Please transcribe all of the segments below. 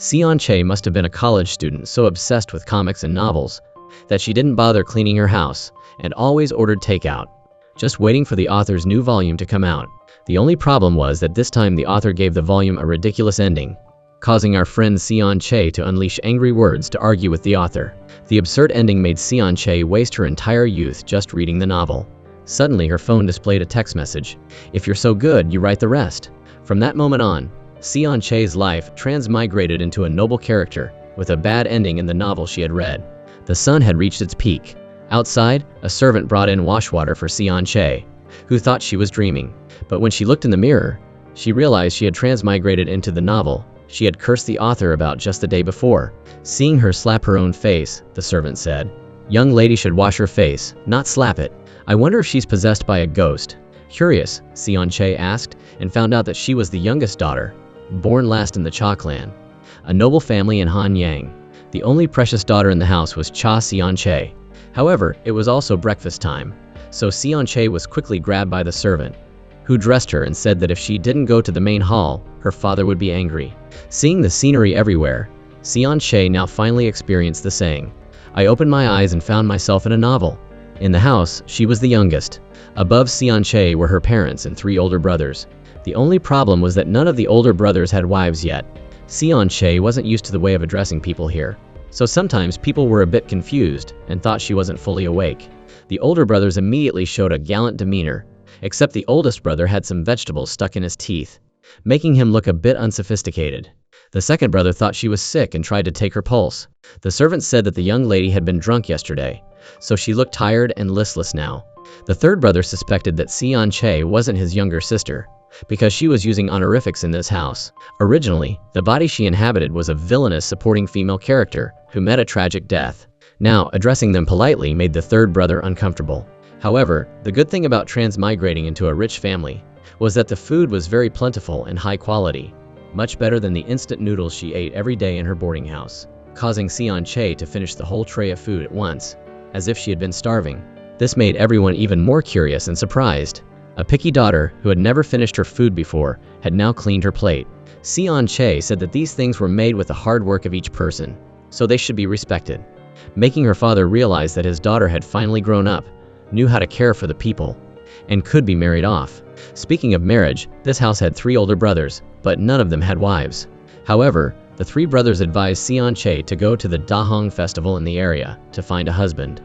Sion Che must have been a college student so obsessed with comics and novels that she didn't bother cleaning her house and always ordered takeout, just waiting for the author's new volume to come out. The only problem was that this time the author gave the volume a ridiculous ending, causing our friend Sion Che to unleash angry words to argue with the author. The absurd ending made Sion Che waste her entire youth just reading the novel. Suddenly her phone displayed a text message. "If you're so good, you write the rest." From that moment on, Sion Che's life transmigrated into a noble character with a bad ending in the novel she had read. The sun had reached its peak. Outside, a servant brought in wash water for Sion Che, who thought she was dreaming. But when she looked in the mirror, she realized she had transmigrated into the novel she had cursed the author about just the day before. Seeing her slap her own face, the servant said, "Young lady should wash her face, not slap it. I wonder if she's possessed by a ghost." Curious, Sion Che asked and found out that she was the youngest daughter, born last in the Chocolan, a noble family in Hion. The only precious daughter in the house was Sion Che. However, it was also breakfast time, so Sion Che was quickly grabbed by the servant, who dressed her and said that if she didn't go to the main hall, her father would be angry. Seeing the scenery everywhere, Sion Che now finally experienced the saying, "I opened my eyes and found myself in a novel." In the house, she was the youngest. Above Sion Che were her parents and 3 older brothers. The only problem was that none of the older brothers had wives yet. Sion Che wasn't used to the way of addressing people here, so sometimes people were a bit confused and thought she wasn't fully awake. The older brothers immediately showed a gallant demeanor, except the oldest brother had some vegetables stuck in his teeth, making him look a bit unsophisticated. The second brother thought she was sick and tried to take her pulse. The servant said that the young lady had been drunk yesterday, so she looked tired and listless now. The third brother suspected that Sion Che wasn't his younger sister, because she was using honorifics in this house. Originally, the body she inhabited was a villainous supporting female character who met a tragic death. Now, addressing them politely made the third brother uncomfortable. However, the good thing about transmigrating into a rich family was that the food was very plentiful and high quality, much better than the instant noodles she ate every day in her boarding house, causing Sion Che to finish the whole tray of food at once, as if she had been starving. This made everyone even more curious and surprised. A picky daughter, who had never finished her food before, had now cleaned her plate. Sion Che said that these things were made with the hard work of each person, so they should be respected, making her father realize that his daughter had finally grown up, knew how to care for the people, and could be married off. Speaking of marriage, this house had 3 older brothers, but none of them had wives. However, the 3 brothers advised Sion Che to go to the Drunken Festival in the area to find a husband,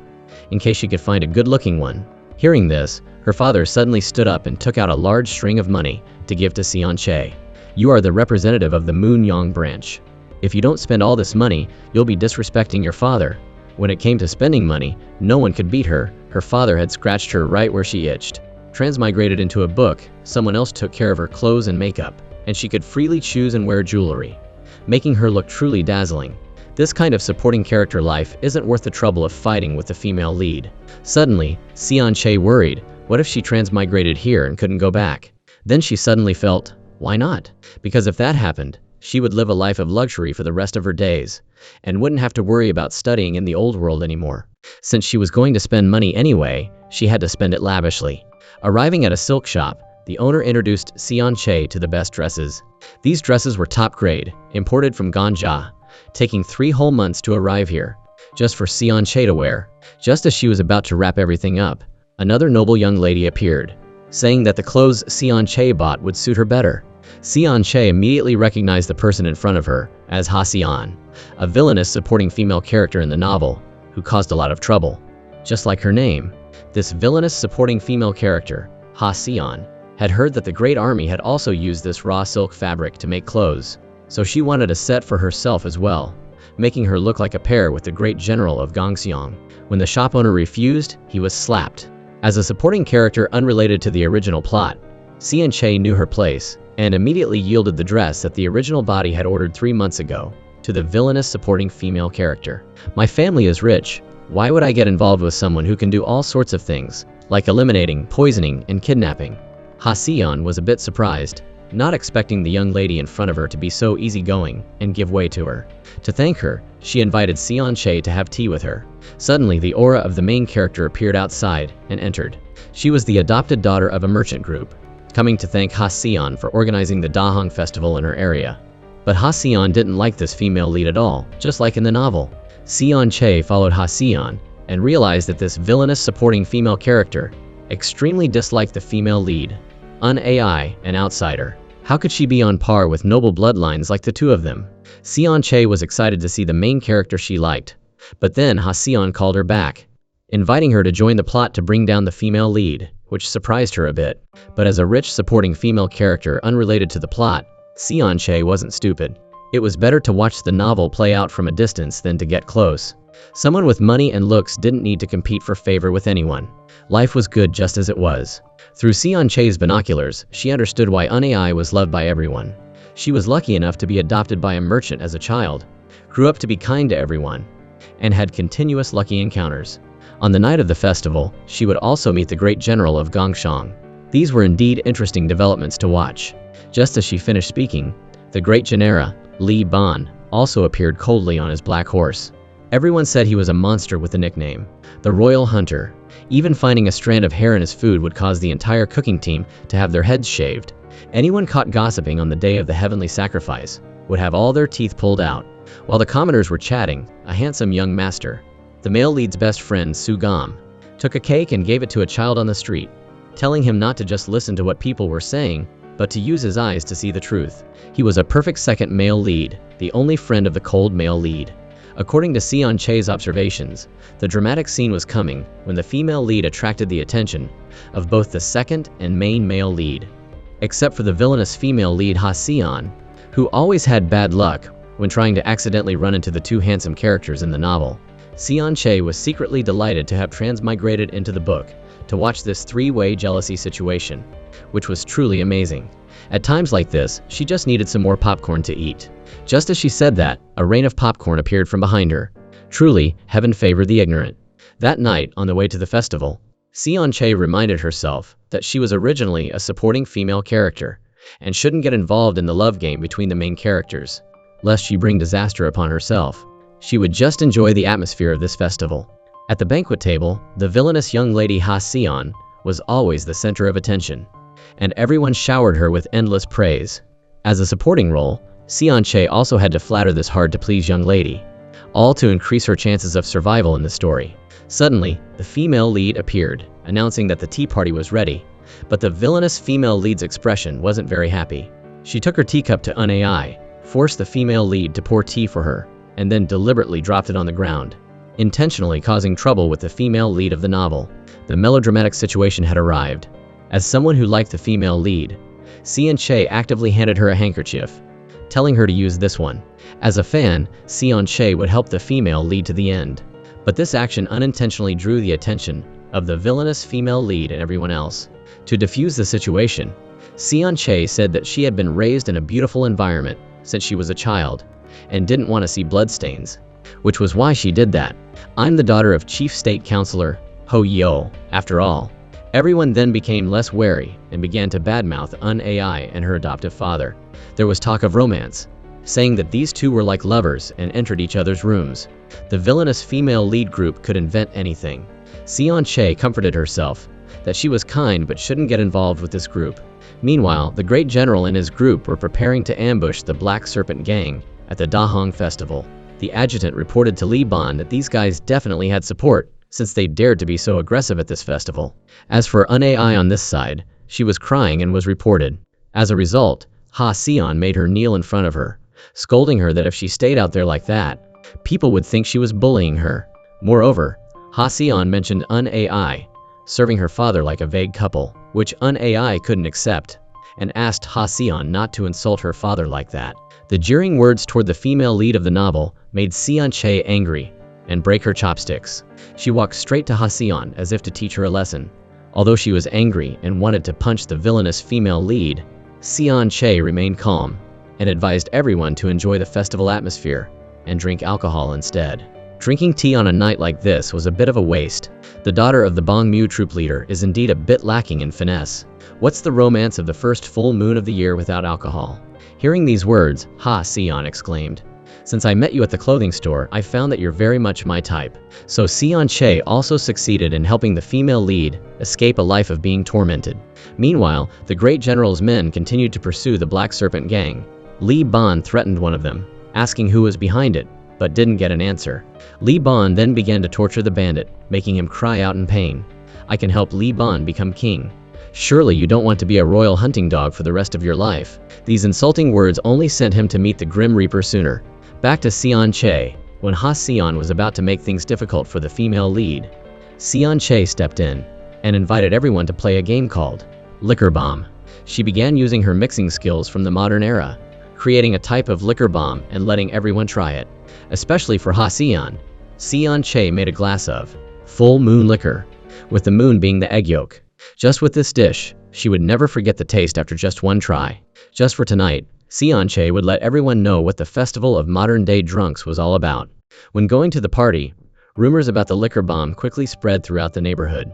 in case she could find a good-looking one. Hearing this, her father suddenly stood up and took out a large string of money to give to Sion Che. "You are the representative of the Moon Yang branch. If you don't spend all this money, you'll be disrespecting your father." When it came to spending money, no one could beat her. Her father had scratched her right where she itched. Transmigrated into a book, someone else took care of her clothes and makeup, and she could freely choose and wear jewelry, making her look truly dazzling. This kind of supporting character life isn't worth the trouble of fighting with the female lead. Suddenly, Sion Che worried, what if she transmigrated here and couldn't go back? Then she suddenly felt, why not? Because if that happened, she would live a life of luxury for the rest of her days, and wouldn't have to worry about studying in the old world anymore. Since she was going to spend money anyway, she had to spend it lavishly. Arriving at a silk shop, the owner introduced Sion Che to the best dresses. These dresses were top grade, imported from Ganja, taking 3 whole months to arrive here, just for Sion Che to wear. Just as she was about to wrap everything up, another noble young lady appeared, saying that the clothes Sion Che bought would suit her better. Sion Che immediately recognized the person in front of her as Hion, a villainous supporting female character in the novel, who caused a lot of trouble. Just like her name, this villainous supporting female character, Hion, had heard that the Great Army had also used this raw silk fabric to make clothes, so she wanted a set for herself as well, making her look like a pair with the great general of Gongxiang. When the shop owner refused, he was slapped. As a supporting character unrelated to the original plot, Sion Che knew her place, and immediately yielded the dress that the original body had ordered 3 months ago to the villainous supporting female character. "My family is rich. Why would I get involved with someone who can do all sorts of things, like eliminating, poisoning, and kidnapping?" Hion was a bit surprised, not expecting the young lady in front of her to be so easygoing and give way to her. To thank her, she invited Sion Che to have tea with her. Suddenly, the aura of the main character appeared outside and entered. She was the adopted daughter of a merchant group, coming to thank Hion for organizing the Drunken Festival in her area. But Hion didn't like this female lead at all, just like in the novel. Seon Chae followed Hion and realized that this villainous supporting female character extremely disliked the female lead. AI, an outsider. How could she be on par with noble bloodlines like the two of them? Seon Chae was excited to see the main character she liked. But then Hion called her back, inviting her to join the plot to bring down the female lead, which surprised her a bit. But as a rich supporting female character unrelated to the plot, Seon Chae wasn't stupid. It was better to watch the novel play out from a distance than to get close. Someone with money and looks didn't need to compete for favor with anyone. Life was good just as it was. Through Seon Chae's binoculars, she understood why AI was loved by everyone. She was lucky enough to be adopted by a merchant as a child, grew up to be kind to everyone, and had continuous lucky encounters. On the night of the festival, she would also meet the great general of Gongshang. These were indeed interesting developments to watch. Just as she finished speaking, the great Genera, Li Ban, also appeared coldly on his black horse. Everyone said he was a monster with the nickname, the Royal Hunter. Even finding a strand of hair in his food would cause the entire cooking team to have their heads shaved. Anyone caught gossiping on the day of the heavenly sacrifice would have all their teeth pulled out. While the commoners were chatting, a handsome young master, the male lead's best friend Sugam, took a cake and gave it to a child on the street, telling him not to just listen to what people were saying, but to use his eyes to see the truth. He was a perfect second male lead, the only friend of the cold male lead. According to Seon Chae's observations, the dramatic scene was coming when the female lead attracted the attention of both the second and main male lead. Except for the villainous female lead Hion, who always had bad luck when trying to accidentally run into the two handsome characters in the novel. Seon Chae was secretly delighted to have transmigrated into the book to watch this three-way jealousy situation, which was truly amazing. At times like this, she just needed some more popcorn to eat. Just as she said that, a rain of popcorn appeared from behind her. Truly, heaven favored the ignorant. That night, on the way to the festival, Seon Chae reminded herself that she was originally a supporting female character, and shouldn't get involved in the love game between the main characters, lest she bring disaster upon herself. She would just enjoy the atmosphere of this festival. At the banquet table, the villainous young lady Hion was always the center of attention, and everyone showered her with endless praise. As a supporting role, Seon Chae also had to flatter this hard-to-please young lady, all to increase her chances of survival in the story. Suddenly, the female lead appeared, announcing that the tea party was ready, but the villainous female lead's expression wasn't very happy. She took her teacup to AI, forced the female lead to pour tea for her, and then deliberately dropped it on the ground, intentionally causing trouble with the female lead of the novel. The melodramatic situation had arrived. As someone who liked the female lead, Seon Chae actively handed her a handkerchief, telling her to use this one. As a fan, Seon Chae would help the female lead to the end. But this action unintentionally drew the attention of the villainous female lead and everyone else. To defuse the situation, Seon Chae said that she had been raised in a beautiful environment since she was a child, and didn't want to see bloodstains, which was why she did that. I'm the daughter of Chief State Counselor Ho Yeo, after all. Everyone then became less wary and began to badmouth AI and her adoptive father. There was talk of romance, saying that these two were like lovers and entered each other's rooms. The villainous female lead group could invent anything. Seon Chae comforted herself that she was kind but shouldn't get involved with this group. Meanwhile, the great general and his group were preparing to ambush the Black Serpent Gang at the Dahong Festival. The adjutant reported to Li Ban that these guys definitely had support, since they dared to be so aggressive at this festival. As for AI on this side, she was crying and was reported. As a result, Hion made her kneel in front of her, scolding her that if she stayed out there like that, people would think she was bullying her. Moreover, Hion mentioned AI, serving her father like a vague couple, which AI couldn't accept, and asked Hion not to insult her father like that. The jeering words toward the female lead of the novel made Seon Chae angry and break her chopsticks. She walked straight to Hion as if to teach her a lesson. Although she was angry and wanted to punch the villainous female lead, Seon Chae remained calm and advised everyone to enjoy the festival atmosphere and drink alcohol instead. Drinking tea on a night like this was a bit of a waste. The daughter of the Bongmu troop leader is indeed a bit lacking in finesse. What's the romance of the first full moon of the year without alcohol? Hearing these words, Seon exclaimed, "Since I met you at the clothing store, I found that you're very much my type." So Seon Chae also succeeded in helping the female lead escape a life of being tormented. Meanwhile, the great general's men continued to pursue the Black Serpent Gang, Li Ban threatened one of them, asking who was behind it, but didn't get an answer. Li Ban then began to torture the bandit, making him cry out in pain. I can help Li Ban become king. Surely you don't want to be a royal hunting dog for the rest of your life. These insulting words only sent him to meet the Grim Reaper sooner. Back to Sion Che. When Ha Sion was about to make things difficult for the female lead, Sion Che stepped in and invited everyone to play a game called Liquor Bomb. She began using her mixing skills from the modern era, creating a type of liquor bomb and letting everyone try it. Especially for Ha Sion, Sion Che made a glass of full moon liquor, with the moon being the egg yolk. Just with this dish, she would never forget the taste after just one try. Just for tonight, Sion Che would let everyone know what the festival of modern-day drunks was all about. When going to the party, rumors about the liquor bomb quickly spread throughout the neighborhood,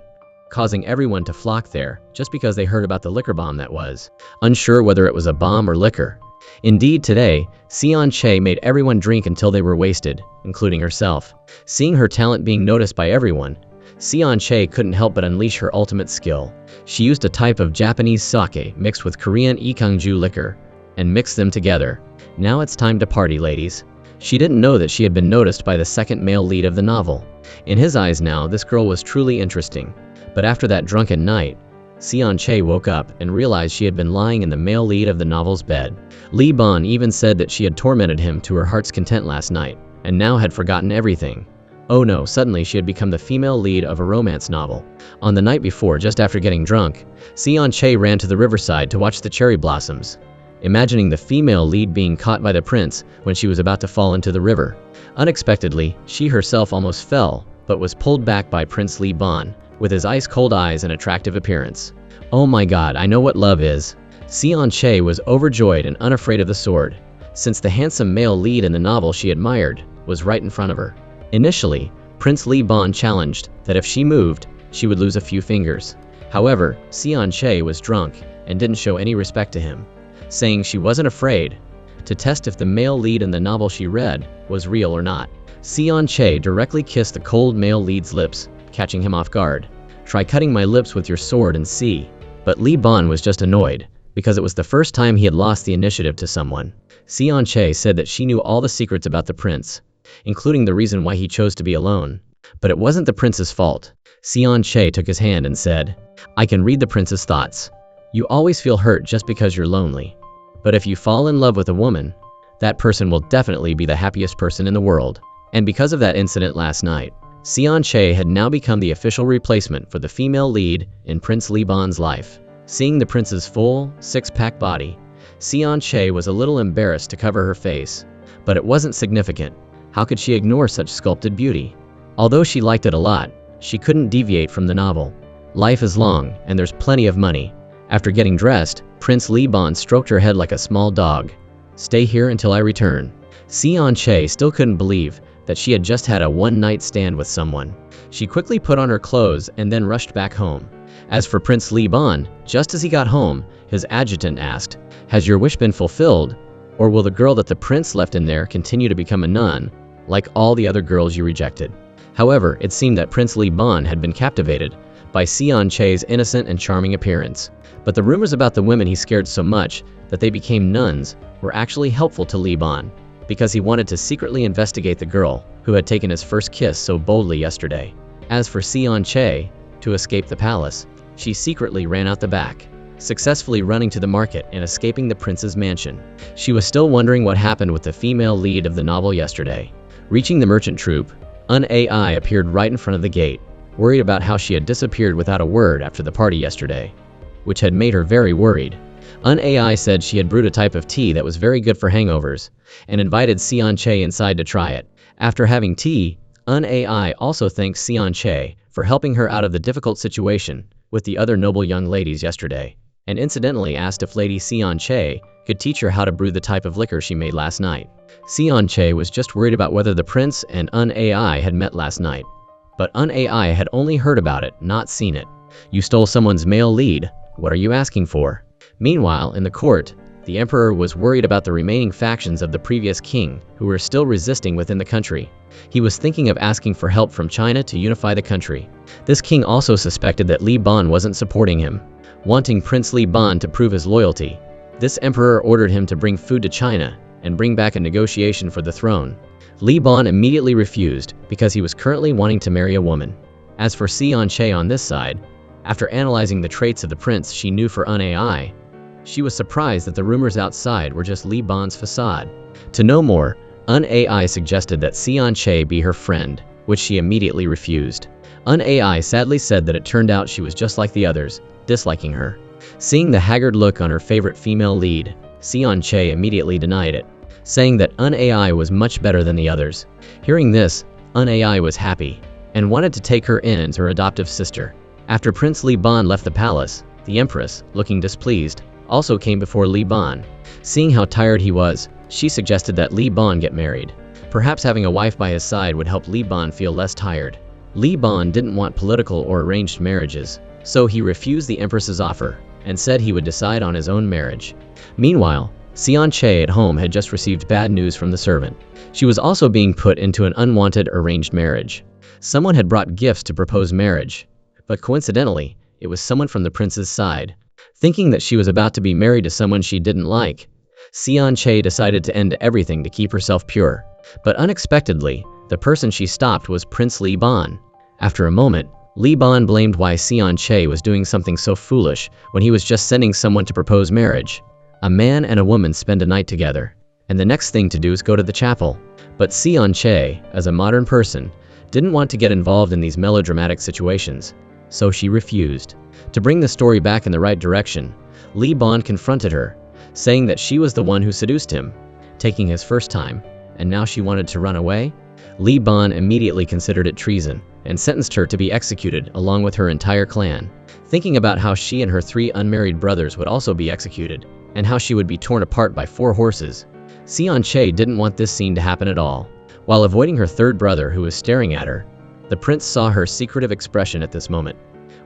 causing everyone to flock there just because they heard about the liquor bomb that was, unsure whether it was a bomb or liquor. Indeed, today, Sion Che made everyone drink until they were wasted, including herself. Seeing her talent being noticed by everyone, Sion Che couldn't help but unleash her ultimate skill. She used a type of Japanese sake mixed with Korean ikangju liquor, and mixed them together. Now it's time to party, ladies. She didn't know that she had been noticed by the second male lead of the novel. In his eyes now, this girl was truly interesting. But after that drunken night, Sion Che woke up and realized she had been lying in the male lead of the novel's bed. Li Ban even said that she had tormented him to her heart's content last night, and now had forgotten everything. Oh no, suddenly she had become the female lead of a romance novel. On the night before, just after getting drunk, Sion Che ran to the riverside to watch the cherry blossoms, imagining the female lead being caught by the prince when she was about to fall into the river. Unexpectedly, she herself almost fell, but was pulled back by Prince Li Ban, with his ice-cold eyes and attractive appearance. Oh my god, I know what love is. Sion Che was overjoyed and unafraid of the sword, since the handsome male lead in the novel she admired was right in front of her. Initially, Prince Li Ban challenged that if she moved, she would lose a few fingers. However, Sion Che was drunk and didn't show any respect to him, saying she wasn't afraid, to test if the male lead in the novel she read was real or not. Sion Che directly kissed the cold male lead's lips, catching him off guard. Try cutting my lips with your sword and see. But Li Ban was just annoyed, because it was the first time he had lost the initiative to someone. Sion Che said that she knew all the secrets about the prince, including the reason why he chose to be alone. But it wasn't the prince's fault. Sion Che took his hand and said, I can read the prince's thoughts. You always feel hurt just because you're lonely. But if you fall in love with a woman, that person will definitely be the happiest person in the world. And because of that incident last night, Sion Che had now become the official replacement for the female lead in Prince Li Ban's life. Seeing the prince's full, six-pack body, Sion Che was a little embarrassed to cover her face. But it wasn't significant. How could she ignore such sculpted beauty? Although she liked it a lot, she couldn't deviate from the novel. Life is long, and there's plenty of money. After getting dressed, Prince Li Ban stroked her head like a small dog. Stay here until I return. Sion Che still couldn't believe that she had just had a one-night stand with someone. She quickly put on her clothes and then rushed back home. As for Prince Li Ban, just as he got home, his adjutant asked, Has your wish been fulfilled? Or will the girl that the prince left in there continue to become a nun, like all the other girls you rejected? However, it seemed that Prince Li Ban had been captivated by Sion Che's innocent and charming appearance. But the rumors about the women he scared so much that they became nuns were actually helpful to Li Ban, because he wanted to secretly investigate the girl who had taken his first kiss so boldly yesterday. As for Sion Che, to escape the palace, she secretly ran out the back, successfully running to the market and escaping the prince's mansion. She was still wondering what happened with the female lead of the novel yesterday. Reaching the merchant troupe, An AI appeared right in front of the gate, worried about how she had disappeared without a word after the party yesterday, which had made her very worried. An AI said she had brewed a type of tea that was very good for hangovers, and invited Sion Che inside to try it. After having tea, An AI also thanked Sion Che for helping her out of the difficult situation with the other noble young ladies yesterday, and incidentally asked if Lady Sion Che could teach her how to brew the type of liquor she made last night. Sion Che was just worried about whether the prince and An AI had met last night. But An AI had only heard about it, not seen it. You stole someone's male lead. What are you asking for? Meanwhile, in the court, the emperor was worried about the remaining factions of the previous king who were still resisting within the country. He was thinking of asking for help from China to unify the country. This king also suspected that Li Ban wasn't supporting him, wanting Prince Li Ban to prove his loyalty, This emperor ordered him to bring food to China and bring back a negotiation for the throne. Li Ban immediately refused because he was currently wanting to marry a woman. As for Siong Yan on this side, after analyzing the traits of the prince she knew for AI, she was surprised that the rumors outside were just Li Ban's facade. To know more, AI suggested that Siong Yan be her friend, which she immediately refused. AI sadly said that it turned out she was just like the others, disliking her. Seeing the haggard look on her favorite female lead, Siong Yan immediately denied it, saying that AI was much better than the others. Hearing this, AI was happy and wanted to take her in as her adoptive sister. After Prince Li Ban left the palace, the empress, looking displeased, also came before Li Ban. Seeing how tired he was, she suggested that Li Ban get married. Perhaps having a wife by his side would help Li Ban feel less tired. Li Ban didn't want political or arranged marriages, so he refused the empress's offer and said he would decide on his own marriage. Meanwhile, Siong Yan at home had just received bad news from the servant. She was also being put into an unwanted arranged marriage. Someone had brought gifts to propose marriage, but coincidentally, it was someone from the prince's side. Thinking that she was about to be married to someone she didn't like, Siong Yan decided to end everything to keep herself pure. But unexpectedly, the person she stopped was Prince Li Ban. After a moment, Li Ban blamed why Siong Yan was doing something so foolish when he was just sending someone to propose marriage. A man and a woman spend a night together, and the next thing to do is go to the chapel. But Siong Yan, as a modern person, didn't want to get involved in these melodramatic situations, so she refused. To bring the story back in the right direction, Li Ban confronted her, saying that she was the one who seduced him, taking his first time, and now she wanted to run away. Li Ban immediately considered it treason and sentenced her to be executed along with her entire clan. Thinking about how she and her 3 unmarried brothers would also be executed, and how she would be torn apart by 4 horses, Siong Yan didn't want this scene to happen at all. While avoiding her 3rd brother who was staring at her, the prince saw her secretive expression at this moment,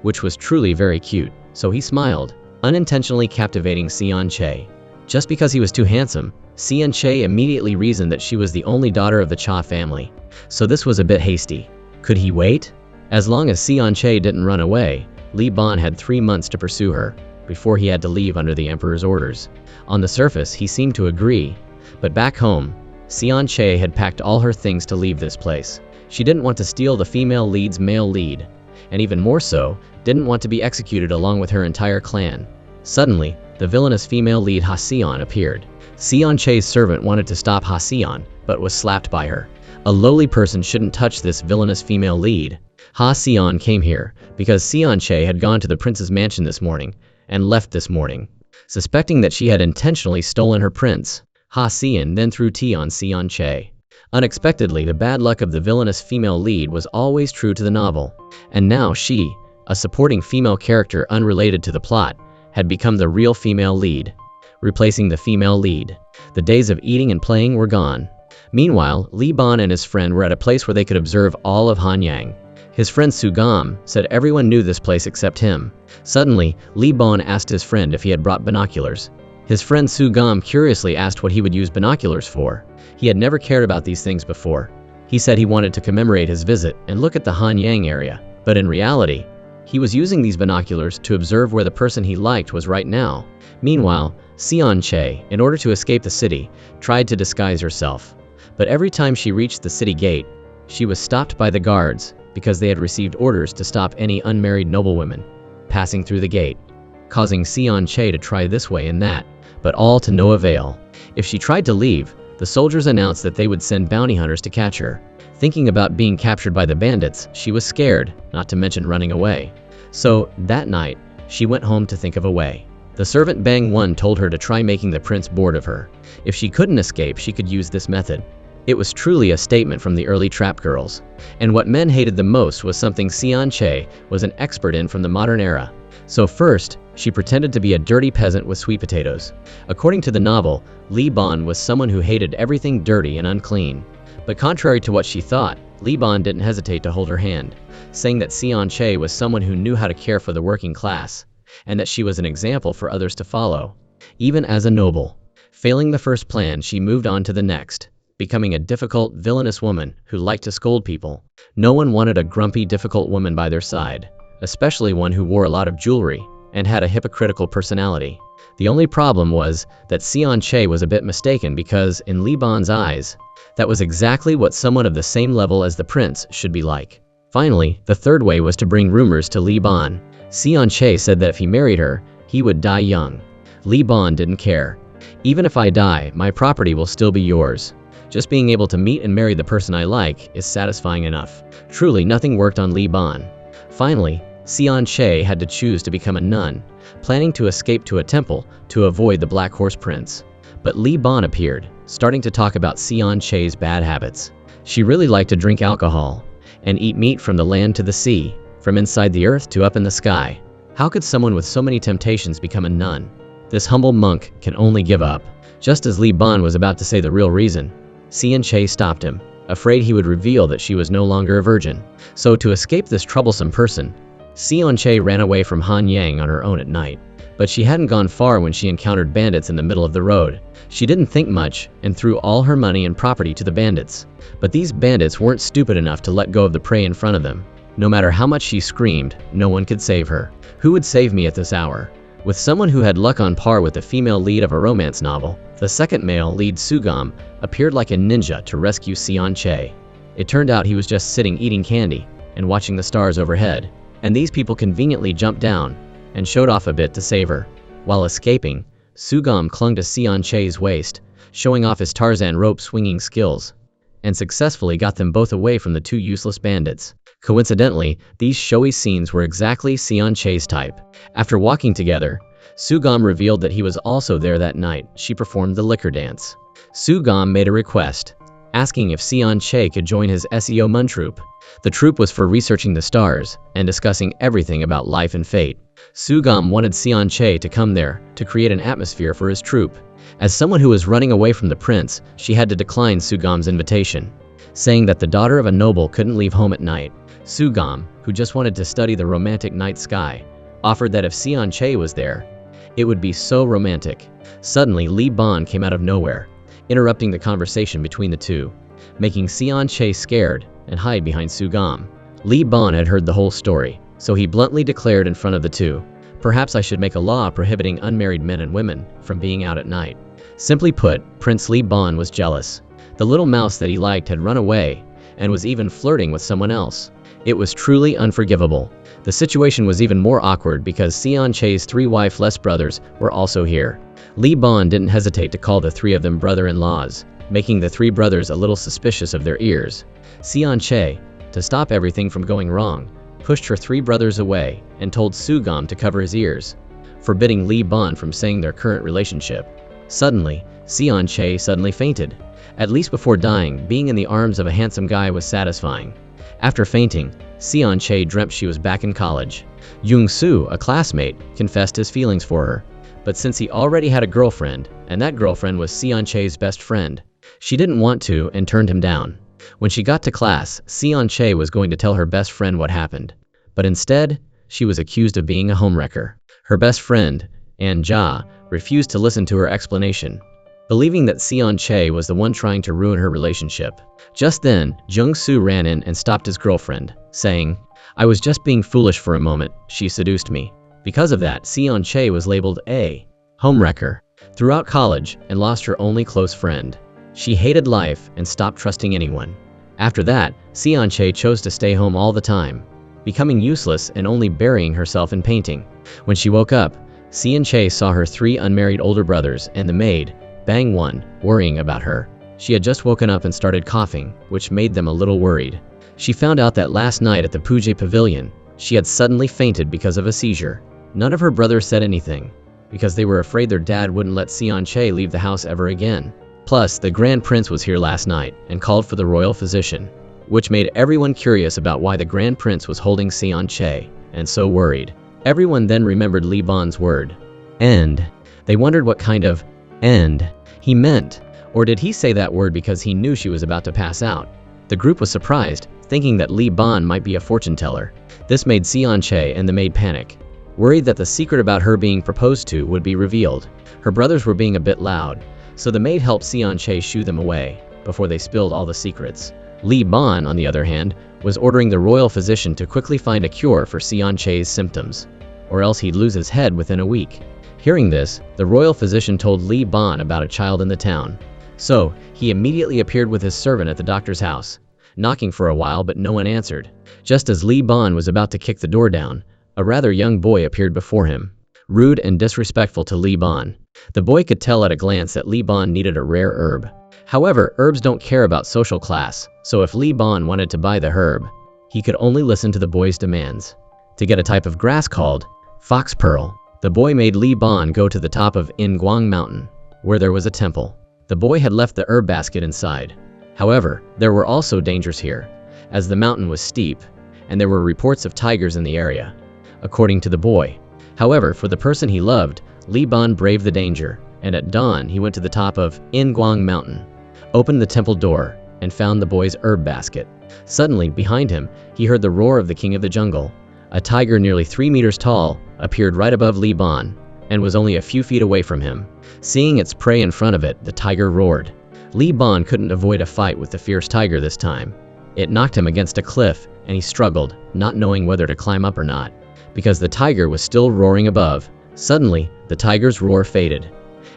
which was truly very cute, so he smiled, unintentionally captivating Siong Yan. Just because he was too handsome, Siong Yan immediately reasoned that she was the only daughter of the Cha family, so this was a bit hasty. Could he wait? As long as Siong Yan didn't run away, Li Ban had 3 months to pursue her, before he had to leave under the emperor's orders. On the surface, he seemed to agree, but back home, Siong Yan had packed all her things to leave this place. She didn't want to steal the female lead's male lead, and even more so, didn't want to be executed along with her entire clan. Suddenly, the villainous female lead Hion appeared. Siong Yan's servant wanted to stop Hion, but was slapped by her. A lowly person shouldn't touch this villainous female lead. Hion came here because Siong Yan had gone to the prince's mansion this morning and left this morning. Suspecting that she had intentionally stolen her prince, Hion then threw tea on Siong Yan. Unexpectedly, the bad luck of the villainous female lead was always true to the novel, and now she, a supporting female character unrelated to the plot, had become the real female lead, replacing the female lead. The days of eating and playing were gone. Meanwhile, Li Ban and his friend were at a place where they could observe all of Hanyang. His friend Sugam said everyone knew this place except him. Suddenly, Li Ban asked his friend if he had brought binoculars. His friend Sugam curiously asked what he would use binoculars for. He had never cared about these things before. He said he wanted to commemorate his visit and look at the Hanyang area, but in reality, he was using these binoculars to observe where the person he liked was right now. Meanwhile, Siong Yan, in order to escape the city, tried to disguise herself. But every time she reached the city gate, she was stopped by the guards because they had received orders to stop any unmarried noblewomen passing through the gate, causing Siong Yan to try this way and that, but all to no avail. If she tried to leave, the soldiers announced that they would send bounty hunters to catch her. Thinking about being captured by the bandits, she was scared, not to mention running away. So, that night, she went home to think of a way. The servant Bang One told her to try making the prince bored of her. If she couldn't escape, she could use this method. It was truly a statement from the early trap girls. And what men hated the most was something Siong Yan was an expert in from the modern era. So first, she pretended to be a dirty peasant with sweet potatoes. According to the novel, Li Ban was someone who hated everything dirty and unclean. But contrary to what she thought, Li Ban didn't hesitate to hold her hand, saying that Siong Yan was someone who knew how to care for the working class, and that she was an example for others to follow, even as a noble. Failing the first plan, she moved on to the next, becoming a difficult, villainous woman who liked to scold people. No one wanted a grumpy, difficult woman by their side, especially one who wore a lot of jewelry and had a hypocritical personality. The only problem was that Siong Che was a bit mistaken because, in Li Ban's eyes, that was exactly what someone of the same level as the prince should be like. Finally, the third way was to bring rumors to Li Ban. Siong Che said that if he married her, he would die young. Li Ban didn't care. Even if I die, my property will still be yours. Just being able to meet and marry the person I like is satisfying enough. Truly, nothing worked on Li Ban. Finally, Siong Che had to choose to become a nun, planning to escape to a temple to avoid the Black Horse Prince. But Li Ban appeared, starting to talk about Siong Che's bad habits. She really liked to drink alcohol and eat meat from the land to the sea, from inside the earth to up in the sky. How could someone with so many temptations become a nun? This humble monk can only give up. Just as Li Ban was about to say the real reason, Siong Che stopped him, afraid he would reveal that she was no longer a virgin. So to escape this troublesome person, Siong Che ran away from Han Yang on her own at night. But she hadn't gone far when she encountered bandits in the middle of the road. She didn't think much and threw all her money and property to the bandits. But these bandits weren't stupid enough to let go of the prey in front of them. No matter how much she screamed, no one could save her. Who would save me at this hour? With someone who had luck on par with the female lead of a romance novel, the second male lead, Sugam, appeared like a ninja to rescue Siong Che. It turned out he was just sitting eating candy and watching the stars overhead, and these people conveniently jumped down and showed off a bit to save her. While escaping, Sugam clung to Siong Che's waist, showing off his Tarzan rope swinging skills, and successfully got them both away from the two useless bandits. Coincidentally, these showy scenes were exactly Siong Che's type. After walking together, Sugam revealed that he was also there that night. She performed the liquor dance. Sugam made a request, asking if Siong Che could join his SEO Man troupe. The troupe was for researching the stars and discussing everything about life and fate. Sugam wanted Siong Che to come there to create an atmosphere for his troupe. As someone who was running away from the prince, she had to decline Sugam's invitation, saying that the daughter of a noble couldn't leave home at night. Sugam, who just wanted to study the romantic night sky, offered that if Siong Che was there, it would be so romantic. Suddenly, Li Ban came out of nowhere, interrupting the conversation between the two, making Siong Che scared and hide behind Sugam. Li Ban had heard the whole story, so he bluntly declared in front of the two, "Perhaps I should make a law prohibiting unmarried men and women from being out at night." Simply put, Prince Li Ban was jealous. The little mouse that he liked had run away and was even flirting with someone else. It was truly unforgivable. The situation was even more awkward because Siong Che's three wifeless brothers were also here. Li Ban didn't hesitate to call the three of them brother-in-laws, making the three brothers a little suspicious of their ears. Siong Che, to stop everything from going wrong, pushed her three brothers away and told Sugam to cover his ears, forbidding Li Ban from saying their current relationship. Suddenly, Siong Che suddenly fainted. At least before dying, being in the arms of a handsome guy was satisfying. After fainting, Siong Che dreamt she was back in college. Young Soo, a classmate, confessed his feelings for her. But since he already had a girlfriend, and that girlfriend was Siong Che's best friend, she didn't want to and turned him down. When she got to class, Siong Che was going to tell her best friend what happened. But instead, she was accused of being a homewrecker. Her best friend, An Ja, refused to listen to her explanation, believing that Siong Che was the one trying to ruin her relationship. Just then, Jung Soo ran in and stopped his girlfriend, saying, "I was just being foolish for a moment, she seduced me." Because of that, Siong Che was labeled a homewrecker throughout college and lost her only close friend. She hated life and stopped trusting anyone. After that, Siong Che chose to stay home all the time, becoming useless and only burying herself in painting. When she woke up, Siong Che saw her three unmarried older brothers and the maid, Bang One, worrying about her. She had just woken up and started coughing, which made them a little worried. She found out that last night at the Puja Pavilion, she had suddenly fainted because of a seizure. None of her brothers said anything, because they were afraid their dad wouldn't let Siong Che leave the house ever again. Plus, the Grand Prince was here last night and called for the royal physician, which made everyone curious about why the Grand Prince was holding Siong Che, and so worried. Everyone then remembered Li Ban's word, "end." They wondered what kind of "end" he meant. Or did he say that word because he knew she was about to pass out? The group was surprised, thinking that Li Ban might be a fortune teller. This made Siong Che and the maid panic, worried that the secret about her being proposed to would be revealed. Her brothers were being a bit loud, so the maid helped Siong Che shoo them away before they spilled all the secrets. Li Ban, on the other hand, was ordering the royal physician to quickly find a cure for Siong Che's symptoms. or else he'd lose his head within a week. Hearing this, the royal physician told Li Ban about a child in the town. So, he immediately appeared with his servant at the doctor's house, knocking for a while but no one answered. Just as Li Ban was about to kick the door down, a rather young boy appeared before him, rude and disrespectful to Li Ban. The boy could tell at a glance that Li Ban needed a rare herb. However, herbs don't care about social class, so if Li Ban wanted to buy the herb, he could only listen to the boy's demands. To get a type of grass called fox pearl, the boy made Li Ban go to the top of Guang Mountain, where there was a temple. The boy had left the herb basket inside. However, there were also dangers here, as the mountain was steep, and there were reports of tigers in the area, according to the boy. However, for the person he loved, Li Ban braved the danger, and at dawn he went to the top of Guang Mountain, opened the temple door, and found the boy's herb basket. Suddenly, behind him, he heard the roar of the king of the jungle. A tiger nearly 3 meters tall appeared right above Li Ban, and was only a few feet away from him. Seeing its prey in front of it, the tiger roared. Li Ban couldn't avoid a fight with the fierce tiger this time. It knocked him against a cliff, and he struggled, not knowing whether to climb up or not, because the tiger was still roaring above. Suddenly, the tiger's roar faded,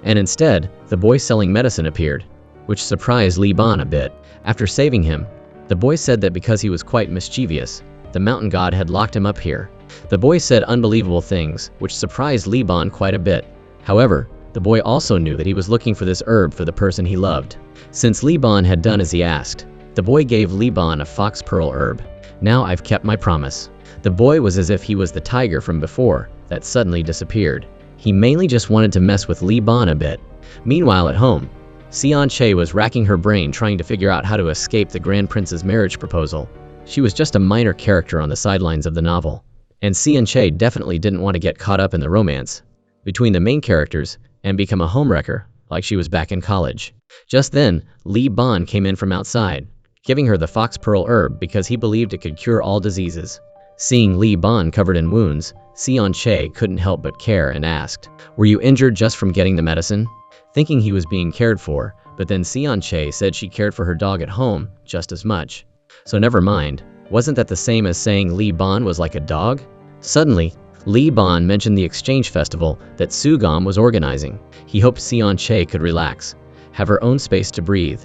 and instead, the boy selling medicine appeared, which surprised Li Ban a bit. After saving him, the boy said that because he was quite mischievous, the mountain god had locked him up here. The boy said unbelievable things, which surprised Li Ban quite a bit. However, the boy also knew that he was looking for this herb for the person he loved. Since Li Ban had done as he asked, the boy gave Li Ban a fox pearl herb. Now I've kept my promise. The boy was as if he was the tiger from before that suddenly disappeared. He mainly just wanted to mess with Li Ban a bit. Meanwhile at home, Siong Yan was racking her brain trying to figure out how to escape the Grand Prince's marriage proposal. She was just a minor character on the sidelines of the novel, and Siong Yan definitely didn't want to get caught up in the romance between the main characters and become a homewrecker like she was back in college. Just then, Li Ban came in from outside, giving her the fox pearl herb because he believed it could cure all diseases. Seeing Li Ban covered in wounds, Siong Yan couldn't help but care and asked, "Were you injured just from getting the medicine?" Thinking he was being cared for, but then Siong Yan said she cared for her dog at home just as much. So never mind, wasn't that the same as saying Li Ban was like a dog? Suddenly, Li Ban mentioned the exchange festival that Sugam was organizing. He hoped Siong Yan could relax, have her own space to breathe,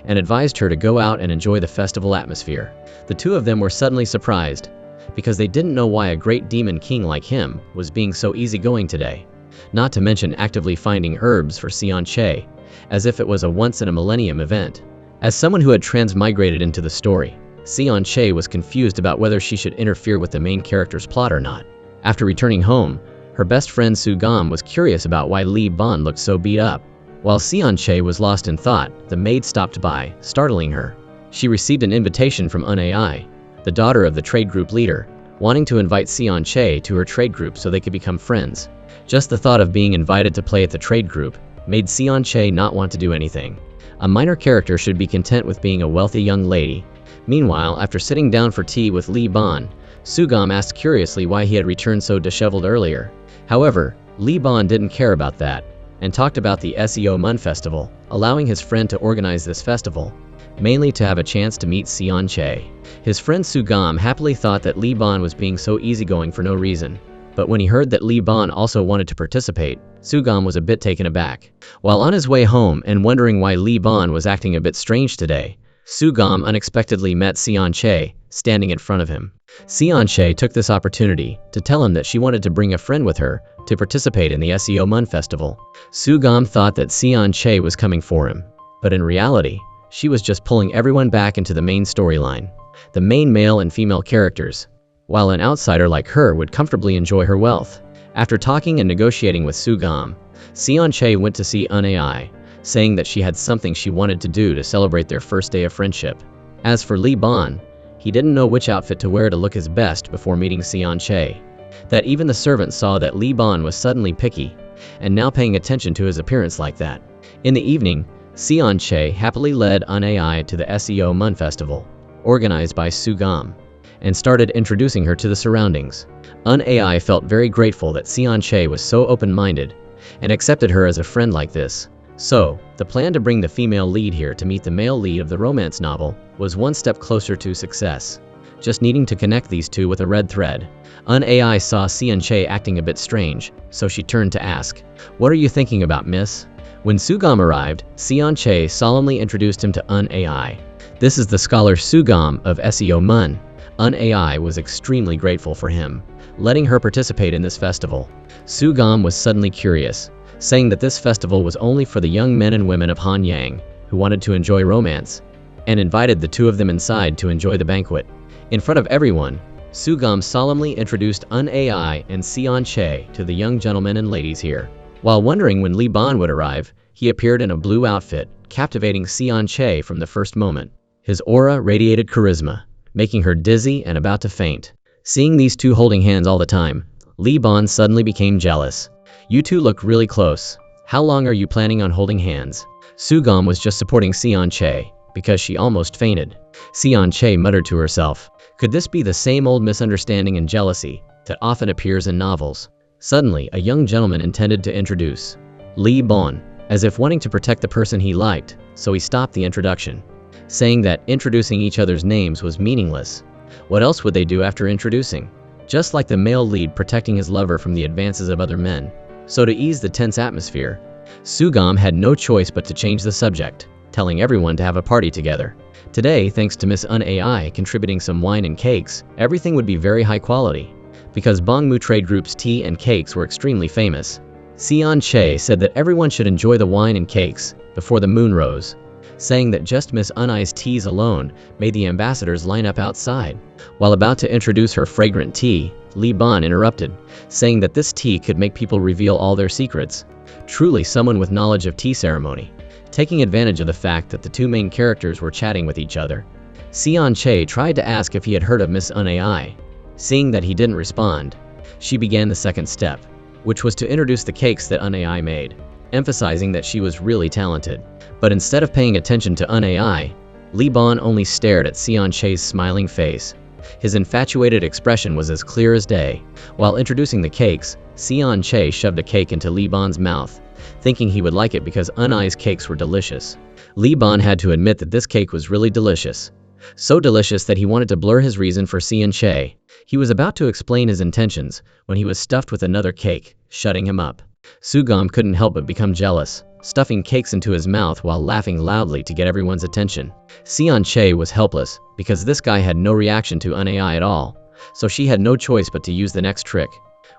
and advised her to go out and enjoy the festival atmosphere. The two of them were suddenly surprised, because they didn't know why a great demon king like him was being so easygoing today. Not to mention actively finding herbs for Siong Yan, as if it was a once-in-a-millennium event. As someone who had transmigrated into the story, Siong Yan was confused about whether she should interfere with the main character's plot or not. After returning home, her best friend Sugam was curious about why Li Ban looked so beat up. While Siong Yan was lost in thought, the maid stopped by, startling her. She received an invitation from Unai, the daughter of the trade group leader, wanting to invite Siong Yan to her trade group so they could become friends. Just the thought of being invited to play at the trade group made Siong Yan not want to do anything. A minor character should be content with being a wealthy young lady. Meanwhile, after sitting down for tea with Li Ban, Sugam asked curiously why he had returned so disheveled earlier. However, Li Ban didn't care about that, and talked about the SEO Man Festival, allowing his friend to organize this festival, mainly to have a chance to meet Siong Yan. His friend Sugam happily thought that Li Ban was being so easygoing for no reason, but when he heard that Li Ban also wanted to participate, Sugam was a bit taken aback. While on his way home and wondering why Li Ban was acting a bit strange today, Sugam unexpectedly met Siong Yan standing in front of him. Siong Yan took this opportunity to tell him that she wanted to bring a friend with her to participate in the SEO Man Festival. Sugam thought that Siong Yan was coming for him, but in reality, she was just pulling everyone back into the main storyline, the main male and female characters, while an outsider like her would comfortably enjoy her wealth. After talking and negotiating with Sugam, Siong Yan went to see Unai, saying that she had something she wanted to do to celebrate their first day of friendship. As for Li Ban, he didn't know which outfit to wear to look his best before meeting Siong Yan. That even the servant saw that Li Ban was suddenly picky, and now paying attention to his appearance like that. In the evening, Siong Yan happily led Unai to the SEO Man Festival, organized by Sugam, and started introducing her to the surroundings. Unai felt very grateful that Siong Yan was so open-minded, and accepted her as a friend like this. So, the plan to bring the female lead here to meet the male lead of the romance novel was one step closer to success. just needing to connect these two with a red thread. AI saw Siong Che acting a bit strange, so she turned to ask, "What are you thinking about, miss?" When Sugam arrived, Siong Che solemnly introduced him to AI. "This is the scholar Sugam of SEO Man." AI was extremely grateful for him, letting her participate in this festival. Sugam was suddenly curious, saying that this festival was only for the young men and women of Hanyang who wanted to enjoy romance, and invited the two of them inside to enjoy the banquet. In front of everyone, Sugam solemnly introduced AI and Siong Che to the young gentlemen and ladies here. While wondering when Li Ban would arrive, he appeared in a blue outfit, captivating Siong Che from the first moment. His aura radiated charisma, making her dizzy and about to faint. Seeing these two holding hands all the time, Li Ban suddenly became jealous. "You two look really close. How long are you planning on holding hands?" Sugam was just supporting Siong Che, because she almost fainted. Siong Che muttered to herself, "Could this be the same old misunderstanding and jealousy that often appears in novels?" Suddenly, a young gentleman intended to introduce Li Ban, as if wanting to protect the person he liked, so he stopped the introduction, saying that introducing each other's names was meaningless. What else would they do after introducing? Just like the male lead protecting his lover from the advances of other men. So to ease the tense atmosphere, Sugam had no choice but to change the subject, telling everyone to have a party together. Today, thanks to Miss AI contributing some wine and cakes, everything would be very high quality. Because Bangmu Trade Group's tea and cakes were extremely famous, Siong Che said that everyone should enjoy the wine and cakes before the moon rose, saying that just Miss Unai's teas alone made the ambassadors line up outside. While about to introduce her fragrant tea, Li Ban interrupted, saying that this tea could make people reveal all their secrets. Truly someone with knowledge of tea ceremony. Taking advantage of the fact that the two main characters were chatting with each other, Siong Che tried to ask if he had heard of Miss AI. Seeing that he didn't respond, she began the second step, which was to introduce the cakes that AI made, emphasizing that she was really talented. But instead of paying attention to AI, Li Ban only stared at Siong Che's smiling face. His infatuated expression was as clear as day. While introducing the cakes, Siong Che shoved a cake into Li Ban's mouth, thinking he would like it because Unai's cakes were delicious. Li Ban had to admit that this cake was really delicious. So delicious that he wanted to blur his reason for Siong Che. He was about to explain his intentions when he was stuffed with another cake, shutting him up. Sugam couldn't help but become jealous, stuffing cakes into his mouth while laughing loudly to get everyone's attention. Siong Che was helpless because this guy had no reaction to AI at all, so she had no choice but to use the next trick,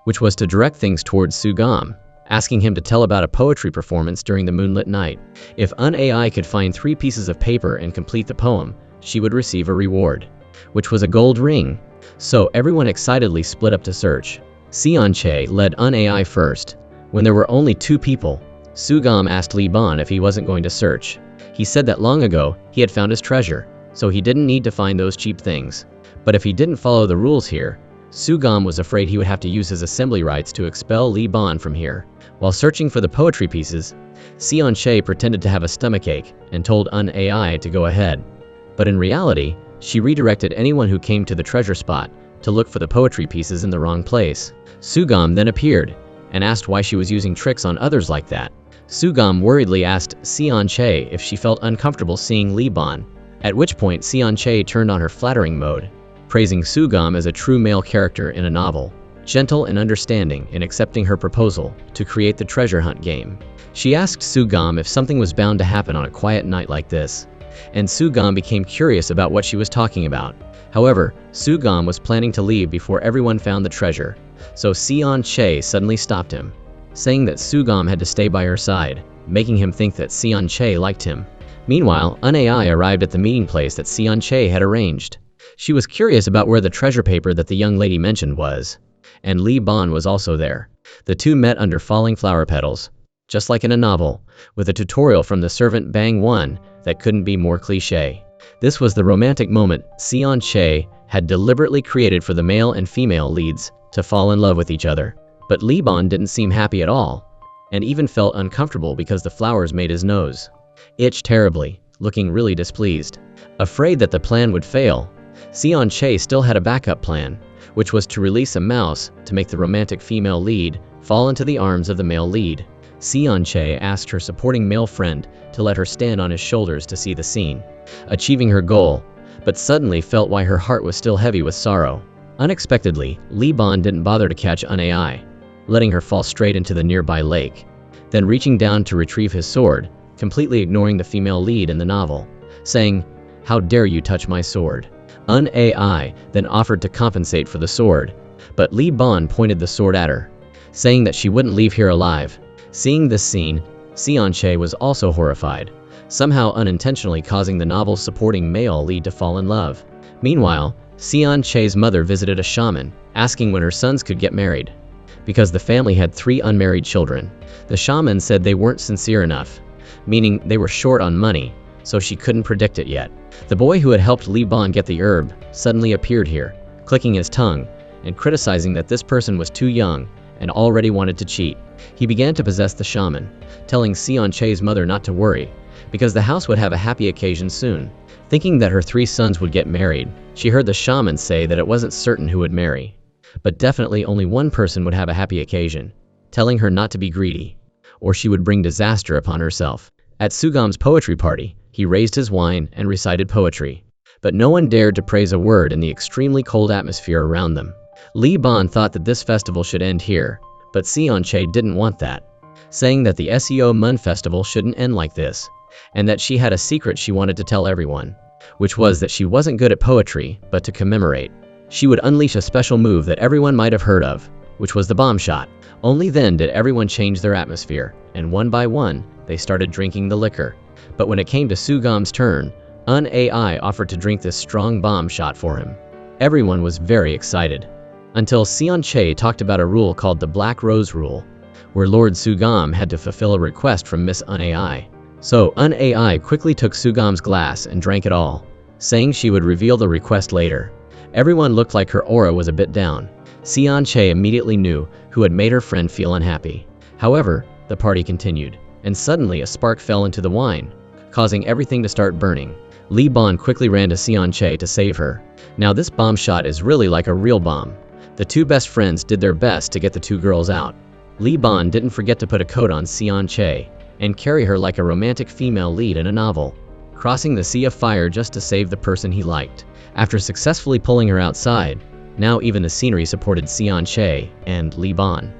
which was to direct things towards Sugam, asking him to tell about a poetry performance during the moonlit night. If AI could find 3 pieces of paper and complete the poem, she would receive a reward, which was a gold ring. So everyone excitedly split up to search. Siong Che led AI first. When there were only 2 people, Sugam asked Li Ban if he wasn't going to search. He said that long ago he had found his treasure, so he didn't need to find those cheap things. But if he didn't follow the rules here, Sugam was afraid he would have to use his assembly rights to expel Li Ban from here. While searching for the poetry pieces, Siong Che pretended to have a stomachache and told AI to go ahead. But in reality, she redirected anyone who came to the treasure spot to look for the poetry pieces in the wrong place. Sugam then appeared and asked why she was using tricks on others like that. Sugam worriedly asked Siong Che if she felt uncomfortable seeing Li Ban, at which point Siong Che turned on her flattering mode, praising Sugam as a true male character in a novel, gentle and understanding in accepting her proposal to create the treasure hunt game. She asked Sugam if something was bound to happen on a quiet night like this, and Sugam became curious about what she was talking about. However, Sugam was planning to leave before everyone found the treasure, so Siong Che suddenly stopped him, saying that Sugam had to stay by her side, making him think that Siong Che liked him. Meanwhile, AI arrived at the meeting place that Siong Che had arranged. She was curious about where the treasure paper that the young lady mentioned was, and Li Ban was also there. The two met under falling flower petals, just like in a novel, with a tutorial from the servant Bang One that couldn't be more cliché. This was the romantic moment Siong Che had deliberately created for the male and female leads to fall in love with each other. But Li Ban didn't seem happy at all, and even felt uncomfortable because the flowers made his nose itch terribly, looking really displeased. Afraid that the plan would fail, Siong Che still had a backup plan, which was to release a mouse to make the romantic female lead fall into the arms of the male lead. Siong Che asked her supporting male friend to let her stand on his shoulders to see the scene, achieving her goal. but suddenly felt why her heart was still heavy with sorrow. Unexpectedly, Lee Bon didn't bother to catch Ai, letting her fall straight into the nearby lake, then reaching down to retrieve his sword, completely ignoring the female lead in the novel, saying, "How dare you touch my sword?" Ai then offered to compensate for the sword, but Lee Bon pointed the sword at her, saying that she wouldn't leave here alive. Seeing this scene, Siong was also horrified, somehow unintentionally causing the novel's supporting male lead to fall in love. Meanwhile, Siong's mother visited a shaman, asking when her sons could get married, because the family had 3 unmarried children. The shaman said they weren't sincere enough, meaning they were short on money, so she couldn't predict it yet. The boy who had helped Lee Bon get the herb suddenly appeared here, clicking his tongue and criticizing that this person was too young and already wanted to cheat. He began to possess the shaman, telling Siong's mother not to worry, because the house would have a happy occasion soon. Thinking that her 3 sons would get married, she heard the shaman say that it wasn't certain who would marry, but definitely only one person would have a happy occasion, telling her not to be greedy, or she would bring disaster upon herself. At Sugam's poetry party, he raised his wine and recited poetry, but no one dared to praise a word in the extremely cold atmosphere around them. Lee Bon thought that this festival should end here, but Siong didn't want that, saying that the SEO Man Festival shouldn't end like this, and that she had a secret she wanted to tell everyone, which was that she wasn't good at poetry, but to commemorate, she would unleash a special move that everyone might have heard of, which was the bomb shot. Only then did everyone change their atmosphere, and one by one, they started drinking the liquor. But when it came to Sugam's turn, Ai offered to drink this strong bomb shot for him. Everyone was very excited, until Siong talked about a rule called the Black Rose Rule, where Lord Sugam had to fulfill a request from Miss Ai. So Ai quickly took Sugam's glass and drank it all, saying she would reveal the request later. Everyone looked like her aura was a bit down. Siong immediately knew who had made her friend feel unhappy. However, the party continued, and suddenly a spark fell into the wine, causing everything to start burning. Lee Bon quickly ran to Siong to save her. Now this bomb shot is really like a real bomb. The 2 best friends did their best to get the 2 girls out. Lee Bon didn't forget to put a coat on Siong and carry her like a romantic female lead in a novel, crossing the sea of fire just to save the person he liked. After successfully pulling her outside, now even the scenery supported Siong and Lee Bon,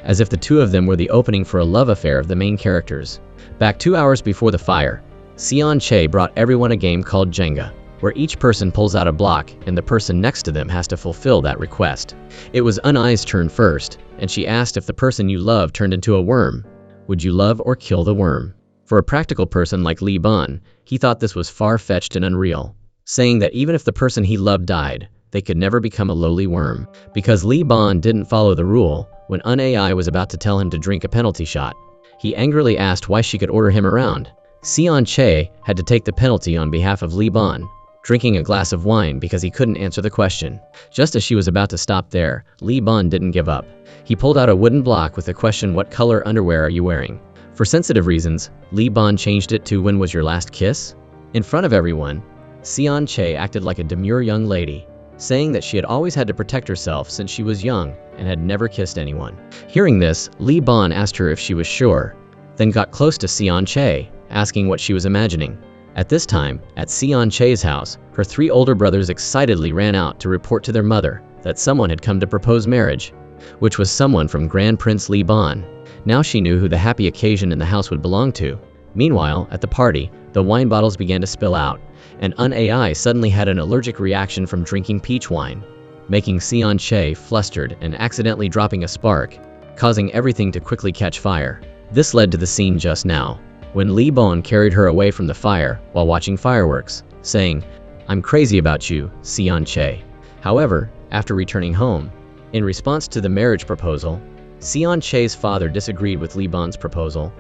as if the 2 of them were the opening for a love affair of the main characters. Back 2 hours before the fire, Siong brought everyone a game called Jenga, where each person pulls out a block and the person next to them has to fulfill that request. It was Ai's turn first, and she asked if the person you love turned into a worm, would you love or kill the worm? For a practical person like Lee Bon, he thought this was far-fetched and unreal, saying that even if the person he loved died, they could never become a lowly worm. Because Lee Bon didn't follow the rule, when Ai was about to tell him to drink a penalty shot, he angrily asked why she could order him around. Siong had to take the penalty on behalf of Lee Bon, drinking a glass of wine because he couldn't answer the question. Just as she was about to stop there, Lee Bon didn't give up. He pulled out a wooden block with the question, "What color underwear are you wearing?" For sensitive reasons, Lee Bon changed it to "When was your last kiss?" In front of everyone, Siong acted like a demure young lady, saying that she had always had to protect herself since she was young and had never kissed anyone. Hearing this, Lee Bon asked her if she was sure, then got close to Siong, asking what she was imagining. At this time, at Siong's house, her 3 older brothers excitedly ran out to report to their mother that someone had come to propose marriage, which was someone from Grand Prince Lee Bon. Now she knew who the happy occasion in the house would belong to. Meanwhile, at the party, the wine bottles began to spill out, and Ai suddenly had an allergic reaction from drinking peach wine, making Siong flustered and accidentally dropping a spark, causing everything to quickly catch fire. This led to the scene just now, when Lee Bon carried her away from the fire while watching fireworks, saying, "I'm crazy about you, Siong." However, after returning home, in response to the marriage proposal, Siong's father disagreed with Lee Bon's proposal,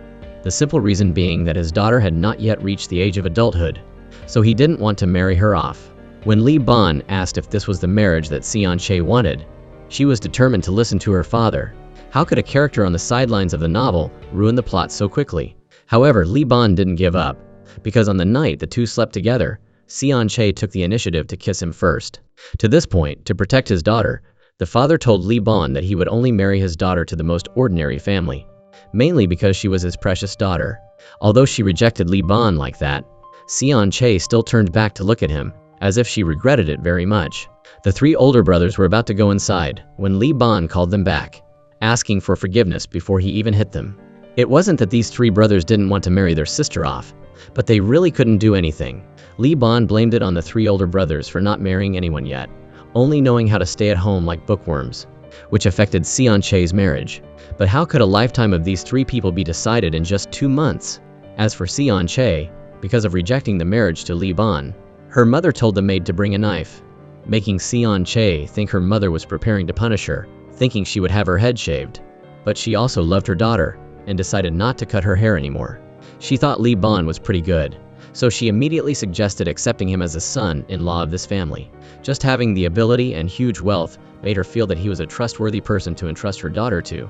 the simple reason being that his daughter had not yet reached the age of adulthood, so he didn't want to marry her off. When Lee Bon asked if this was the marriage that Siong wanted, she was determined to listen to her father. How could a character on the sidelines of the novel ruin the plot so quickly? However, Lee Bon didn't give up, because on the night the 2 slept together, Siong took the initiative to kiss him first. To this point, to protect his daughter, the father told Lee Bon that he would only marry his daughter to the most ordinary family, mainly because she was his precious daughter. Although she rejected Lee Bon like that, Siong still turned back to look at him, as if she regretted it very much. The 3 older brothers were about to go inside when Lee Bon called them back, asking for forgiveness before he even hit them. It wasn't that these 3 brothers didn't want to marry their sister off, but they really couldn't do anything. Lee Bon blamed it on the 3 older brothers for not marrying anyone yet, only knowing how to stay at home like bookworms, which affected Seon Che's marriage. But how could a lifetime of these 3 people be decided in just 2 months? As for Seon Che, because of rejecting the marriage to Lee Bon, her mother told the maid to bring a knife, making Seon Che think her mother was preparing to punish her, thinking she would have her head shaved. But she also loved her daughter, and decided not to cut her hair anymore. She thought Lee Bon was pretty good, so she immediately suggested accepting him as a son-in-law of this family. Just having the ability and huge wealth made her feel that he was a trustworthy person to entrust her daughter to,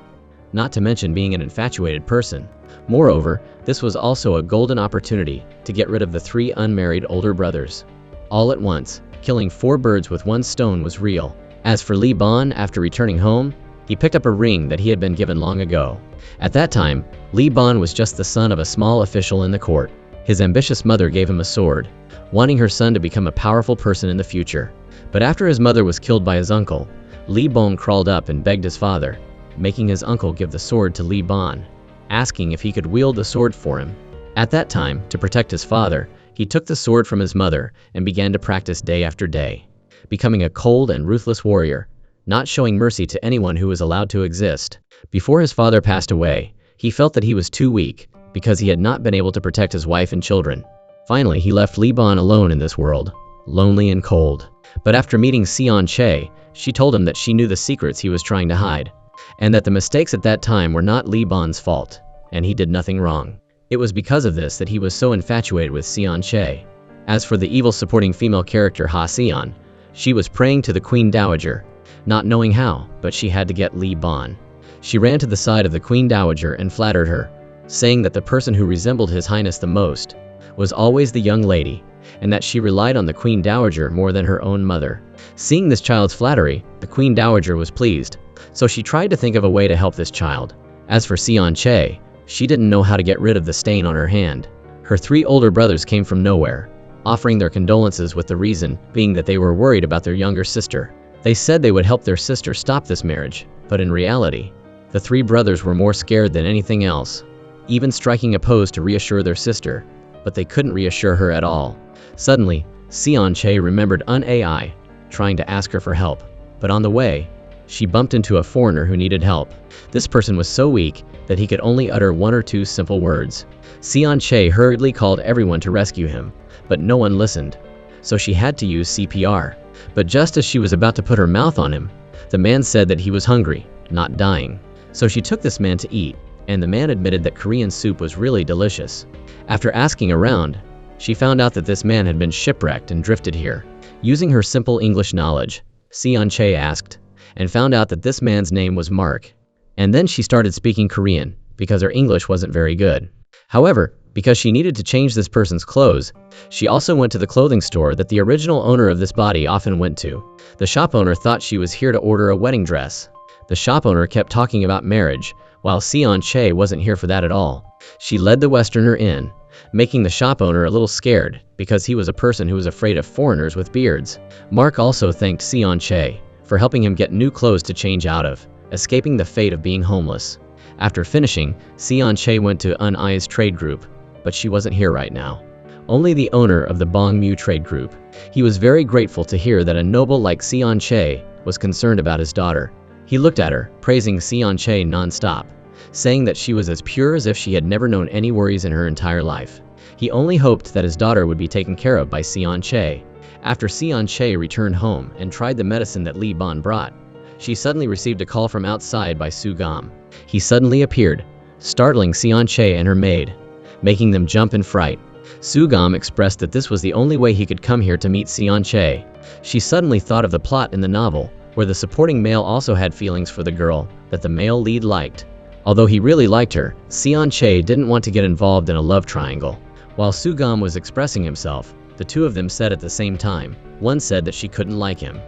not to mention being an infatuated person. Moreover, this was also a golden opportunity to get rid of the 3 unmarried older brothers. All at once, killing 4 birds with 1 stone was real. As for Lee Bon, after returning home, he picked up a ring that he had been given long ago. At that time, Lee Bon was just the son of a small official in the court. His ambitious mother gave him a sword, wanting her son to become a powerful person in the future. But after his mother was killed by his uncle, Lee Bon crawled up and begged his father, making his uncle give the sword to Lee Bon, asking if he could wield the sword for him. At that time, to protect his father, he took the sword from his mother and began to practice day after day, becoming a cold and ruthless warrior, not showing mercy to anyone who was allowed to exist. Before his father passed away, he felt that he was too weak, because he had not been able to protect his wife and children. Finally, he left Lee Bon alone in this world, lonely and cold. But after meeting Seon Che, she told him that she knew the secrets he was trying to hide, and that the mistakes at that time were not Lee Bon's fault, and he did nothing wrong. It was because of this that he was so infatuated with Seon Che. As for the evil supporting female character Ha Seon, she was praying to the Queen Dowager, not knowing how, but she had to get Lee Bon. She ran to the side of the Queen Dowager and flattered her, saying that the person who resembled His Highness the most was always the young lady, and that she relied on the Queen Dowager more than her own mother. Seeing this child's flattery, the Queen Dowager was pleased, so she tried to think of a way to help this child. As for Seon Che, she didn't know how to get rid of the stain on her hand. Her 3 older brothers came from nowhere, offering their condolences with the reason being that they were worried about their younger sister. They said they would help their sister stop this marriage, but in reality, the 3 brothers were more scared than anything else, even striking a pose to reassure their sister, but they couldn't reassure her at all. Suddenly, Seon Che remembered an AI, trying to ask her for help, but on the way, she bumped into a foreigner who needed help. This person was so weak that he could only utter 1 or 2 simple words. Seon Che hurriedly called everyone to rescue him, but no one listened, so she had to use CPR. But just as she was about to put her mouth on him, the man said that he was hungry, not dying. So she took this man to eat, and the man admitted that Korean soup was really delicious. After asking around, she found out that this man had been shipwrecked and drifted here. Using her simple English knowledge, Seon Che asked, and found out that this man's name was Mark. And then she started speaking Korean, because her English wasn't very good. However, because she needed to change this person's clothes, she also went to the clothing store that the original owner of this body often went to. The shop owner thought she was here to order a wedding dress. The shop owner kept talking about marriage, while Seon Che wasn't here for that at all. She led the Westerner in, making the shop owner a little scared, because he was a person who was afraid of foreigners with beards. Mark also thanked Seon Che for helping him get new clothes to change out of, escaping the fate of being homeless. After finishing, Seon Che went to An I's trade group, but she wasn't here right now. Only the owner of the Bong Mu trade group. He was very grateful to hear that a noble like Seon Che was concerned about his daughter. He looked at her, praising Seon Che non-stop, saying that she was as pure as if she had never known any worries in her entire life. He only hoped that his daughter would be taken care of by Seon Che. After Seon Che returned home and tried the medicine that Lee Bon brought, she suddenly received a call from outside by Sugam. He suddenly appeared, startling Seon Che and her maid, making them jump in fright. Sugam expressed that this was the only way he could come here to meet Seon Che. She suddenly thought of the plot in the novel, where the supporting male also had feelings for the girl that the male lead liked. Although he really liked her, Seon Che didn't want to get involved in a love triangle. While Sugam was expressing himself, the two of them said at the same time. One said that she couldn't like him,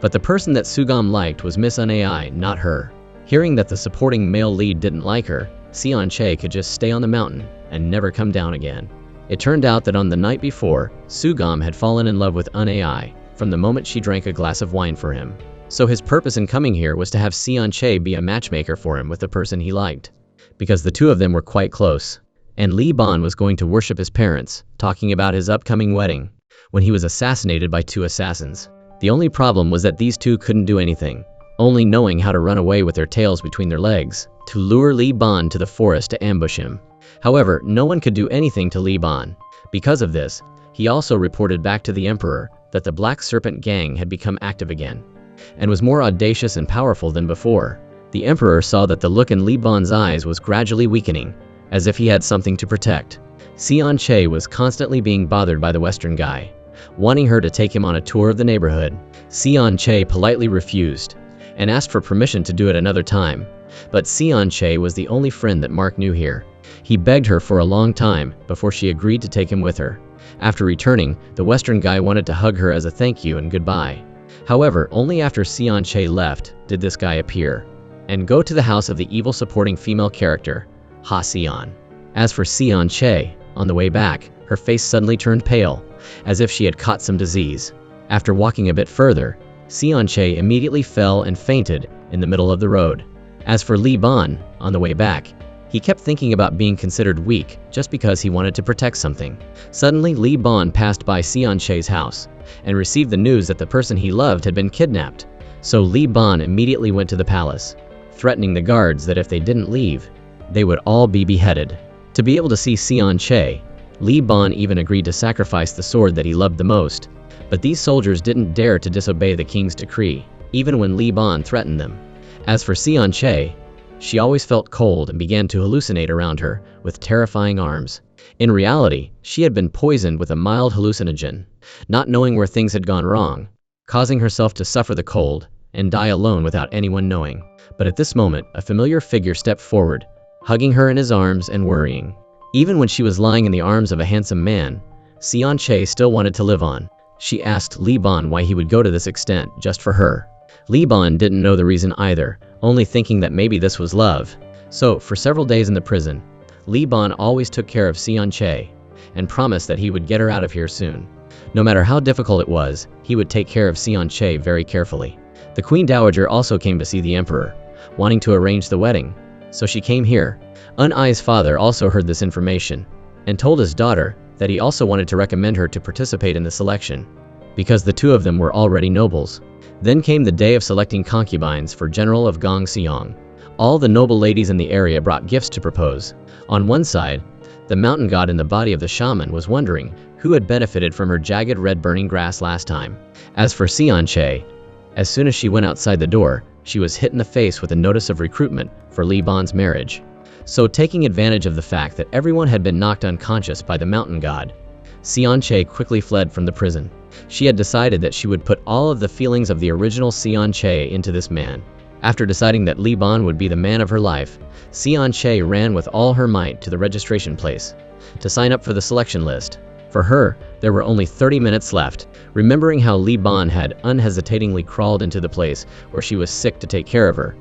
but the person that Sugam liked was Miss Unai, not her. Hearing that the supporting male lead didn't like her, Seon Che could just stay on the mountain and never come down again. It turned out that on the night before, Sugam had fallen in love with Ai from the moment she drank a glass of wine for him. So his purpose in coming here was to have Seon-chae be a matchmaker for him with the person he liked, because the two of them were quite close. And Lee Bon was going to worship his parents, talking about his upcoming wedding, when he was assassinated by 2 assassins. The only problem was that these two couldn't do anything, only knowing how to run away with their tails between their legs, to lure Lee Bon to the forest to ambush him. However, no one could do anything to Lee Bon. Because of this, he also reported back to the Emperor that the Black Serpent Gang had become active again, and was more audacious and powerful than before. The Emperor saw that the look in Lee Bon's eyes was gradually weakening, as if he had something to protect. Seon-chae was constantly being bothered by the Western guy, wanting her to take him on a tour of the neighborhood. Seon-chae politely refused, and asked for permission to do it another time. But Seon-chae was the only friend that Mark knew here. He begged her for a long time before she agreed to take him with her. After returning, the Western guy wanted to hug her as a thank you and goodbye. However, only after Seon-chae left did this guy appear, and go to the house of the evil supporting female character, Ha Seon. As for Seon-chae, on the way back, her face suddenly turned pale, as if she had caught some disease. After walking a bit further, Seon-chae immediately fell and fainted in the middle of the road. As for Lee Bon, on the way back, he kept thinking about being considered weak just because he wanted to protect something. Suddenly, Lee Bon passed by Seon-chae's house and received the news that the person he loved had been kidnapped. So Lee Bon immediately went to the palace, threatening the guards that if they didn't leave, they would all be beheaded. To be able to see Seon-chae, Lee Bon even agreed to sacrifice the sword that he loved the most. But these soldiers didn't dare to disobey the king's decree, even when Lee Bon threatened them. As for Seon-chae, she always felt cold and began to hallucinate around her with terrifying arms. In reality, she had been poisoned with a mild hallucinogen, not knowing where things had gone wrong, causing herself to suffer the cold and die alone without anyone knowing. But at this moment, a familiar figure stepped forward, hugging her in his arms and worrying. Even when she was lying in the arms of a handsome man, Seon-chae still wanted to live on. She asked Lee Bon why he would go to this extent just for her. Lee Bon didn't know the reason either, only thinking that maybe this was love. So, for several days in the prison, Lee Bon always took care of Seon-chae and promised that he would get her out of here soon. No matter how difficult it was, he would take care of Seon-chae very carefully. The Queen Dowager also came to see the Emperor, wanting to arrange the wedding, so she came here. Ai's father also heard this information and told his daughter that he also wanted to recommend her to participate in the selection, because the two of them were already nobles. Then came the day of selecting concubines for General of Gongseong. All the noble ladies in the area brought gifts to propose. On one side, the mountain god in the body of the shaman was wondering who had benefited from her jagged red burning grass last time. As for Seon-chae, as soon as she went outside the door, she was hit in the face with a notice of recruitment for Lee Bon's marriage. So, taking advantage of the fact that everyone had been knocked unconscious by the mountain god, Seon-chae quickly fled from the prison. She had decided that she would put all of the feelings of the original Seon-chae into this man. After deciding that Lee Bon would be the man of her life, Seon-chae ran with all her might to the registration place to sign up for the selection list. For her, there were only 30 minutes left. Remembering how Lee Bon had unhesitatingly crawled into the place where she was sick to take care of her,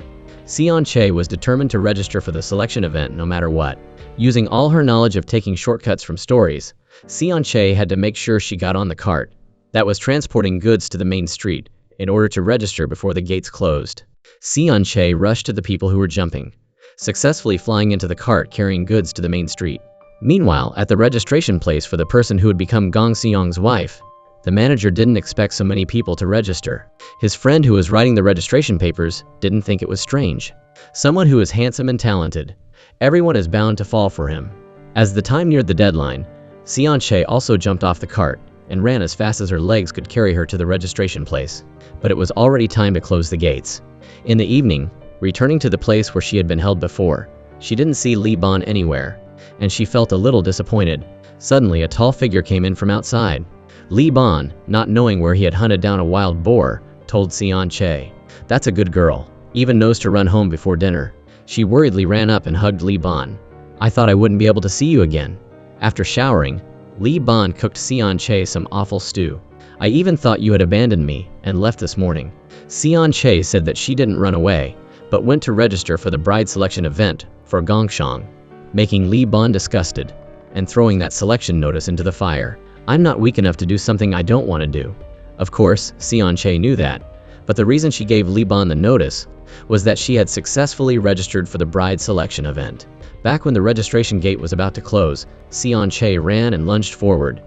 Seon-chae was determined to register for the selection event no matter what. Using all her knowledge of taking shortcuts from stories, Seon-chae had to make sure she got on the cart that was transporting goods to the main street in order to register before the gates closed. Seon-chae rushed to the people who were jumping, successfully flying into the cart carrying goods to the main street. Meanwhile, at the registration place for the person who would become Gongseong's wife, the manager didn't expect so many people to register. His friend who was writing the registration papers didn't think it was strange. Someone who is handsome and talented, everyone is bound to fall for him. As the time neared the deadline, Seon-chae also jumped off the cart and ran as fast as her legs could carry her to the registration place. But it was already time to close the gates. In the evening, returning to the place where she had been held before, she didn't see Lee Bon anywhere, and she felt a little disappointed. Suddenly, a tall figure came in from outside. Lee Bon, not knowing where he had hunted down a wild boar, told Seon-chae, "That's a good girl, even knows to run home before dinner." She worriedly ran up and hugged Lee Bon. "I thought I wouldn't be able to see you again." After showering, Lee Bon cooked Seon-chae some awful stew. "I even thought you had abandoned me and left this morning." Seon-chae said that she didn't run away, but went to register for the bride selection event for Gongseong, making Lee Bon disgusted. and throwing that selection notice into the fire. I'm not weak enough to do something I don't want to do. Of course, Siong Che knew that, but the reason she gave Lee Ban the notice was that she had successfully registered for the bride selection event. Back when the registration gate was about to close, Siong Che ran and lunged forward,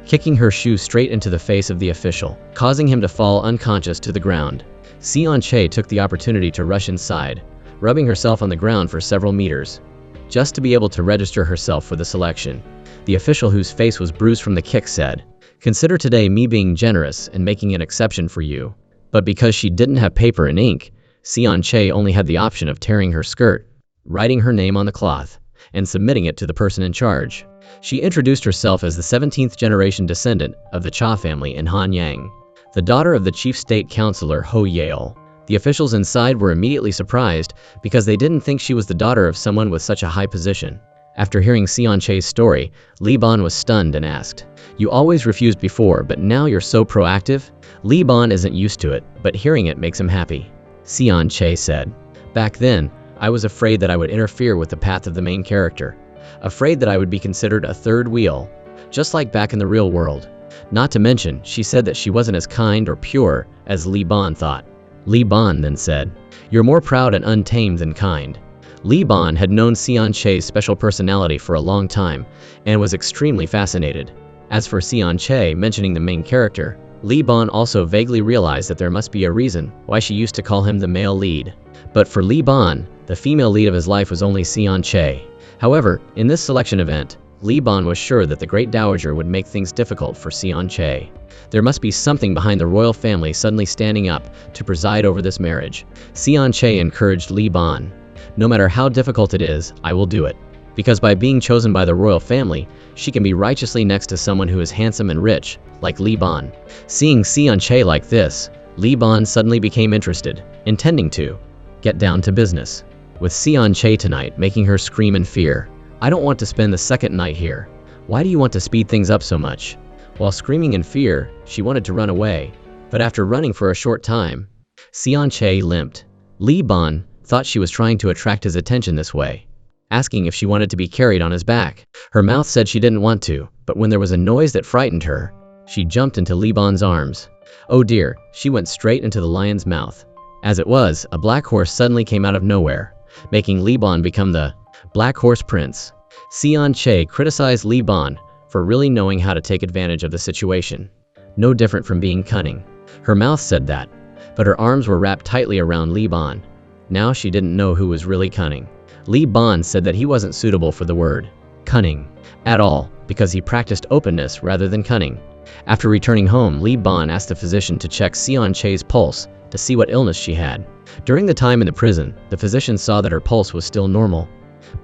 kicking her shoe straight into the face of the official, causing him to fall unconscious to the ground. Siong Che took the opportunity to rush inside, rubbing herself on the ground for several meters, just to be able to register herself for the selection. The official, whose face was bruised from the kick, said, "Consider today me being generous and making an exception for you." But because she didn't have paper and ink, Siong Che only had the option of tearing her skirt, writing her name on the cloth, and submitting it to the person in charge. She introduced herself as the 17th generation descendant of the Cha family in Hanyang, the daughter of the chief state councilor Ho Yale. The officials inside were immediately surprised because they didn't think she was the daughter of someone with such a high position. After hearing Siong Che's story, Lee Ban was stunned and asked, "You always refused before, but now you're so proactive?" Lee Ban isn't used to it, but hearing it makes him happy. Siong Che said, "Back then, I was afraid that I would interfere with the path of the main character. Afraid that I would be considered a third wheel, just like back in the real world. Not to mention, she said that she wasn't as kind or pure as Lee Ban thought." Lee Ban then said, "You're more proud and untamed than kind." Lee Ban had known Siong Che's special personality for a long time and was extremely fascinated. As for Siong Che mentioning the main character, Lee Ban also vaguely realized that there must be a reason why she used to call him the male lead. But for Lee Ban, the female lead of his life was only Siong Che. However, in this selection event, Lee Ban was sure that the Great Dowager would make things difficult for Siong Che. There must be something behind the royal family suddenly standing up to preside over this marriage. Siong Che encouraged Lee Ban, "No matter how difficult it is, I will do it. Because by being chosen by the royal family, she can be righteously next to someone who is handsome and rich, like Lee Ban." Seeing Siong Che like this, Lee Ban suddenly became interested, intending to get down to business with Siong Che tonight, making her scream in fear. "I don't want to spend the second night here. Why do you want to speed things up so much?" While screaming in fear, she wanted to run away, but after running for a short time, Siong Che limped. Lee Ban thought she was trying to attract his attention this way, asking if she wanted to be carried on his back. Her mouth said she didn't want to, but when there was a noise that frightened her, she jumped into Lee Ban's arms. Oh dear, she went straight into the lion's mouth. As it was, a black horse suddenly came out of nowhere, making Lee Ban become the Black Horse Prince. Siong Che criticized Lee Ban for really knowing how to take advantage of the situation. No different from being cunning. Her mouth said that, but her arms were wrapped tightly around Lee Ban. Now she didn't know who was really cunning. Lee Ban said that he wasn't suitable for the word cunning at all because he practiced openness rather than cunning. After returning home, Lee Ban asked the physician to check Siong Che's pulse to see what illness she had. During the time in the prison, the physician saw that her pulse was still normal,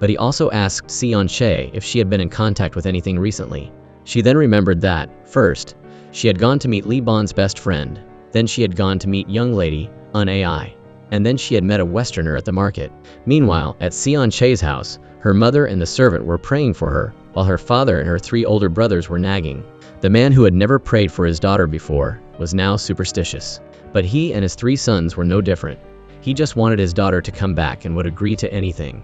but he also asked Siong Che if she had been in contact with anything recently. She then remembered that, first, she had gone to meet Lee Ban's best friend, then she had gone to meet young lady, An Ai, and then she had met a Westerner at the market. Meanwhile, at Siong Che's house, her mother and the servant were praying for her, while her father and her 3 older brothers were nagging. The man who had never prayed for his daughter before was now superstitious. But he and his 3 sons were no different. He just wanted his daughter to come back and would agree to anything.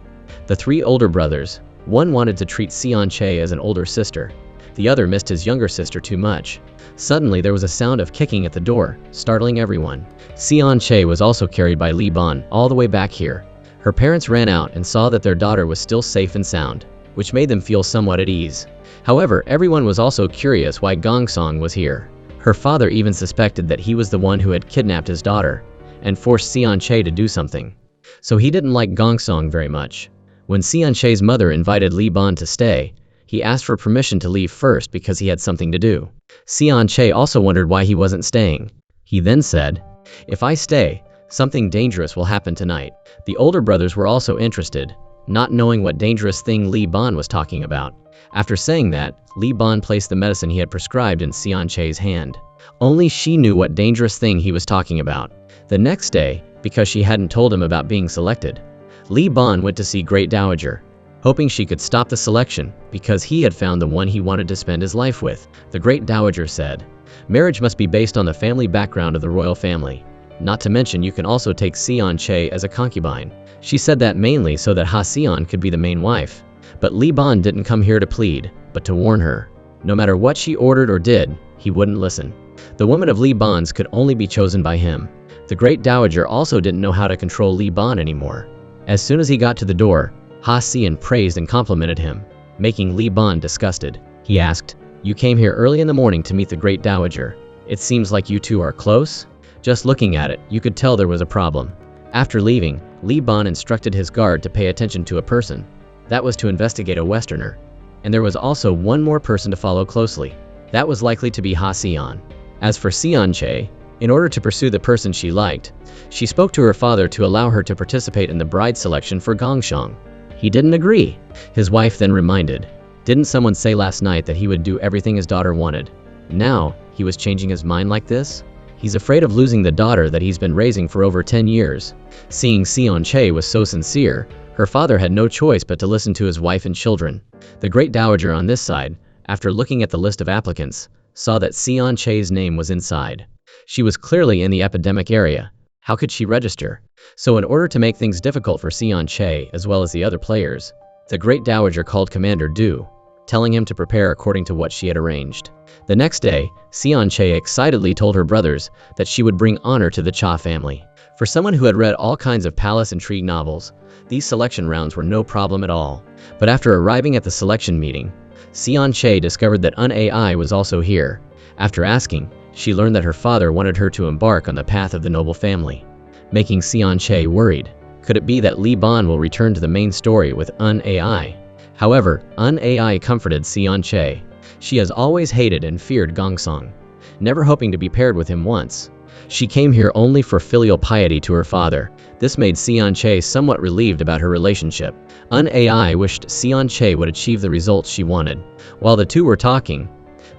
The 3 older brothers, one wanted to treat Siong Che as an older sister. The other missed his younger sister too much. Suddenly there was a sound of kicking at the door, startling everyone. Siong Che was also carried by Lee Ban all the way back here. Her parents ran out and saw that their daughter was still safe and sound, which made them feel somewhat at ease. However, everyone was also curious why Gong Song was here. Her father even suspected that he was the one who had kidnapped his daughter and forced Siong Che to do something. So he didn't like Gong Song very much. When Siong Che's mother invited Lee Ban to stay, he asked for permission to leave first because he had something to do. Siong Che also wondered why he wasn't staying. He then said, "If I stay, something dangerous will happen tonight." The older brothers were also interested, not knowing what dangerous thing Lee Ban was talking about. After saying that, Lee Ban placed the medicine he had prescribed in Siong Che's hand. Only she knew what dangerous thing he was talking about. The next day, because she hadn't told him about being selected, Lee Ban went to see Great Dowager, hoping she could stop the selection because he had found the one he wanted to spend his life with. The Great Dowager said, "Marriage must be based on the family background of the royal family. Not to mention you can also take Siong Che as a concubine." She said that mainly so that Ha Sion could be the main wife. But Lee Ban didn't come here to plead, but to warn her. No matter what she ordered or did, he wouldn't listen. The woman of Li Ban's could only be chosen by him. The great dowager also didn't know how to control Li Ban anymore. As soon as he got to the door, Hion praised and complimented him, making Li Ban disgusted. He asked, "You came here early in the morning to meet the great dowager. It seems like you two are close?" Just looking at it, you could tell there was a problem. After leaving, Li Ban instructed his guard to pay attention to a person. That was to investigate a Westerner. And there was also one more person to follow closely. That was likely to be Hion. As for Siong Yan, in order to pursue the person she liked, she spoke to her father to allow her to participate in the bride selection for Gongshang. He didn't agree. His wife then reminded, "Didn't someone say last night that he would do everything his daughter wanted? Now, he was changing his mind like this? He's afraid of losing the daughter that he's been raising for over 10 years. Seeing Siong Yan was so sincere, her father had no choice but to listen to his wife and children. The great dowager on this side, after looking at the list of applicants, saw that Siong Yan's name was inside. She was clearly in the epidemic area. How could she register? So in order to make things difficult for Siong Yan as well as the other players, the great dowager called Commander Du, telling him to prepare according to what she had arranged. The next day, Siong Yan excitedly told her brothers that she would bring honor to the Cha family. For someone who had read all kinds of palace intrigue novels, these selection rounds were no problem at all. But after arriving at the selection meeting, Siong Yan discovered that AI was also here. After asking, she learned that her father wanted her to embark on the path of the noble family, making Siong Yan worried. Could it be that Li Ban will return to the main story with AI? However, AI comforted Siong Yan. She has always hated and feared Gongshang, never hoping to be paired with him once. She came here only for filial piety to her father. This made Siong Yan somewhat relieved about her relationship. AI wished Siong Yan would achieve the results she wanted. While the two were talking,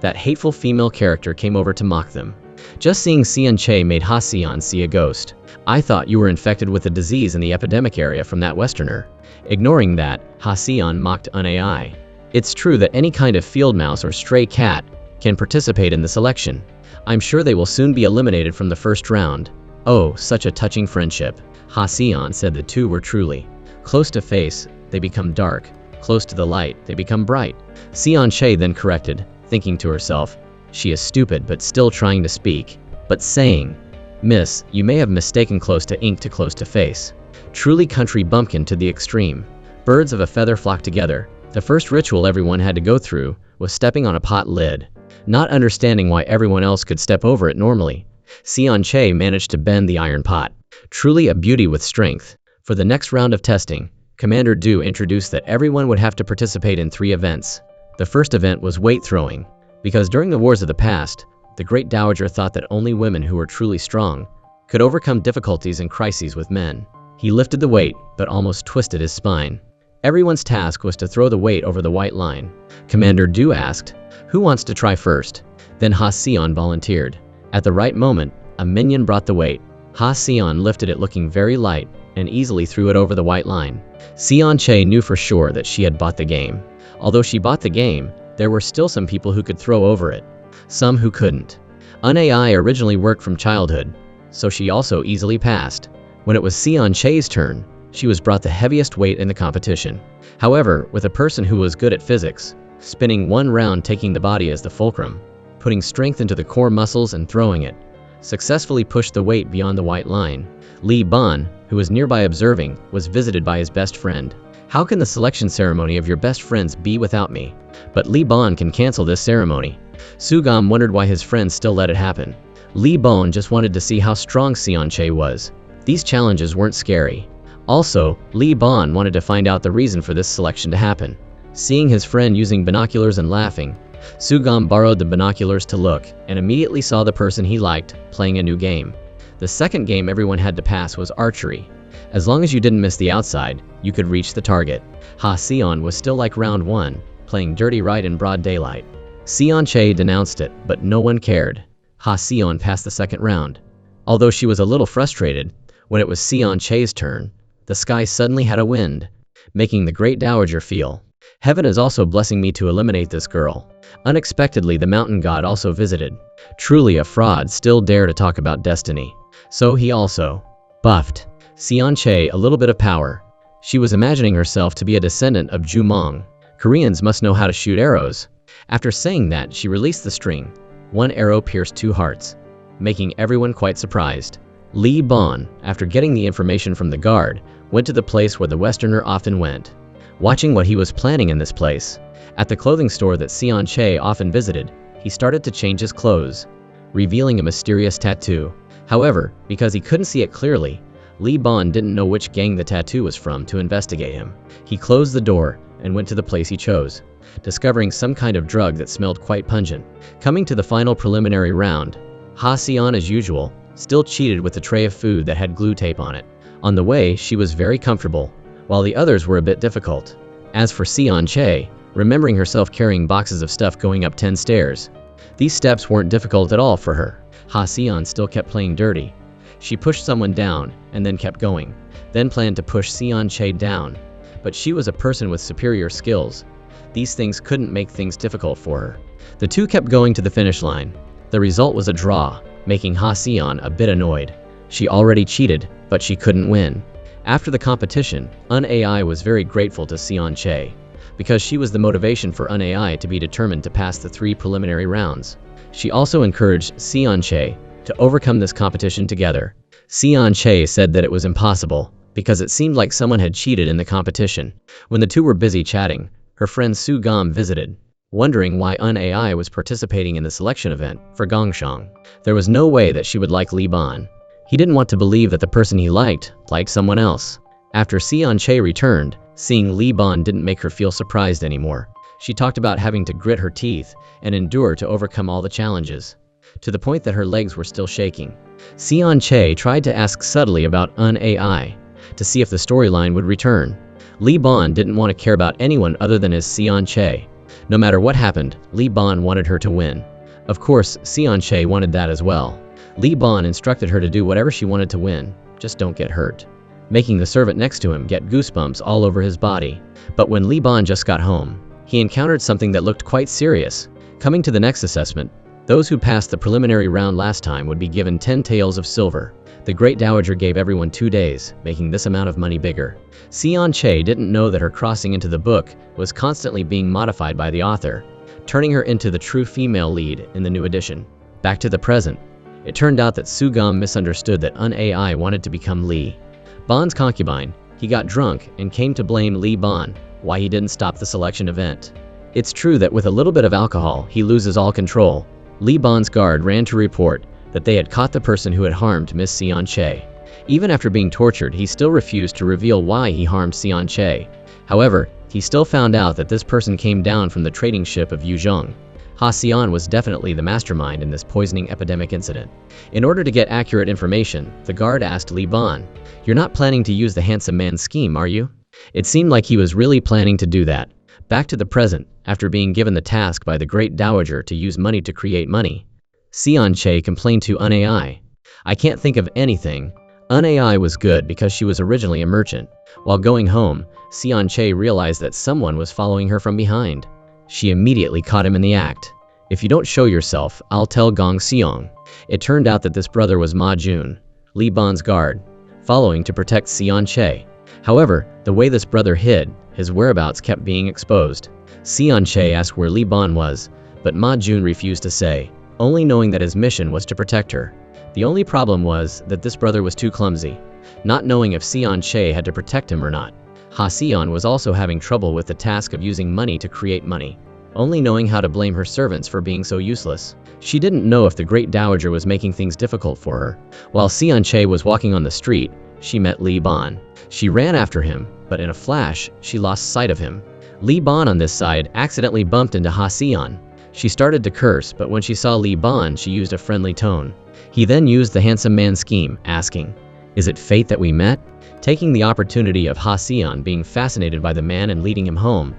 that hateful female character came over to mock them. Just seeing Siong Yan made Hion see a ghost. "I thought you were infected with a disease in the epidemic area from that Westerner." Ignoring that, Hion mocked AI. "It's true that any kind of field mouse or stray cat can participate in the selection. I'm sure they will soon be eliminated from the first round." "Oh, such a touching friendship," Hion said. The two were truly close to face, they become dark. Close to the light, they become bright. Siong Yan then corrected, thinking to herself, "She is stupid but still trying to speak." But saying, "Miss, you may have mistaken close to ink to close to face." Truly country bumpkin to the extreme. Birds of a feather flocked together. The first ritual everyone had to go through was stepping on a pot lid. Not understanding why everyone else could step over it normally, Siong Yan managed to bend the iron pot. Truly a beauty with strength. For the next round of testing, Commander Du introduced that everyone would have to participate in 3 events. The first event was weight throwing, because during the wars of the past, the great dowager thought that only women who were truly strong could overcome difficulties and crises with men. He lifted the weight, but almost twisted his spine. Everyone's task was to throw the weight over the white line. Commander Du asked, "Who wants to try first?" Then Hion volunteered. At the right moment, a minion brought the weight. Hion lifted it looking very light, and easily threw it over the white line. Siong Yan knew for sure that she had bought the game. Although she bought the game, there were still some people who could throw over it. Some who couldn't. AI originally worked from childhood, so she also easily passed. When it was Siong Yan's turn, she was brought the heaviest weight in the competition. However, with a person who was good at physics, spinning one round taking the body as the fulcrum, putting strength into the core muscles and throwing it, successfully pushed the weight beyond the white line. Li Ban, who was nearby observing, was visited by his best friend. "How can the selection ceremony of your best friends be without me?" But Li Ban can cancel this ceremony. Sugam wondered why his friends still let it happen. Li Ban just wanted to see how strong Siong Yan was. These challenges weren't scary. Also, Li Ban wanted to find out the reason for this selection to happen. Seeing his friend using binoculars and laughing, Sugam borrowed the binoculars to look, and immediately saw the person he liked playing a new game. The second game everyone had to pass was archery. As long as you didn't miss the outside, you could reach the target. Hion was still like round 1, playing dirty right in broad daylight. Siong Yan denounced it, but no one cared. Hion passed the second round. Although she was a little frustrated, when it was Siong Yan's turn, the sky suddenly had a wind, making the great dowager feel, "Heaven is also blessing me to eliminate this girl." Unexpectedly, the mountain god also visited. Truly a fraud still dare to talk about destiny. So he also buffed Siong Yan a little bit of power. She was imagining herself to be a descendant of Ju Mong. Koreans must know how to shoot arrows. After saying that, she released the string. One arrow pierced 2 hearts, making everyone quite surprised. Lee Bon, after getting the information from the guard, went to the place where the Westerner often went. Watching what he was planning in this place, at the clothing store that Seon Che often visited, he started to change his clothes, revealing a mysterious tattoo. However, because he couldn't see it clearly, Lee Bon didn't know which gang the tattoo was from to investigate him. He closed the door and went to the place he chose, discovering some kind of drug that smelled quite pungent. Coming to the final preliminary round, Ha Seon, as usual, still cheated with a tray of food that had glue tape on it. On the way, she was very comfortable, while the others were a bit difficult. As for Seon Che, remembering herself carrying boxes of stuff going up 10 stairs, these steps weren't difficult at all for her. Ha Seon still kept playing dirty. She pushed someone down and then kept going, then planned to push Seon Che down. But she was a person with superior skills. These things couldn't make things difficult for her. The two kept going to the finish line. The result was a draw, making Ha Seon a bit annoyed. She already cheated, but she couldn't win. After the competition, AI was very grateful to Seon Che, because she was the motivation for AI to be determined to pass the 3 preliminary rounds. She also encouraged Seon Che to overcome this competition together. Seon Che said that it was impossible, because it seemed like someone had cheated in the competition. When the two were busy chatting, her friend Sugam visited, wondering why AI was participating in the selection event for Gongshang. There was no way that she would like Lee Bon. He didn't want to believe that the person he liked someone else. After Seon Che returned, seeing Lee Bon didn't make her feel surprised anymore. She talked about having to grit her teeth and endure to overcome all the challenges, to the point that her legs were still shaking. Seon Che tried to ask subtly about AI, to see if the storyline would return. Lee Bon didn't want to care about anyone other than his Seon Che. No matter what happened, Lee Bon wanted her to win. Of course, Seon Che wanted that as well. Lee Bon instructed her to do whatever she wanted to win, just don't get hurt, making the servant next to him get goosebumps all over his body. But when Lee Bon just got home, he encountered something that looked quite serious. Coming to the next assessment, those who passed the preliminary round last time would be given 10 taels of silver. The Great Dowager gave everyone 2 days, making this amount of money bigger. Seon Che didn't know that her crossing into the book was constantly being modified by the author, turning her into the true female lead in the new edition. Back to the present. It turned out that Sugam misunderstood that AI wanted to become Lee Bon's concubine. He got drunk and came to blame Lee Bon why he didn't stop the selection event. It's true that with a little bit of alcohol, he loses all control. Lee Bon's guard ran to report that they had caught the person who had harmed Miss Seon Che. Even after being tortured, he still refused to reveal why he harmed Seon Che. However, he still found out that this person came down from the trading ship of Yuzhong. Ha Seon was definitely the mastermind in this poisoning epidemic incident. In order to get accurate information, the guard asked Lee Bon, "You're not planning to use the handsome man scheme, are you?" It seemed like he was really planning to do that. Back to the present, after being given the task by the Great Dowager to use money to create money, Seon Che complained to AI. "I can't think of anything." AI was good because she was originally a merchant. While going home, Seon Che realized that someone was following her from behind. She immediately caught him in the act. "If you don't show yourself, I'll tell Gong Seong." It turned out that this brother was Ma Jun, Lee Bon's guard, following to protect Seon Che. However, the way this brother hid, his whereabouts kept being exposed. Seon Che asked where Lee Bon was, but Ma Jun refused to say, only knowing that his mission was to protect her. The only problem was that this brother was too clumsy, not knowing if Seon Che had to protect him or not. Ha Seon was also having trouble with the task of using money to create money, only knowing how to blame her servants for being so useless. She didn't know if the Great Dowager was making things difficult for her. While Seon Che was walking on the street, she met Lee Bon. She ran after him, but in a flash, she lost sight of him. Lee Bon on this side accidentally bumped into Ha Seon. She started to curse, but when she saw Lee Bon, she used a friendly tone. He then used the handsome man scheme, asking, "Is it fate that we met?" Taking the opportunity of Ha Seon being fascinated by the man and leading him home,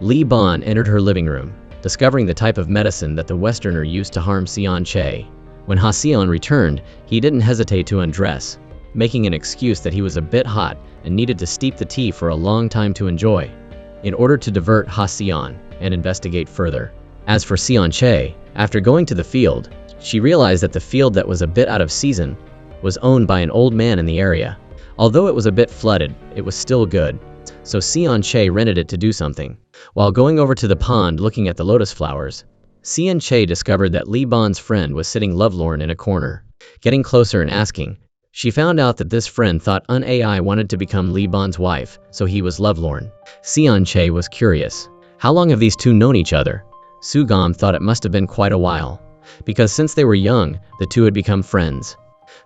Lee Bon entered her living room, discovering the type of medicine that the Westerner used to harm Seon Che. When Ha Seon returned, he didn't hesitate to undress, making an excuse that he was a bit hot and needed to steep the tea for a long time to enjoy, in order to divert Ha Seon and investigate further. As for Seon Che, after going to the field, she realized that the field that was a bit out of season was owned by an old man in the area. Although it was a bit flooded, it was still good. So Siong Che rented it to do something. While going over to the pond looking at the lotus flowers, Siong Che discovered that Lee Bon's friend was sitting lovelorn in a corner. Getting closer and asking, she found out that this friend thought AI wanted to become Lee Bon's wife, so he was lovelorn. Siong Che was curious. How long have these two known each other? Sugam thought it must have been quite a while, because since they were young, the two had become friends.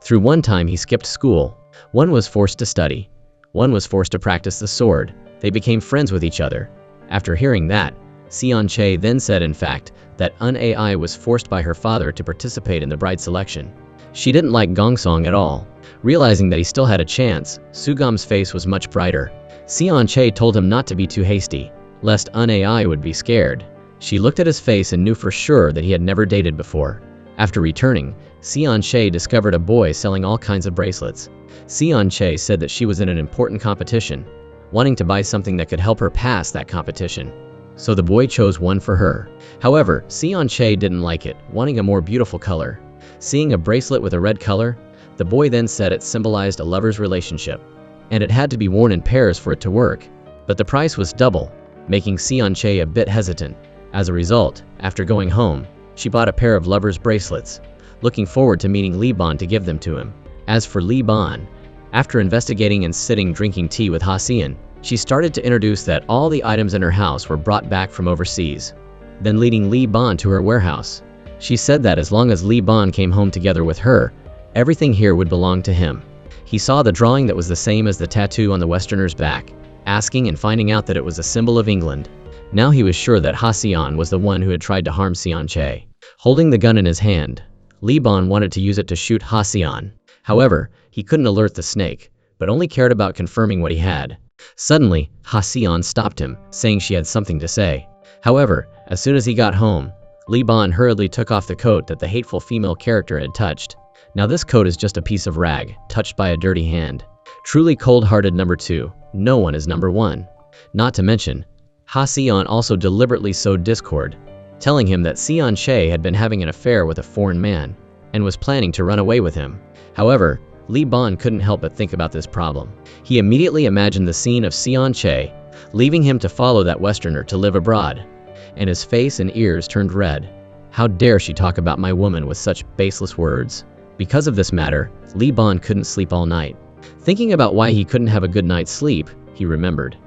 Through one time he skipped school. One was forced to study. One was forced to practice the sword. They became friends with each other. After hearing that, Siong Che then said in fact that AI was forced by her father to participate in the bride selection. She didn't like Gongsong at all. Realizing that he still had a chance, Sugam's face was much brighter. Siong Che told him not to be too hasty, lest AI would be scared. She looked at his face and knew for sure that he had never dated before. After returning, Siong Che discovered a boy selling all kinds of bracelets. Siong Che said that she was in an important competition, wanting to buy something that could help her pass that competition. So the boy chose one for her. However, Siong Che didn't like it, wanting a more beautiful color. Seeing a bracelet with a red color, the boy then said it symbolized a lover's relationship, and it had to be worn in pairs for it to work. But the price was double, making Siong Che a bit hesitant. As a result, after going home, she bought a pair of lover's bracelets, looking forward to meeting Lee Bon to give them to him. As for Lee Bon, after investigating and sitting drinking tea with Hion, she started to introduce that all the items in her house were brought back from overseas, then leading Lee Bon to her warehouse. She said that as long as Lee Bon came home together with her, everything here would belong to him. He saw the drawing that was the same as the tattoo on the Westerner's back, asking and finding out that it was a symbol of England. Now he was sure that Hion was the one who had tried to harm Siong Che. Holding the gun in his hand, Lee Bon wanted to use it to shoot Hion. However, he couldn't alert the snake, but only cared about confirming what he had. Suddenly, Hion stopped him, saying she had something to say. However, as soon as he got home, Lee Bon hurriedly took off the coat that the hateful female character had touched. Now this coat is just a piece of rag, touched by a dirty hand. Truly cold-hearted number 2, no one is number 1. Not to mention, Hion also deliberately sowed discord, telling him that Siong Che had been having an affair with a foreign man, and was planning to run away with him. However, Lee Bon couldn't help but think about this problem. He immediately imagined the scene of Siong Che, leaving him to follow that Westerner to live abroad, and his face and ears turned red. How dare she talk about my woman with such baseless words? Because of this matter, Lee Bon couldn't sleep all night. Thinking about why he couldn't have a good night's sleep, he remembered.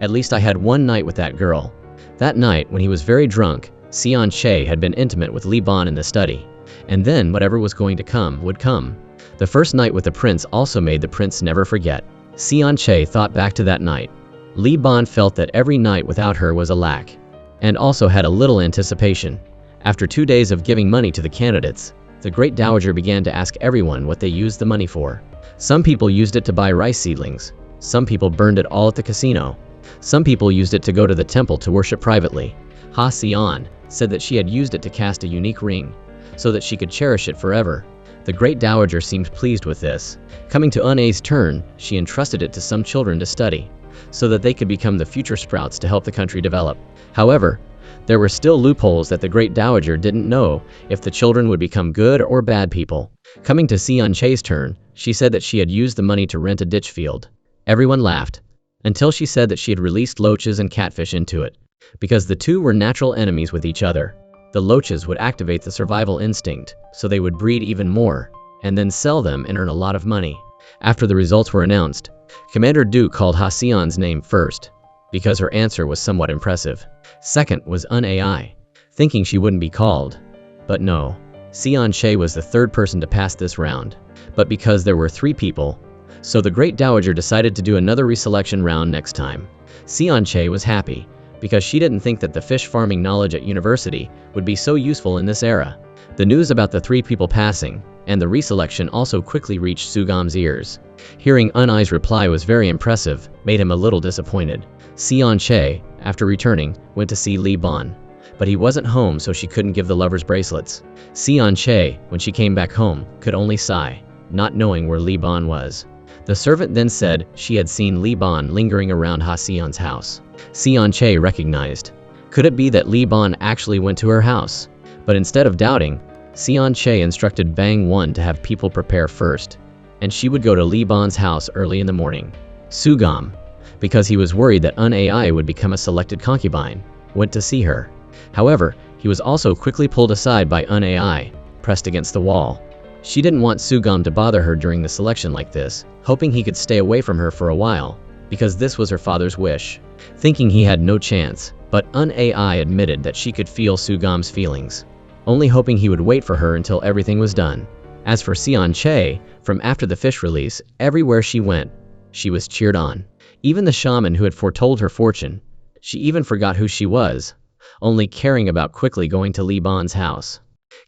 At least I had one night with that girl. That night, when he was very drunk, Siong Che had been intimate with Lee Bon in the study. And then whatever was going to come would come. The first night with the prince also made the prince never forget. Siong Che thought back to that night. Lee Bon felt that every night without her was a lack, and also had a little anticipation. After 2 days of giving money to the candidates, the great dowager began to ask everyone what they used the money for. Some people used it to buy rice seedlings. Some people burned it all at the casino. Some people used it to go to the temple to worship privately. Hion said that she had used it to cast a unique ring, so that she could cherish it forever. The great dowager seemed pleased with this. Coming to Unai's turn, she entrusted it to some children to study, so that they could become the future sprouts to help the country develop. However, there were still loopholes that the great dowager didn't know if the children would become good or bad people. Coming to Siong Che's turn, she said that she had used the money to rent a ditch field. Everyone laughed, until she said that she had released loaches and catfish into it, because the two were natural enemies with each other. The loaches would activate the survival instinct, so they would breed even more, and then sell them and earn a lot of money. After the results were announced, Commander Duke called Hision's name first, because her answer was somewhat impressive. Second was Unai, thinking she wouldn't be called. But no, Siong Che was the third person to pass this round. But because there were 3 people, so the great dowager decided to do another reselection round next time. Siong Che was happy, because she didn't think that the fish farming knowledge at university would be so useful in this era. The news about the 3 people passing, and the reselection also quickly reached Sugam's ears. Hearing Unai's reply was very impressive, made him a little disappointed. Siong Che, after returning, went to see Lee Bon, but he wasn't home, so she couldn't give the lovers bracelets. Siong Che, when she came back home, could only sigh, not knowing where Lee Bon was. The servant then said she had seen Lee Bon lingering around Hision's house. Siong Che recognized. Could it be that Lee Bon actually went to her house? But instead of doubting, Siong Che instructed Bang One to have people prepare first, and she would go to Li Ban's house early in the morning. Sugam, because he was worried that Ai would become a selected concubine, went to see her. However, he was also quickly pulled aside by Ai, pressed against the wall. She didn't want Sugam to bother her during the selection like this, hoping he could stay away from her for a while, because this was her father's wish. Thinking he had no chance, but Ai admitted that she could feel Sugam's feelings, only hoping he would wait for her until everything was done. As for Sion Che, from after the fish release, everywhere she went, she was cheered on. Even the shaman who had foretold her fortune, she even forgot who she was, only caring about quickly going to Li Ban's house,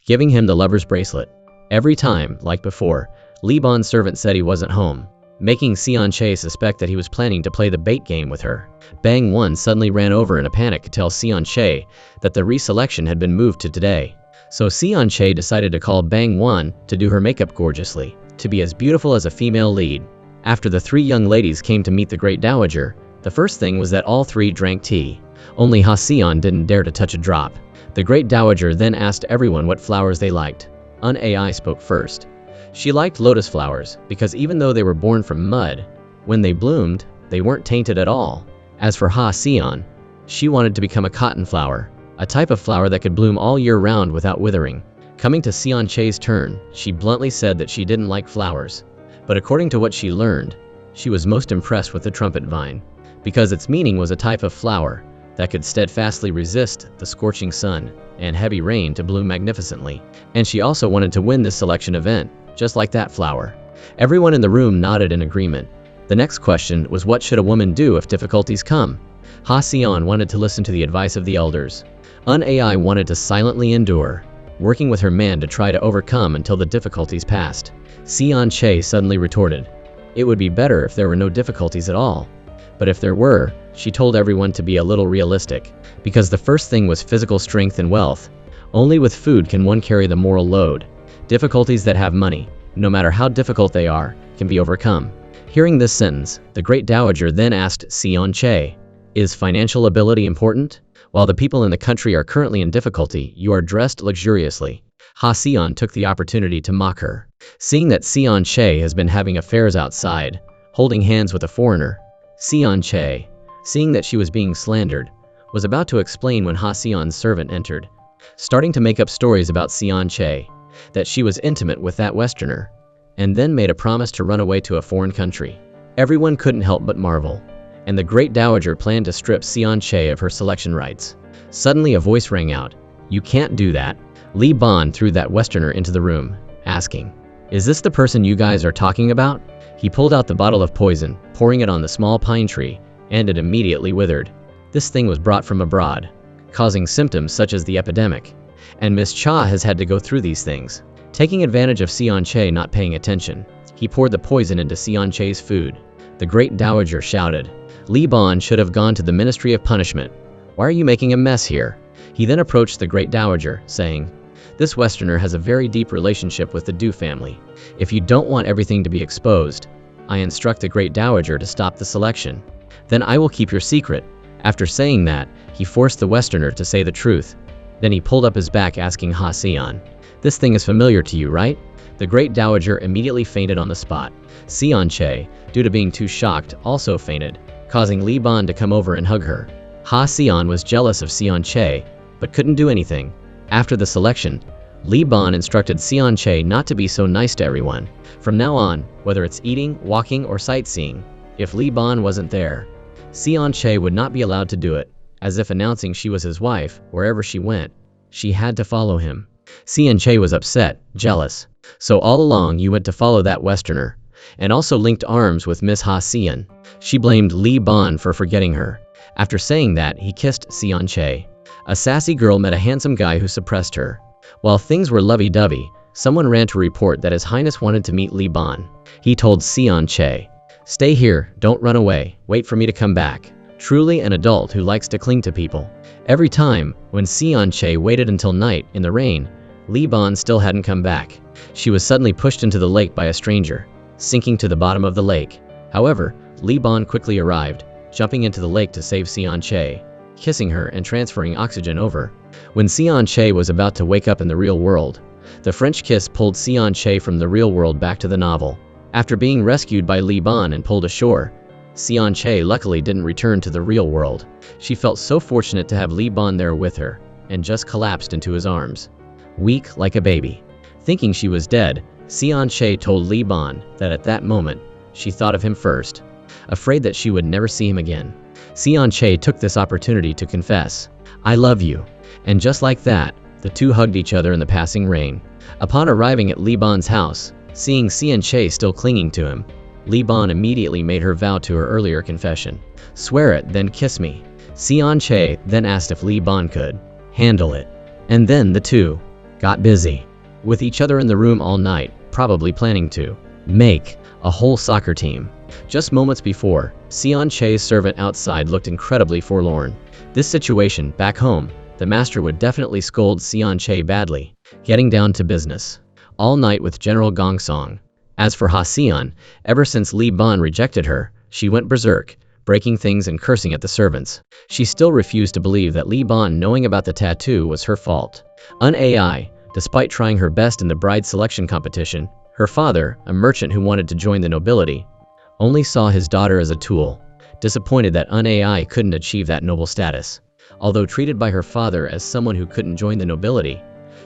giving him the lover's bracelet. Every time, like before, Li Ban's servant said he wasn't home, making Sion Che suspect that he was planning to play the bait game with her. Bang One suddenly ran over in a panic to tell Sion Che that the reselection had been moved to today. So Sion Che decided to call Bang One to do her makeup gorgeously, to be as beautiful as a female lead. After the three young ladies came to meet the Great Dowager, the first thing was that all three drank tea. Only Sion didn't dare to touch a drop. The Great Dowager then asked everyone what flowers they liked. Ai spoke first. She liked lotus flowers, because even though they were born from mud, when they bloomed, they weren't tainted at all. As for Sion, she wanted to become a cotton flower, a type of flower that could bloom all year round without withering. Coming to Sion Che's turn, she bluntly said that she didn't like flowers. But according to what she learned, she was most impressed with the trumpet vine, because its meaning was a type of flower that could steadfastly resist the scorching sun and heavy rain to bloom magnificently. And she also wanted to win this selection event, just like that flower. Everyone in the room nodded in agreement. The next question was, what should a woman do if difficulties come? Sion wanted to listen to the advice of the elders. Ai wanted to silently endure, working with her man to try to overcome until the difficulties passed. Sion Che suddenly retorted, "It would be better if there were no difficulties at all." But if there were, she told everyone to be a little realistic, because the first thing was physical strength and wealth. Only with food can one carry the moral load. Difficulties that have money, no matter how difficult they are, can be overcome. Hearing this sentence, the Great Dowager then asked Sion Che, "Is financial ability important? While the people in the country are currently in difficulty, you are dressed luxuriously." Sion took the opportunity to mock her. Seeing that Sion Che has been having affairs outside, holding hands with a foreigner, Sion Che, seeing that she was being slandered, was about to explain when Sion's servant entered, starting to make up stories about Sion Che, that she was intimate with that Westerner, and then made a promise to run away to a foreign country. Everyone couldn't help but marvel, and the Great Dowager planned to strip Sion Che of her selection rights. Suddenly a voice rang out, "You can't do that." Li Ban threw that Westerner into the room, asking, "Is this the person you guys are talking about?" He pulled out the bottle of poison, pouring it on the small pine tree, and it immediately withered. This thing was brought from abroad, causing symptoms such as the epidemic, and Miss Cha has had to go through these things. Taking advantage of Sion Che not paying attention, he poured the poison into Sion Che's food. The Great Dowager shouted, "Li Ban should have gone to the Ministry of Punishment. Why are you making a mess here?" He then approached the Great Dowager, saying, "This Westerner has a very deep relationship with the Du family. If you don't want everything to be exposed, I instruct the Great Dowager to stop the selection. Then I will keep your secret." After saying that, he forced the Westerner to say the truth. Then he pulled up his back asking Sion, "This thing is familiar to you, right?" The Great Dowager immediately fainted on the spot. Sion Che, due to being too shocked, also fainted, causing Li Ban to come over and hug her. Sion was jealous of Sion Che, but couldn't do anything. After the selection, Li Ban instructed Sion Che not to be so nice to everyone. From now on, whether it's eating, walking, or sightseeing, if Li Ban wasn't there, Sion Che would not be allowed to do it, as if announcing she was his wife. Wherever she went, she had to follow him. Sion Che was upset, jealous. "So all along you went to follow that Westerner, and also linked arms with Miss Sion." She blamed Li Ban for forgetting her. After saying that, he kissed Sion Che. A sassy girl met a handsome guy who suppressed her. While things were lovey-dovey, someone ran to report that His Highness wanted to meet Li Ban. He told Sion Che, "Stay here, don't run away, wait for me to come back." Truly an adult who likes to cling to people. Every time, when Sion Che waited until night in the rain, Li Ban still hadn't come back. She was suddenly pushed into the lake by a stranger, sinking to the bottom of the lake. However, Li Ban quickly arrived, jumping into the lake to save Sion Che, kissing her and transferring oxygen over. When Sion Che was about to wake up in the real world, the French kiss pulled Sion Che from the real world back to the novel. After being rescued by Li Ban and pulled ashore, Siong Che luckily didn't return to the real world. She felt so fortunate to have Li Ban there with her, and just collapsed into his arms, weak like a baby. Thinking she was dead, Siong Che told Li Ban that at that moment, she thought of him first, afraid that she would never see him again. Siong Che took this opportunity to confess, "I love you." And just like that, the two hugged each other in the passing rain. Upon arriving at Li Ban's house, seeing Siong Che still clinging to him, Li Ban immediately made her vow to her earlier confession. "Swear it, then kiss me." Siong Che then asked if Li Ban could handle it. And then the two got busy with each other in the room all night, probably planning to make a whole soccer team. Just moments before, Siong Che's servant outside looked incredibly forlorn. This situation, back home, the master would definitely scold Siong Che badly. Getting down to business all night with General Gong Song. As for Hion, ever since Li Ban rejected her, she went berserk, breaking things and cursing at the servants. She still refused to believe that Li Ban knowing about the tattoo was her fault. AI, despite trying her best in the bride selection competition, her father, a merchant who wanted to join the nobility, only saw his daughter as a tool, disappointed that AI couldn't achieve that noble status. Although treated by her father as someone who couldn't join the nobility,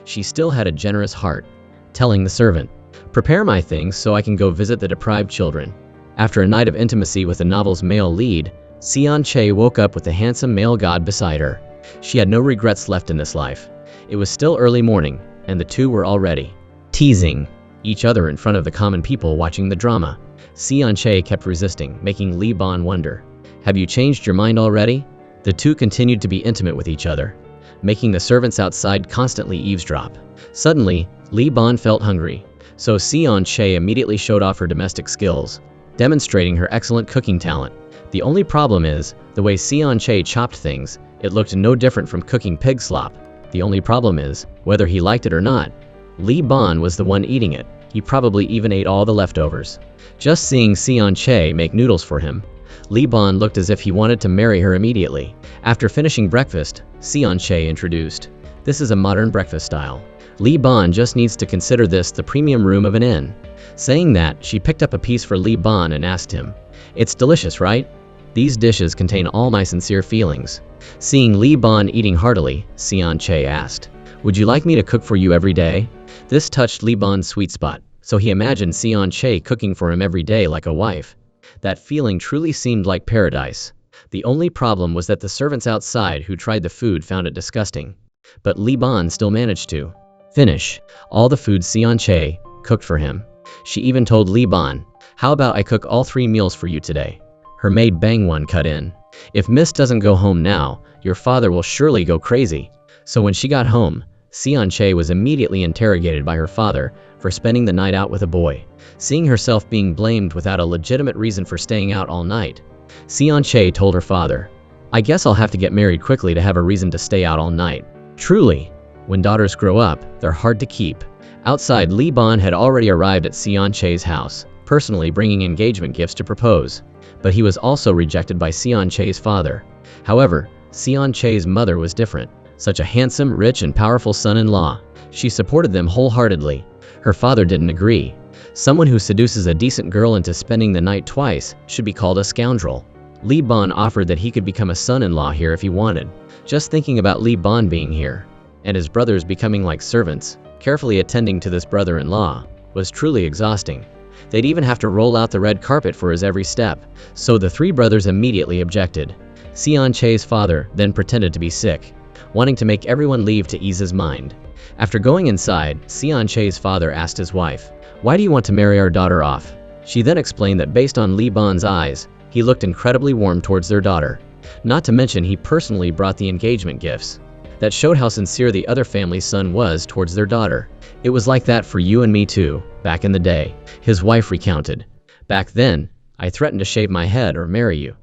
she still had a generous heart, telling the servant, "Prepare my things so I can go visit the deprived children." After a night of intimacy with the novel's male lead, Siong Che woke up with the handsome male god beside her. She had no regrets left in this life. It was still early morning, and the two were already teasing each other in front of the common people watching the drama. Siong Che kept resisting, making Li Ban wonder, "Have you changed your mind already?" The two continued to be intimate with each other, making the servants outside constantly eavesdrop. Suddenly, Li Ban felt hungry, so Siong Che immediately showed off her domestic skills, demonstrating her excellent cooking talent. The only problem is, the way Siong Che chopped things, it looked no different from cooking pig slop. The only problem is, whether he liked it or not, Li Ban was the one eating it. He probably even ate all the leftovers. Just seeing Siong Che make noodles for him, Li Ban looked as if he wanted to marry her immediately. After finishing breakfast, Siong Che introduced, "This is a modern breakfast style. Li Ban just needs to consider this the premium room of an inn." Saying that, she picked up a piece for Li Ban and asked him, "It's delicious, right? These dishes contain all my sincere feelings." Seeing Li Ban eating heartily, Siong Che asked, "Would you like me to cook for you every day?" This touched Li Ban's sweet spot, so he imagined Siong Che cooking for him every day like a wife. That feeling truly seemed like paradise. The only problem was that the servants outside who tried the food found it disgusting. But Li Ban still managed to finish all the food Siong Che cooked for him. She even told Li Ban, "How about I cook all 3 meals for you today?" Her maid Bang One cut in, "If Miss doesn't go home now, your father will surely go crazy." So when she got home, Siong Che was immediately interrogated by her father for spending the night out with a boy. Seeing herself being blamed without a legitimate reason for staying out all night, Siong Che told her father, "I guess I'll have to get married quickly to have a reason to stay out all night." Truly, when daughters grow up, they're hard to keep. Outside, Li Ban had already arrived at Siong Che's house, personally bringing engagement gifts to propose. But he was also rejected by Siong Che's father. However, Siong Che's mother was different. Such a handsome, rich, and powerful son-in-law. She supported them wholeheartedly. Her father didn't agree. Someone who seduces a decent girl into spending the night twice should be called a scoundrel. Li Ban offered that he could become a son-in-law here if he wanted. Just thinking about Li Ban being here, and his brothers becoming like servants, carefully attending to this brother-in-law, was truly exhausting. They'd even have to roll out the red carpet for his every step. So the 3 brothers immediately objected. Siong Che's father then pretended to be sick, wanting to make everyone leave to ease his mind. After going inside, Siong Che's father asked his wife, "Why do you want to marry our daughter off?" She then explained that based on Li Ban's eyes, he looked incredibly warm towards their daughter. Not to mention he personally brought the engagement gifts. That showed how sincere the other family's son was towards their daughter. "It was like that for you and me too, back in the day," his wife recounted. "Back then, I threatened to shave my head or marry you.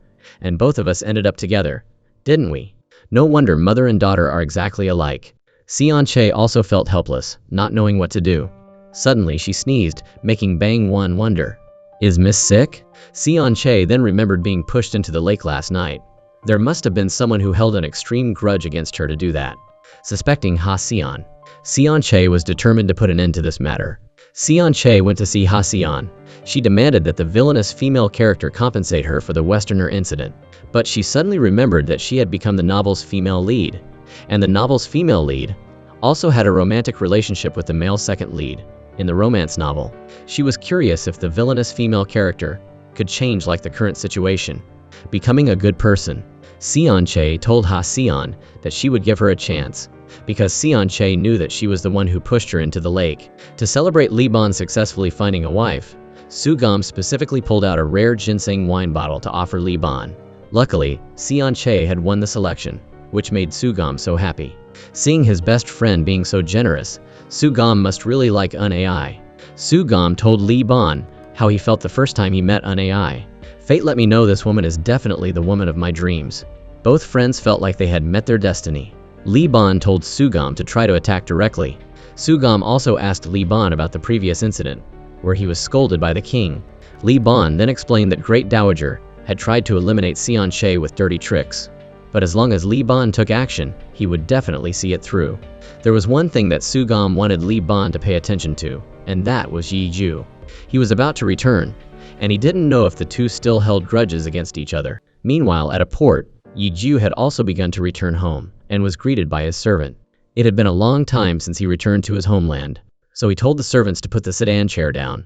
And both of us ended up together, didn't we? No wonder mother and daughter are exactly alike." Siong Che also felt helpless, not knowing what to do. Suddenly she sneezed, making Bang One wonder, "Is Miss sick?" Siong Che then remembered being pushed into the lake last night. There must have been someone who held an extreme grudge against her to do that. Suspecting Siong Che was determined to put an end to this matter. Sion Che went to see Hion. She demanded that the villainous female character compensate her for the Westerner incident. But she suddenly remembered that she had become the novel's female lead. And the novel's female lead also had a romantic relationship with the male second lead in the romance novel. She was curious if the villainous female character could change like the current situation, becoming a good person. Sion Che told Hion that she would give her a chance, because Sion Che knew that she was the one who pushed her into the lake. To celebrate Li Ban successfully finding a wife, Sugam specifically pulled out a rare ginseng wine bottle to offer Li Ban. Luckily, Sion Che had won the selection, which made Sugam so happy. Seeing his best friend being so generous, Sugam must really like AI. Sugam told Li Ban how he felt the first time he met AI. Fate let me know this woman is definitely the woman of my dreams. Both friends felt like they had met their destiny. Li Ban told Sugam to try to attack directly. Sugam also asked Li Ban about the previous incident, where he was scolded by the king. Li Ban then explained that Great Dowager had tried to eliminate Sion Che with dirty tricks. But as long as Li Ban took action, he would definitely see it through. There was one thing that Sugam wanted Li Ban to pay attention to, and that was Yi Ju. He was about to return, and he didn't know if the two still held grudges against each other. Meanwhile, at a port, Yi Ju had also begun to return home, and was greeted by his servant. It had been a long time since he returned to his homeland, so he told the servants to put the sedan chair down,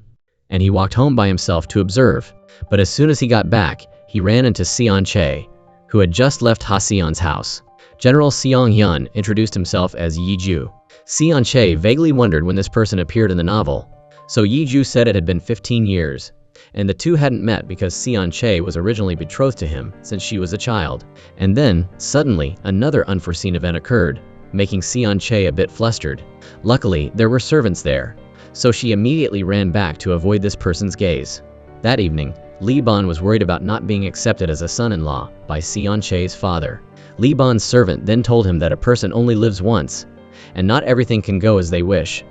and he walked home by himself to observe. But as soon as he got back, he ran into Sion Che, who had just left Sion's house. General Siong Yan introduced himself as Yi Ju. Sion Che vaguely wondered when this person appeared in the novel, so Yi Ju said it had been 15 years, and the two hadn't met because Sion Che was originally betrothed to him since she was a child. And then, suddenly, another unforeseen event occurred, making Sion Che a bit flustered. Luckily, there were servants there, so she immediately ran back to avoid this person's gaze. That evening, Li Ban was worried about not being accepted as a son-in-law by Sion Che's father. Li Ban's servant then told him that a person only lives once, and not everything can go as they wish.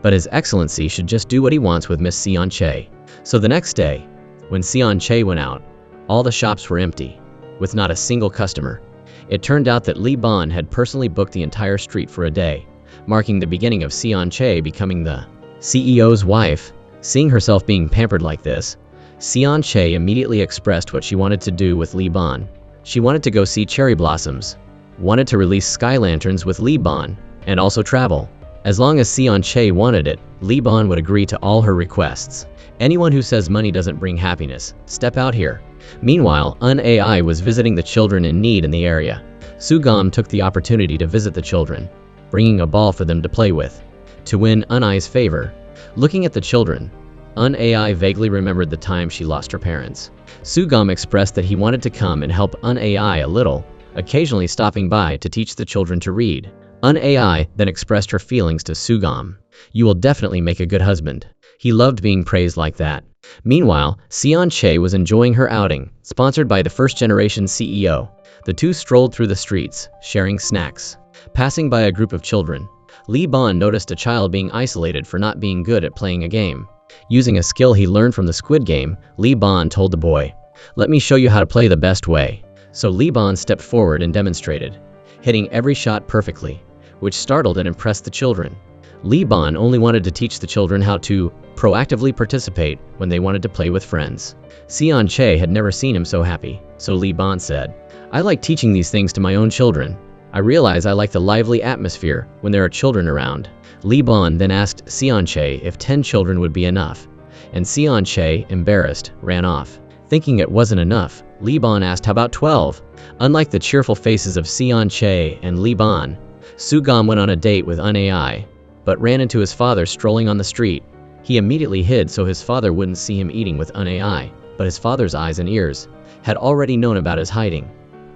But His Excellency should just do what he wants with Miss Sion Che. So the next day, when Sion Che went out, all the shops were empty, with not a single customer. It turned out that Li Ban had personally booked the entire street for a day, marking the beginning of Sion Che becoming the CEO's wife. Seeing herself being pampered like this, Sion Che immediately expressed what she wanted to do with Li Ban. She wanted to go see cherry blossoms, wanted to release sky lanterns with Li Ban, and also travel. As long as Sion Che wanted it, Li Ban would agree to all her requests. Anyone who says money doesn't bring happiness, step out here. Meanwhile, AI was visiting the children in need in the area. Sugam took the opportunity to visit the children, bringing a ball for them to play with, to win Ai's favor. Looking at the children, AI vaguely remembered the time she lost her parents. Sugam expressed that he wanted to come and help AI a little, occasionally stopping by to teach the children to read. AI then expressed her feelings to Sugam. "You will definitely make a good husband." He loved being praised like that. Meanwhile, Sion Che was enjoying her outing, sponsored by the first-generation CEO. The two strolled through the streets, sharing snacks. Passing by a group of children, Li Ban noticed a child being isolated for not being good at playing a game. Using a skill he learned from the Squid Game, Li Ban told the boy, "Let me show you how to play the best way." So Li Ban stepped forward and demonstrated, hitting every shot perfectly, which startled and impressed the children. Li Ban only wanted to teach the children how to proactively participate when they wanted to play with friends. Sion Che had never seen him so happy, so Li Ban said, "I like teaching these things to my own children. I realize I like the lively atmosphere when there are children around." Li Ban then asked Sion Che if 10 children would be enough, and Sion Che, embarrassed, ran off. Thinking it wasn't enough, Li Ban asked how about 12? Unlike the cheerful faces of Sion Che and Li Ban, Sugam went on a date with AI, but ran into his father strolling on the street. He immediately hid so his father wouldn't see him eating with AI, but his father's eyes and ears had already known about his hiding,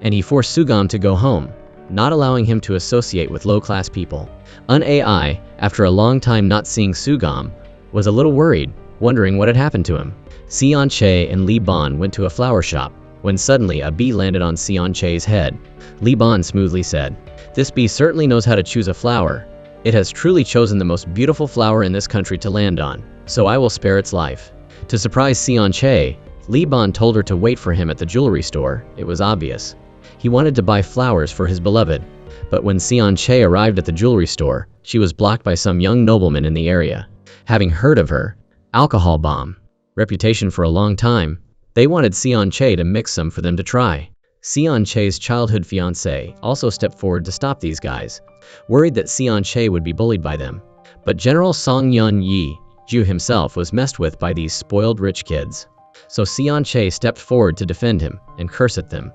and he forced Sugam to go home, not allowing him to associate with low-class people. AI, after a long time not seeing Sugam, was a little worried, wondering what had happened to him. Sion Che and Li Ban went to a flower shop, when suddenly a bee landed on Sion Che's head. Li Ban smoothly said, "This bee certainly knows how to choose a flower. It has truly chosen the most beautiful flower in this country to land on, so I will spare its life." To surprise Sion Che, Li Ban told her to wait for him at the jewelry store. It was obvious he wanted to buy flowers for his beloved. But when Sion Che arrived at the jewelry store, she was blocked by some young nobleman in the area. Having heard of her alcohol bomb reputation for a long time, they wanted Siong Che to mix some for them to try. Siong Che's childhood fiancé also stepped forward to stop these guys, worried that Siong Che would be bullied by them. But General Song Yun Yi Ju himself was messed with by these spoiled rich kids. So Siong Che stepped forward to defend him and curse at them.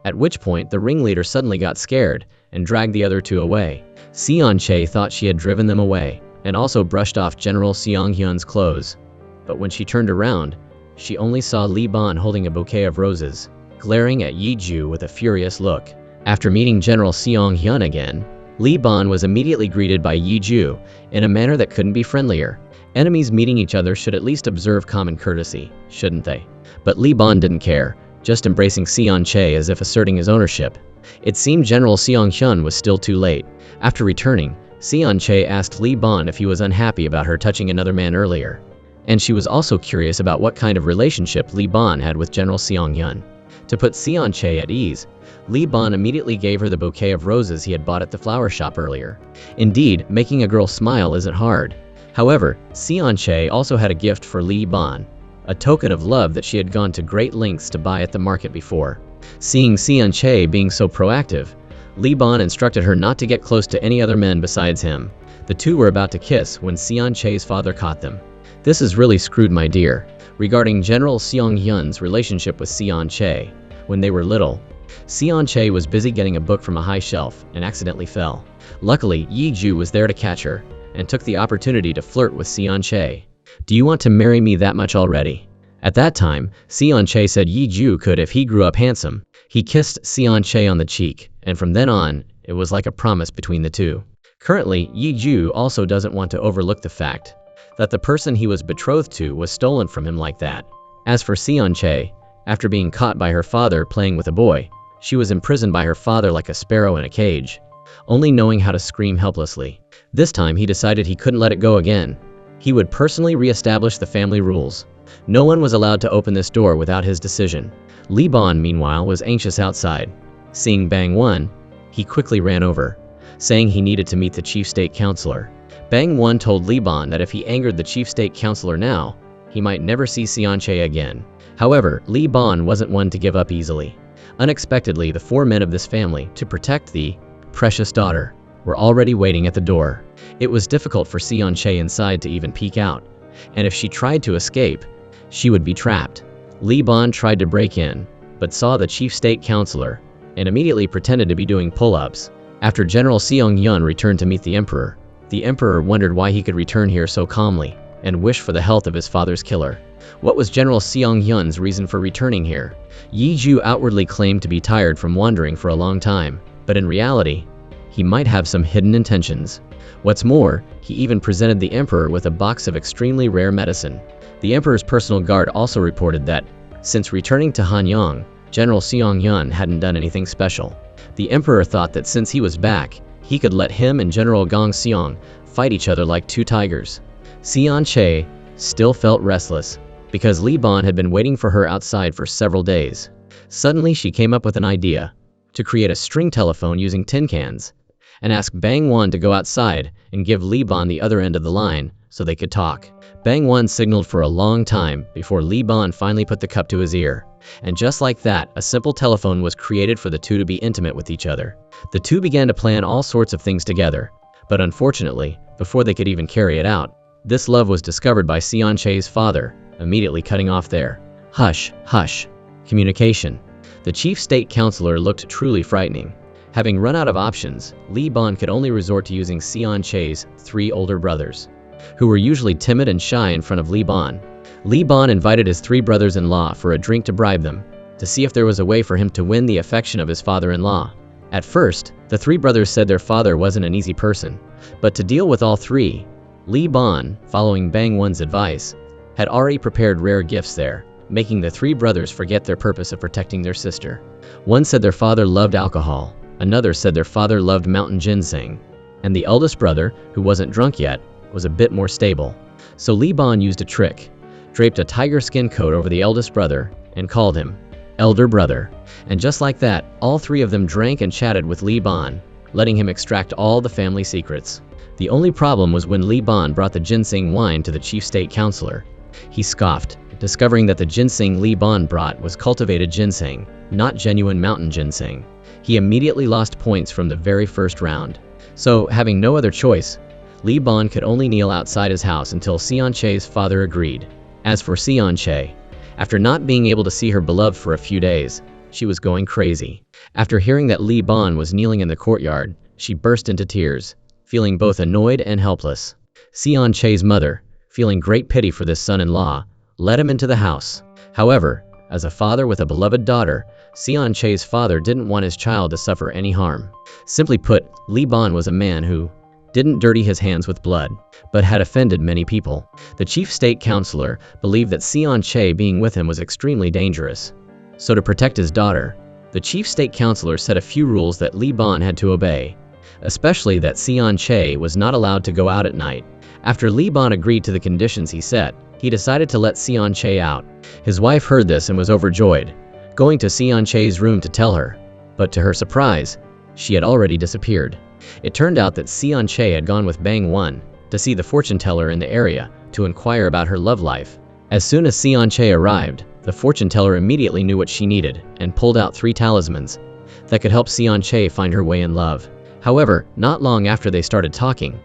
At which point the ringleader suddenly got scared and dragged the other two away. Siong Che thought she had driven them away and also brushed off General Siong Hyun's clothes. But when she turned around, she only saw Li Ban holding a bouquet of roses, glaring at Yi Ju with a furious look. After meeting General Siong Hyun again, Li Ban was immediately greeted by Yi Ju in a manner that couldn't be friendlier. Enemies meeting each other should at least observe common courtesy, shouldn't they? But Li Ban didn't care, just embracing Siong Che as if asserting his ownership. It seemed General Siong Hyun was still too late. After returning, Siong Che asked Li Ban if he was unhappy about her touching another man earlier. And she was also curious about what kind of relationship Li Ban had with General Siong Hyun. To put Siong Che at ease, Li Ban immediately gave her the bouquet of roses he had bought at the flower shop earlier. Indeed, making a girl smile isn't hard. However, Siong Che also had a gift for Li Ban, a token of love that she had gone to great lengths to buy at the market before. Seeing Siong Che being so proactive, Li Ban instructed her not to get close to any other men besides him. The two were about to kiss when Siong Che's father caught them. "This is really screwed, my dear." Regarding General Siong Hyun's relationship with Siong Che, when they were little, Siong Che was busy getting a book from a high shelf and accidentally fell. Luckily, Yi Ju was there to catch her and took the opportunity to flirt with Siong Che. "Do you want to marry me that much already?" At that time, Siong Che said Yi Ju could if he grew up handsome. He kissed Siong Che on the cheek, and from then on, it was like a promise between the two. Currently, Yi Ju also doesn't want to overlook the fact that the person he was betrothed to was stolen from him like that. As for Siong Che, after being caught by her father playing with a boy, she was imprisoned by her father like a sparrow in a cage, only knowing how to scream helplessly. This time he decided he couldn't let it go again. He would personally re-establish the family rules. No one was allowed to open this door without his decision. Li Ban, meanwhile, was anxious outside. Seeing Bang Won, he quickly ran over, saying he needed to meet the chief state counselor. Bang Won told Li Ban that if he angered the chief state counselor now, he might never see Siong Che again. However, Li Ban wasn't one to give up easily. Unexpectedly, the four men of this family, to protect the precious daughter, were already waiting at the door. It was difficult for Siong Che inside to even peek out, and if she tried to escape, she would be trapped. Li Ban tried to break in, but saw the chief state counselor, and immediately pretended to be doing pull-ups. After General Siong Yun returned to meet the emperor wondered why he could return here so calmly, and wished for the health of his father's killer. What was General Siong Yun's reason for returning here? Yi Ju outwardly claimed to be tired from wandering for a long time, but in reality, he might have some hidden intentions. What's more, he even presented the emperor with a box of extremely rare medicine. The emperor's personal guard also reported that, since returning to Hanyang, General Siong Yun hadn't done anything special. The emperor thought that since he was back, he could let him and General Gong Seong fight each other like two tigers. Siong Che still felt restless, because Li Ban had been waiting for her outside for several days. Suddenly she came up with an idea, to create a string telephone using tin cans, and ask Bang Won to go outside and give Li Ban the other end of the line so they could talk. Bang Won signaled for a long time before Li Ban finally put the cup to his ear. And just like that, a simple telephone was created for the two to be intimate with each other. The two began to plan all sorts of things together, but unfortunately, before they could even carry it out, this love was discovered by Siong Che's father, immediately cutting off their hush communication. The chief state counselor looked truly frightening. Having run out of options, Li Ban could only resort to using Siong Che's three older brothers, who were usually timid and shy in front of Li Ban. Li Ban invited his three brothers-in-law for a drink to bribe them, to see if there was a way for him to win the affection of his father-in-law. At first, the three brothers said their father wasn't an easy person, but to deal with all three, Li Ban, following Bang Won's advice, had already prepared rare gifts there, making the three brothers forget their purpose of protecting their sister. One said their father loved alcohol, another said their father loved mountain ginseng, and the eldest brother, who wasn't drunk yet, was a bit more stable. So Li Ban used a trick, draped a tiger skin coat over the eldest brother, and called him elder brother. And just like that, all three of them drank and chatted with Li Ban, letting him extract all the family secrets. The only problem was when Li Ban brought the ginseng wine to the chief state counselor. He scoffed, discovering that the ginseng Li Ban brought was cultivated ginseng, not genuine mountain ginseng. He immediately lost points from the very first round. So, having no other choice, Li Ban could only kneel outside his house until Sion Che's father agreed. As for Sion Che, after not being able to see her beloved for a few days, she was going crazy. After hearing that Li Ban was kneeling in the courtyard, she burst into tears, feeling both annoyed and helpless. Sion Che's mother, feeling great pity for this son-in-law, led him into the house. However, as a father with a beloved daughter, Sion Che's father didn't want his child to suffer any harm. Simply put, Li Ban was a man who didn't dirty his hands with blood, but had offended many people. The chief state counselor believed that Sion Che being with him was extremely dangerous. So to protect his daughter, the chief state counselor set a few rules that Li Ban had to obey, especially that Sion Che was not allowed to go out at night. After Li Ban agreed to the conditions he set, he decided to let Sion Che out. His wife heard this and was overjoyed, going to Sion Che's room to tell her, but to her surprise, she had already disappeared. It turned out that Sion Che had gone with Bang One to see the fortune teller in the area to inquire about her love life. As soon as Sion Che arrived, the fortune teller immediately knew what she needed and pulled out 3 talismans that could help Sion Che find her way in love. However, not long after they started talking,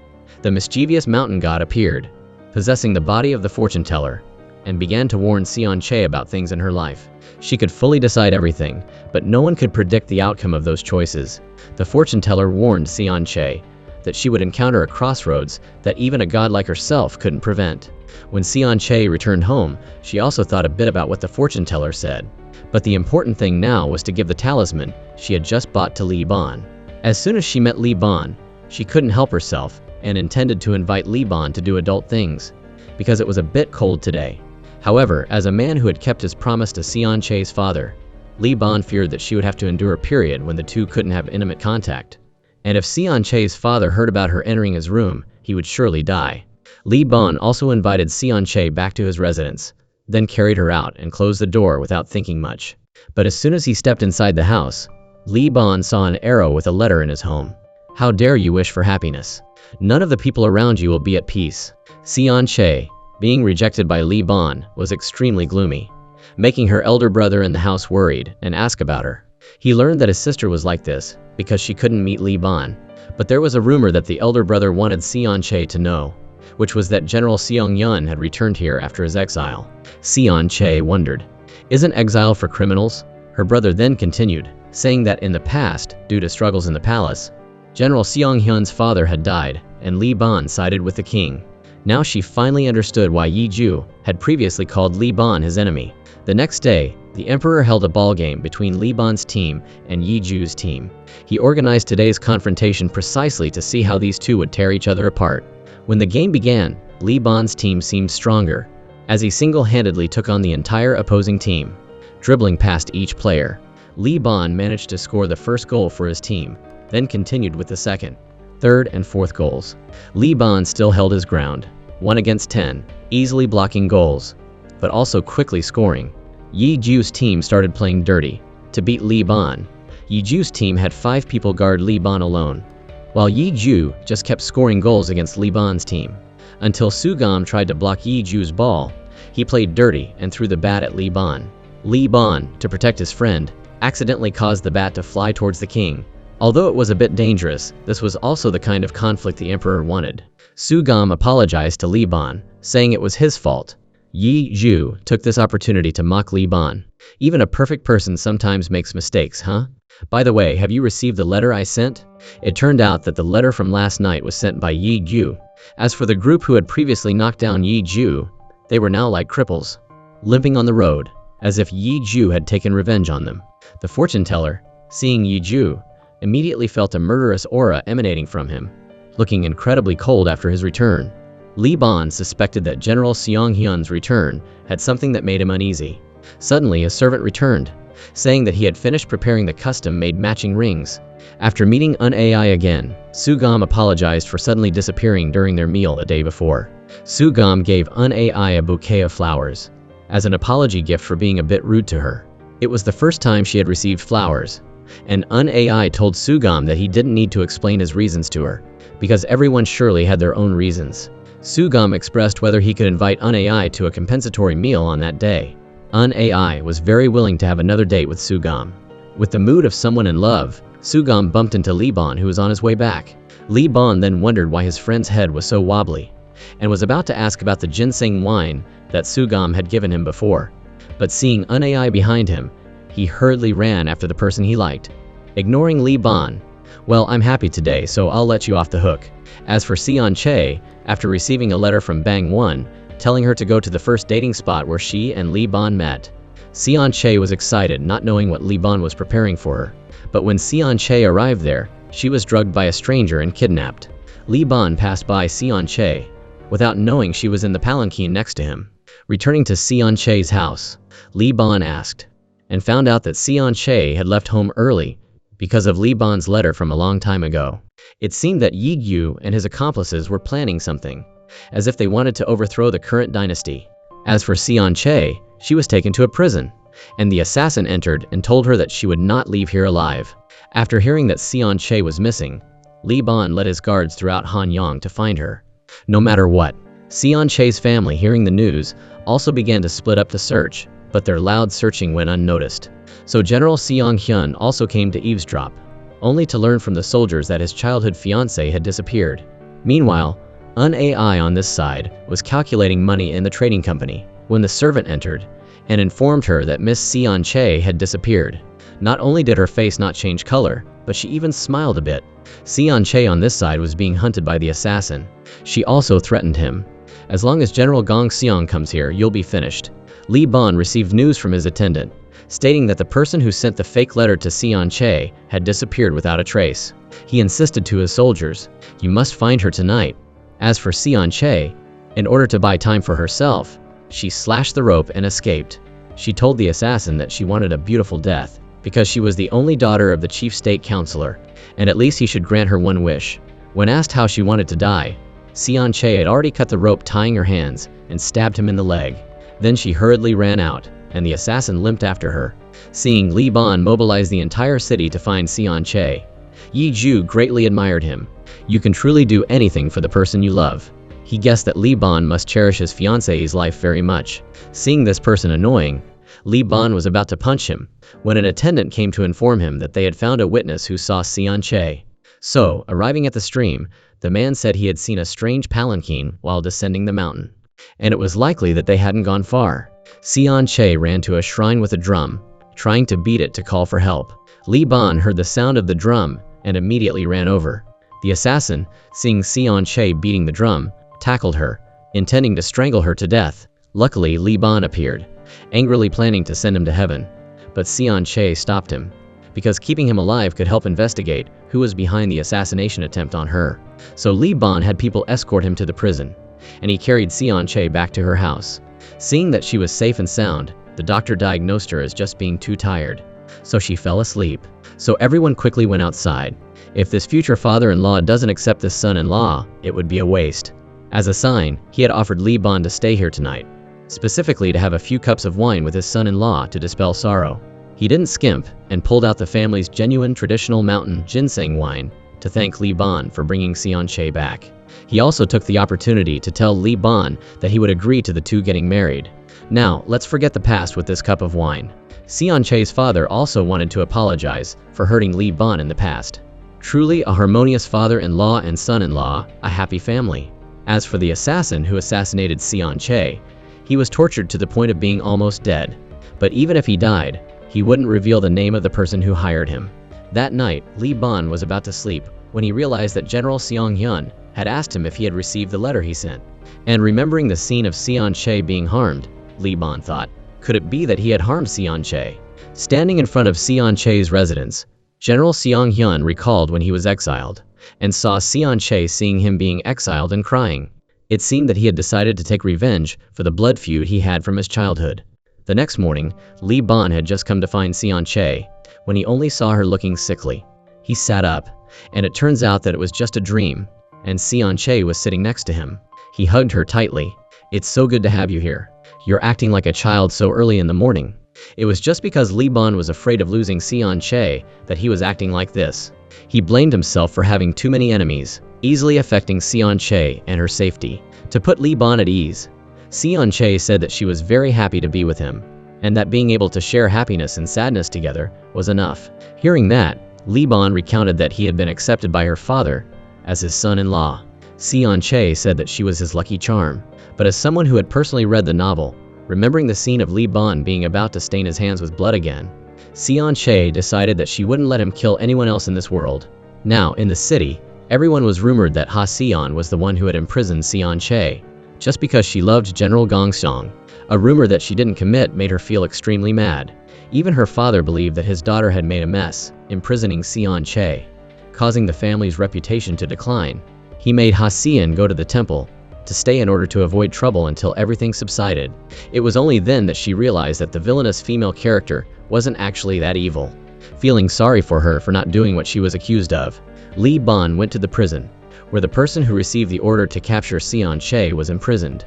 the mischievous mountain god appeared, possessing the body of the fortune teller, and began to warn Sion Che about things in her life. She could fully decide everything, but no one could predict the outcome of those choices. The fortune teller warned Sion Che that she would encounter a crossroads that even a god like herself couldn't prevent. When Sion Che returned home, she also thought a bit about what the fortune teller said. But the important thing now was to give the talisman she had just bought to Li Ban. As soon as she met Li Ban, she couldn't help herself and intended to invite Li Ban to do adult things, because it was a bit cold today. However, as a man who had kept his promise to Sion Che's father, Li Ban feared that she would have to endure a period when the two couldn't have intimate contact. And if Sion Che's father heard about her entering his room, he would surely die. Li Ban also invited Sion Che back to his residence, then carried her out and closed the door without thinking much. But as soon as he stepped inside the house, Li Ban saw an arrow with a letter in his home. How dare you wish for happiness? None of the people around you will be at peace. Sion Che, being rejected by Li Ban, was extremely gloomy, making her elder brother in the house worried and asked about her. He learned that his sister was like this because she couldn't meet Li Ban, but there was a rumor that the elder brother wanted Sion Che to know, which was that General Siong Yan had returned here after his exile. Sion Che wondered, "Isn't exile for criminals?" Her brother then continued, saying that in the past, due to struggles in the palace, General Siong Hyun's father had died, and Li Ban sided with the king. Now she finally understood why Yi Ju had previously called Li Ban his enemy. The next day, the emperor held a ball game between Li Ban's team and Yi Ju's team. He organized today's confrontation precisely to see how these two would tear each other apart. When the game began, Li Ban's team seemed stronger, as he single-handedly took on the entire opposing team. Dribbling past each player, Li Ban managed to score the first goal for his team, then continued with the second, third, and fourth goals. Li Ban still held his ground, 1 against 10, easily blocking goals, but also quickly scoring. Yi Ju's team started playing dirty. To beat Li Ban, Yi Ju's team had 5 people guard Li Ban alone, while Yi Ju just kept scoring goals against Li Ban's team. Until Sugam tried to block Yi Ju's ball, he played dirty and threw the bat at Li Ban. Li Ban, to protect his friend, accidentally caused the bat to fly towards the king. Although it was a bit dangerous, this was also the kind of conflict the emperor wanted. Sugam apologized to Li Ban, saying it was his fault. Yi Ju took this opportunity to mock Li Ban. Even a perfect person sometimes makes mistakes, huh? By the way, have you received the letter I sent? It turned out that the letter from last night was sent by Yi Ju. As for the group who had previously knocked down Yi Ju, they were now like cripples, limping on the road, as if Yi Ju had taken revenge on them. The fortune teller, seeing Yi Ju, immediately felt a murderous aura emanating from him, looking incredibly cold after his return. Li Ban suspected that General Siong Hyun's return had something that made him uneasy. Suddenly, a servant returned, saying that he had finished preparing the custom-made matching rings. After meeting AI again, Sugam apologized for suddenly disappearing during their meal a day before. Sugam gave AI a bouquet of flowers, as an apology gift for being a bit rude to her. It was the first time she had received flowers, and AI told Sugam that he didn't need to explain his reasons to her, because everyone surely had their own reasons. Sugam expressed whether he could invite AI to a compensatory meal on that day. AI was very willing to have another date with Sugam. With the mood of someone in love, Sugam bumped into Liban, who was on his way back. Liban then wondered why his friend's head was so wobbly, and was about to ask about the ginseng wine that Sugam had given him before. But seeing AI behind him, he hurriedly ran after the person he liked, ignoring Liban. "Well, I'm happy today, so I'll let you off the hook." As for Sion Che, after receiving a letter from Bang Won, telling her to go to the first dating spot where she and Liban met, Sion Che was excited, not knowing what Liban was preparing for her. But when Sion Che arrived there, she was drugged by a stranger and kidnapped. Liban passed by Sion Che, without knowing she was in the palanquin next to him. Returning to Sion Che's house, Liban asked, and found out that Sion Che had left home early because of Liban's letter from a long time ago. It seemed that Yi Gyu and his accomplices were planning something, as if they wanted to overthrow the current dynasty. As for Sion Che, she was taken to a prison, and the assassin entered and told her that she would not leave here alive. After hearing that Sion Che was missing, Liban led his guards throughout Hanyang to find her. No matter what, Sion Che's family, hearing the news, also began to split up the search, but their loud searching went unnoticed. So General Siong Yan also came to eavesdrop, only to learn from the soldiers that his childhood fiancé had disappeared. Meanwhile, AI on this side was calculating money in the trading company when the servant entered and informed her that Miss Sion Che had disappeared. Not only did her face not change color, but she even smiled a bit. Sion Che on this side was being hunted by the assassin. She also threatened him. "As long as General Gong Xiong comes here, you'll be finished." Li Ban received news from his attendant, stating that the person who sent the fake letter to Sion Che had disappeared without a trace. He insisted to his soldiers, "You must find her tonight." As for Sion Che, in order to buy time for herself, she slashed the rope and escaped. She told the assassin that she wanted a beautiful death, because she was the only daughter of the chief state counselor, and at least he should grant her one wish. When asked how she wanted to die, Sion Che had already cut the rope tying her hands and stabbed him in the leg. Then she hurriedly ran out, and the assassin limped after her. Seeing Li Ban mobilize the entire city to find Sion Che, Yi Ju greatly admired him. "You can truly do anything for the person you love." He guessed that Li Ban must cherish his fiancée's life very much. Seeing this person annoying, Li Ban was about to punch him, when an attendant came to inform him that they had found a witness who saw Sion Che. So, arriving at the stream, the man said he had seen a strange palanquin while descending the mountain, and it was likely that they hadn't gone far. Sion Che ran to a shrine with a drum, trying to beat it to call for help. Li Ban heard the sound of the drum and immediately ran over. The assassin, seeing Sion Che beating the drum, tackled her, intending to strangle her to death. Luckily, Li Ban appeared, angrily planning to send him to heaven. But Sion Che stopped him, because keeping him alive could help investigate who was behind the assassination attempt on her. So Li Ban had people escort him to the prison, and he carried Sion Che back to her house. Seeing that she was safe and sound, the doctor diagnosed her as just being too tired, so she fell asleep. So everyone quickly went outside. If this future father-in-law doesn't accept this son-in-law, it would be a waste. As a sign, he had offered Li Ban to stay here tonight, specifically to have a few cups of wine with his son-in-law to dispel sorrow. He didn't skimp, and pulled out the family's genuine traditional mountain ginseng wine to thank Li Ban for bringing Sion Che back. He also took the opportunity to tell Li Ban that he would agree to the two getting married. Now, let's forget the past with this cup of wine. Sion Che's father also wanted to apologize for hurting Li Ban in the past. Truly a harmonious father-in-law and son-in-law, a happy family. As for the assassin who assassinated Sion Che, he was tortured to the point of being almost dead. But even if he died, he wouldn't reveal the name of the person who hired him. That night, Li Ban was about to sleep when he realized that General Siong Yan had asked him if he had received the letter he sent. And remembering the scene of Sion Che being harmed, Li Ban thought, could it be that he had harmed Sion Che? Standing in front of Sion Che's residence, General Siong Yan recalled when he was exiled, and saw Sion Che seeing him being exiled and crying. It seemed that he had decided to take revenge for the blood feud he had from his childhood. The next morning, Li Ban had just come to find Sion Che, when he only saw her looking sickly. He sat up, and it turns out that it was just a dream, and Sion Che was sitting next to him. He hugged her tightly. "It's so good to have you here. You're acting like a child so early in the morning." It was just because Li Ban was afraid of losing Siong Che that he was acting like this. He blamed himself for having too many enemies, easily affecting Siong Che and her safety. To put Li Ban at ease, Siong Che said that she was very happy to be with him, and that being able to share happiness and sadness together was enough. Hearing that, Li Ban recounted that he had been accepted by her father as his son-in-law. Siong Che said that she was his lucky charm, but as someone who had personally read the novel, remembering the scene of Li Ban being about to stain his hands with blood again, Siong Che decided that she wouldn't let him kill anyone else in this world. Now, in the city, everyone was rumored that Ha Sion was the one who had imprisoned Siong Che, just because she loved General Gongxiang. A rumor that she didn't commit made her feel extremely mad. Even her father believed that his daughter had made a mess, imprisoning Siong Che, causing the family's reputation to decline. He made Ha Sion go to the temple to stay in order to avoid trouble until everything subsided. It was only then that she realized that the villainous female character wasn't actually that evil. Feeling sorry for her for not doing what she was accused of, Li Ban went to the prison, where the person who received the order to capture Siong Che was imprisoned,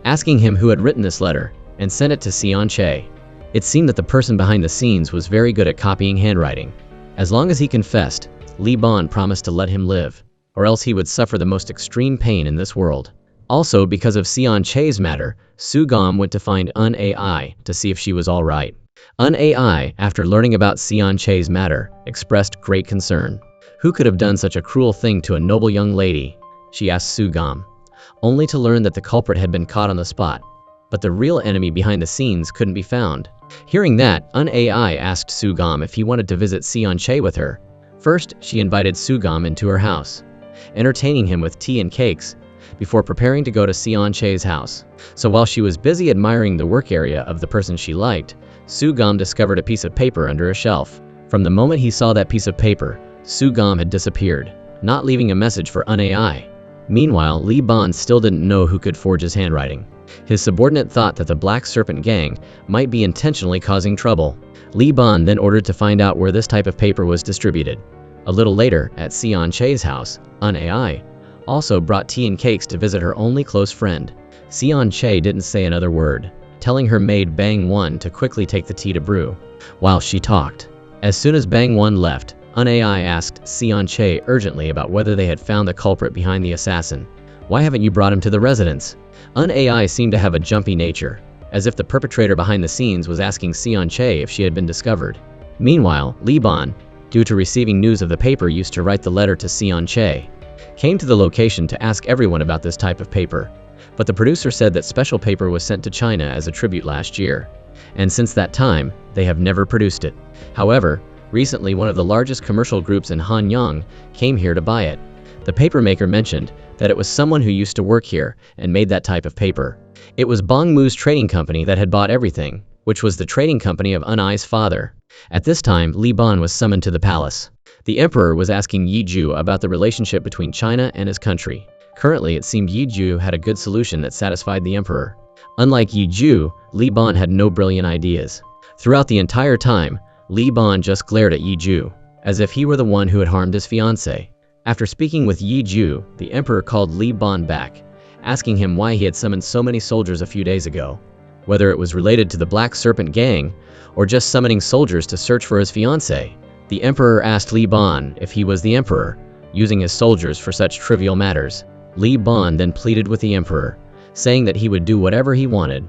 asking him who had written this letter, and sent it to Siong Che. It seemed that the person behind the scenes was very good at copying handwriting. As long as he confessed, Li Ban promised to let him live, or else he would suffer the most extreme pain in this world. Also, because of Siong Che's matter, Sugam went to find AI to see if she was all right. AI, after learning about Siong Che's matter, expressed great concern. Who could have done such a cruel thing to a noble young lady? She asked Sugam, only to learn that the culprit had been caught on the spot, but the real enemy behind the scenes couldn't be found. Hearing that, AI asked Sugam if he wanted to visit Siong Che with her. First, she invited Sugam into her house, entertaining him with tea and cakes, before preparing to go to Siong Che's house. So while she was busy admiring the work area of the person she liked, Sugam discovered a piece of paper under a shelf. From the moment he saw that piece of paper, Sugam had disappeared, not leaving a message for AI. Meanwhile, Li Ban still didn't know who could forge his handwriting. His subordinate thought that the Black Serpent Gang might be intentionally causing trouble. Li Ban then ordered to find out where this type of paper was distributed. A little later, at Siong Che's house, AI also brought tea and cakes to visit her only close friend. Siong Che didn't say another word, telling her maid Bang One to quickly take the tea to brew, while she talked. As soon as Bang One left, AI asked Siong Che urgently about whether they had found the culprit behind the assassin. Why haven't you brought him to the residence? AI seemed to have a jumpy nature, as if the perpetrator behind the scenes was asking Siong Che if she had been discovered. Meanwhile, Li Ban, due to receiving news of the paper used to write the letter to Siong Che, came to the location to ask everyone about this type of paper. But the producer said that special paper was sent to China as a tribute last year, and since that time, they have never produced it. However, recently one of the largest commercial groups in Hanyang came here to buy it. The papermaker mentioned that it was someone who used to work here and made that type of paper. It was Bong Mu's trading company that had bought everything, which was the trading company of Ai's father. At this time, Li Ban was summoned to the palace. The emperor was asking Yi Ju about the relationship between China and his country. Currently, it seemed Yi Ju had a good solution that satisfied the emperor. Unlike Yi Ju, Li Ban had no brilliant ideas. Throughout the entire time, Li Ban just glared at Yi Ju, as if he were the one who had harmed his fiancée. After speaking with Yi Ju, the emperor called Li Ban back, asking him why he had summoned so many soldiers a few days ago, whether it was related to the Black Serpent Gang, or just summoning soldiers to search for his fiancée. The emperor asked Li Ban if he was the emperor, using his soldiers for such trivial matters. Li Ban then pleaded with the emperor, saying that he would do whatever he wanted,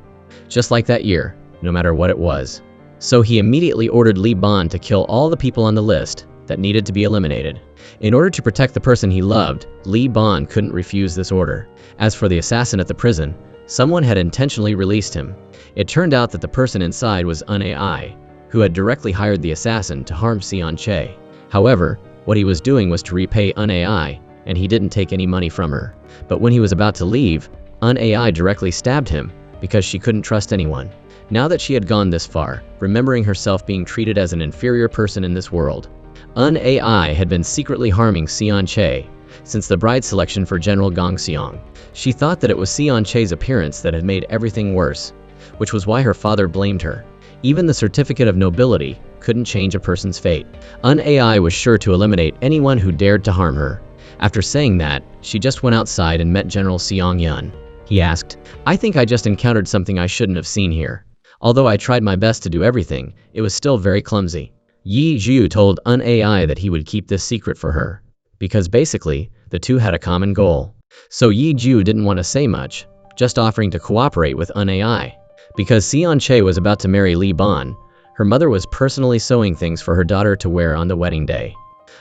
just like that year, no matter what it was. So he immediately ordered Li Ban to kill all the people on the list that needed to be eliminated. In order to protect the person he loved, Li Ban couldn't refuse this order. As for the assassin at the prison, someone had intentionally released him. It turned out that the person inside was AI, who had directly hired the assassin to harm Siong Che. However, what he was doing was to repay AI, and he didn't take any money from her. But when he was about to leave, AI directly stabbed him because she couldn't trust anyone. Now that she had gone this far, remembering herself being treated as an inferior person in this world, AI had been secretly harming Siong Che since the bride selection for General Gongxiang. She thought that it was Siong Che's appearance that had made everything worse, which was why her father blamed her. Even the certificate of nobility couldn't change a person's fate. AI was sure to eliminate anyone who dared to harm her. After saying that, she just went outside and met General Siong Yan. He asked, "I think I just encountered something I shouldn't have seen here." Although I tried my best to do everything, it was still very clumsy. Yi Ju told AI that he would keep this secret for her, because basically, the two had a common goal. So Yi Ju didn't want to say much, just offering to cooperate with AI. Because Sion Che was about to marry Li Ban, her mother was personally sewing things for her daughter to wear on the wedding day,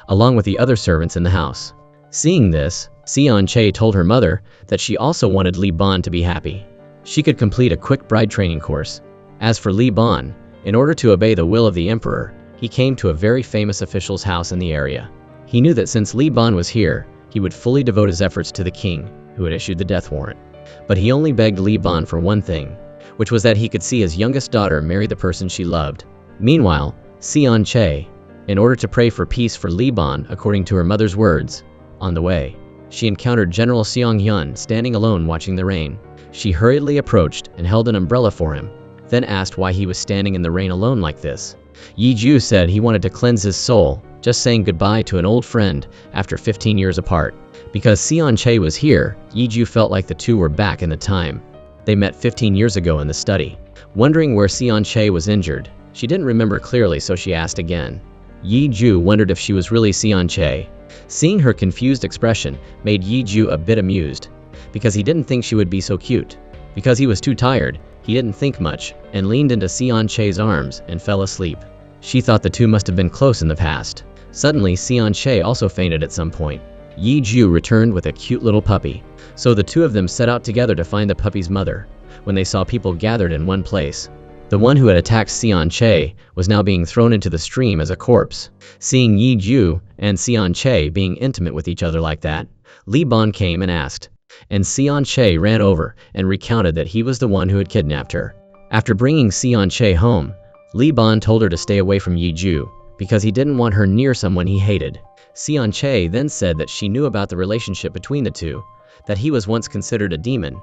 along with the other servants in the house. Seeing this, Sion Che told her mother that she also wanted Li Ban to be happy. She could complete a quick bride training course. As for Li Ban, in order to obey the will of the emperor, he came to a very famous official's house in the area. He knew that since Li Ban was here, he would fully devote his efforts to the king, who had issued the death warrant. But he only begged Li Ban for one thing, which was that he could see his youngest daughter marry the person she loved. Meanwhile, Sion Che, in order to pray for peace for Li Ban according to her mother's words, on the way, she encountered General Siong Yan standing alone watching the rain. She hurriedly approached and held an umbrella for him, then asked why he was standing in the rain alone like this. Yi Ju said he wanted to cleanse his soul, just saying goodbye to an old friend after 15 years apart. Because Sion Che was here, Yi Ju felt like the two were back in the time they met 15 years ago in the study. Wondering where Sion Che was injured, she didn't remember clearly, so she asked again. Yi Ju wondered if she was really Sion Che. Seeing her confused expression made Yi Ju a bit amused, because he didn't think she would be so cute. Because he was too tired, he didn't think much and leaned into Sion Che's arms and fell asleep. She thought the two must have been close in the past. Suddenly, Sion Che also fainted at some point. Yi Ju returned with a cute little puppy, so the two of them set out together to find the puppy's mother. When they saw people gathered in one place, the one who had attacked Sion Che was now being thrown into the stream as a corpse. Seeing Yi Ju and Sion Che being intimate with each other like that, Li Ban came and asked, and Sion Che ran over and recounted that he was the one who had kidnapped her. After bringing Sion Che home, Li Ban told her to stay away from Yi Ju, because he didn't want her near someone he hated. Sion Che then said that she knew about the relationship between the two, that he was once considered a demon,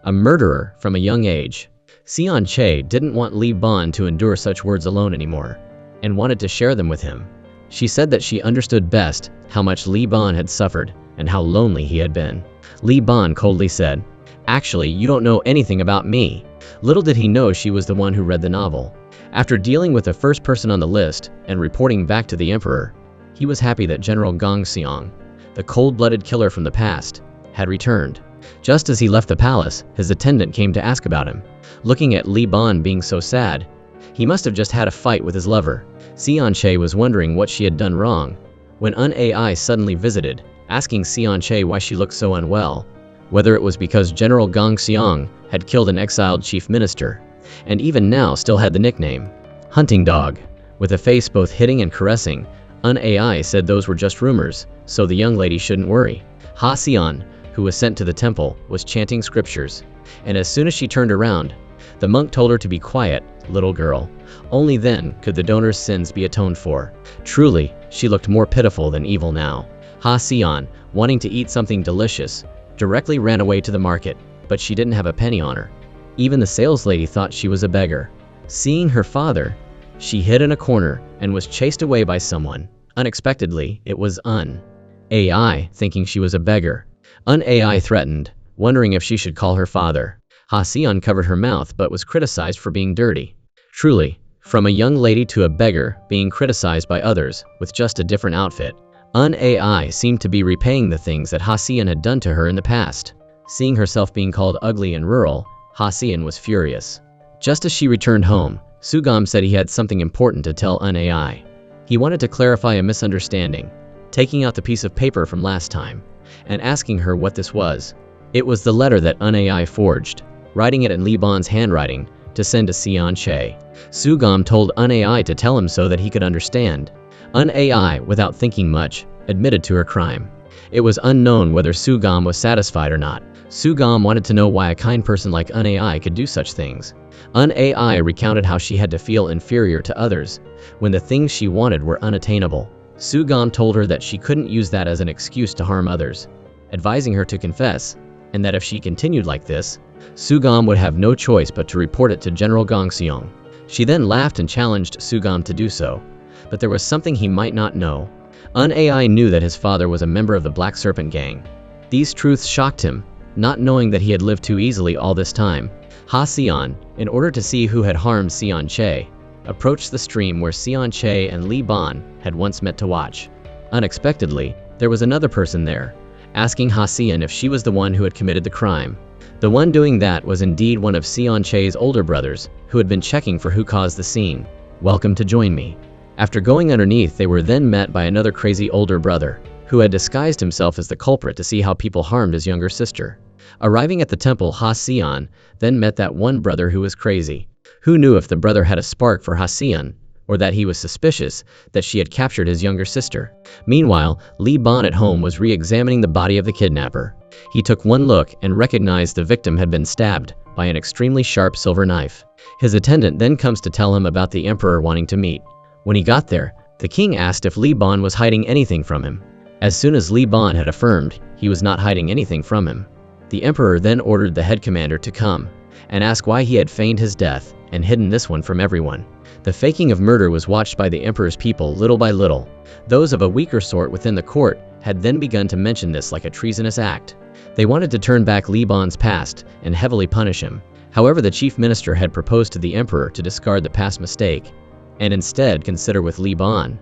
a murderer from a young age. Sion Che didn't want Li Ban to endure such words alone anymore, and wanted to share them with him. She said that she understood best how much Li Ban had suffered and how lonely he had been. Li Ban coldly said, "Actually, you don't know anything about me." Little did he know she was the one who read the novel. After dealing with the first person on the list and reporting back to the emperor, he was happy that General Gong Xiong, the cold-blooded killer from the past, had returned. Just as he left the palace, his attendant came to ask about him. Looking at Li Ban being so sad, he must have just had a fight with his lover. Sion Che was wondering what she had done wrong, when AI suddenly visited, asking Sion Che why she looked so unwell, whether it was because General Gong Xiong had killed an exiled chief minister, and even now still had the nickname Hunting Dog. With a face both hitting and caressing, AI said those were just rumors, so the young lady shouldn't worry. Ha Xian, who was sent to the temple, was chanting scriptures, and as soon as she turned around, the monk told her to be quiet, little girl. Only then could the donor's sins be atoned for. Truly, she looked more pitiful than evil now. Ha Xian, wanting to eat something delicious, directly ran away to the market, but she didn't have a penny on her. Even the sales lady thought she was a beggar. Seeing her father, she hid in a corner and was chased away by someone. Unexpectedly, it was AI, thinking she was a beggar. AI threatened, wondering if she should call her father. Ha Xian covered her mouth but was criticized for being dirty. Truly, from a young lady to a beggar being criticized by others with just a different outfit, AI seemed to be repaying the things that Ha Xian had done to her in the past. Seeing herself being called ugly and rural, Ha Xian was furious. Just as she returned home, Sugam said he had something important to tell AI. He wanted to clarify a misunderstanding, taking out the piece of paper from last time, and asking her what this was. It was the letter that AI forged, writing it in Li Ban's handwriting, to send to Sion Che. Sugam told AI to tell him so that he could understand. AI, without thinking much, admitted to her crime. It was unknown whether Sugam was satisfied or not. Sugam wanted to know why a kind person like AI could do such things. AI recounted how she had to feel inferior to others when the things she wanted were unattainable. Sugam told her that she couldn't use that as an excuse to harm others, advising her to confess, and that if she continued like this, Sugam would have no choice but to report it to General Gong Xiong. She then laughed and challenged Sugam to do so, but there was something he might not know. AI knew that his father was a member of the Black Serpent Gang. These truths shocked him, not knowing that he had lived too easily all this time. Hion, in order to see who had harmed Siong Che, approached the stream where Siong Che and Li Ban had once met to watch. Unexpectedly, there was another person there, asking Hion if she was the one who had committed the crime. The one doing that was indeed one of Siong Che's older brothers, who had been checking for who caused the scene. "Welcome to join me." After going underneath, they were then met by another crazy older brother, who had disguised himself as the culprit to see how people harmed his younger sister. Arriving at the temple, Hion then met that one brother who was crazy. Who knew if the brother had a spark for Hion, or that he was suspicious that she had captured his younger sister. Meanwhile, Li Ban at home was re-examining the body of the kidnapper. He took one look and recognized the victim had been stabbed by an extremely sharp silver knife. His attendant then comes to tell him about the emperor wanting to meet. When he got there, the king asked if Li Ban was hiding anything from him. As soon as Li Ban had affirmed he was not hiding anything from him, the emperor then ordered the head commander to come and ask why he had feigned his death and hidden this one from everyone. The faking of murder was watched by the emperor's people little by little. Those of a weaker sort within the court had then begun to mention this like a treasonous act. They wanted to turn back Li Ban's past and heavily punish him. However, the chief minister had proposed to the emperor to discard the past mistake and instead consider with Li Ban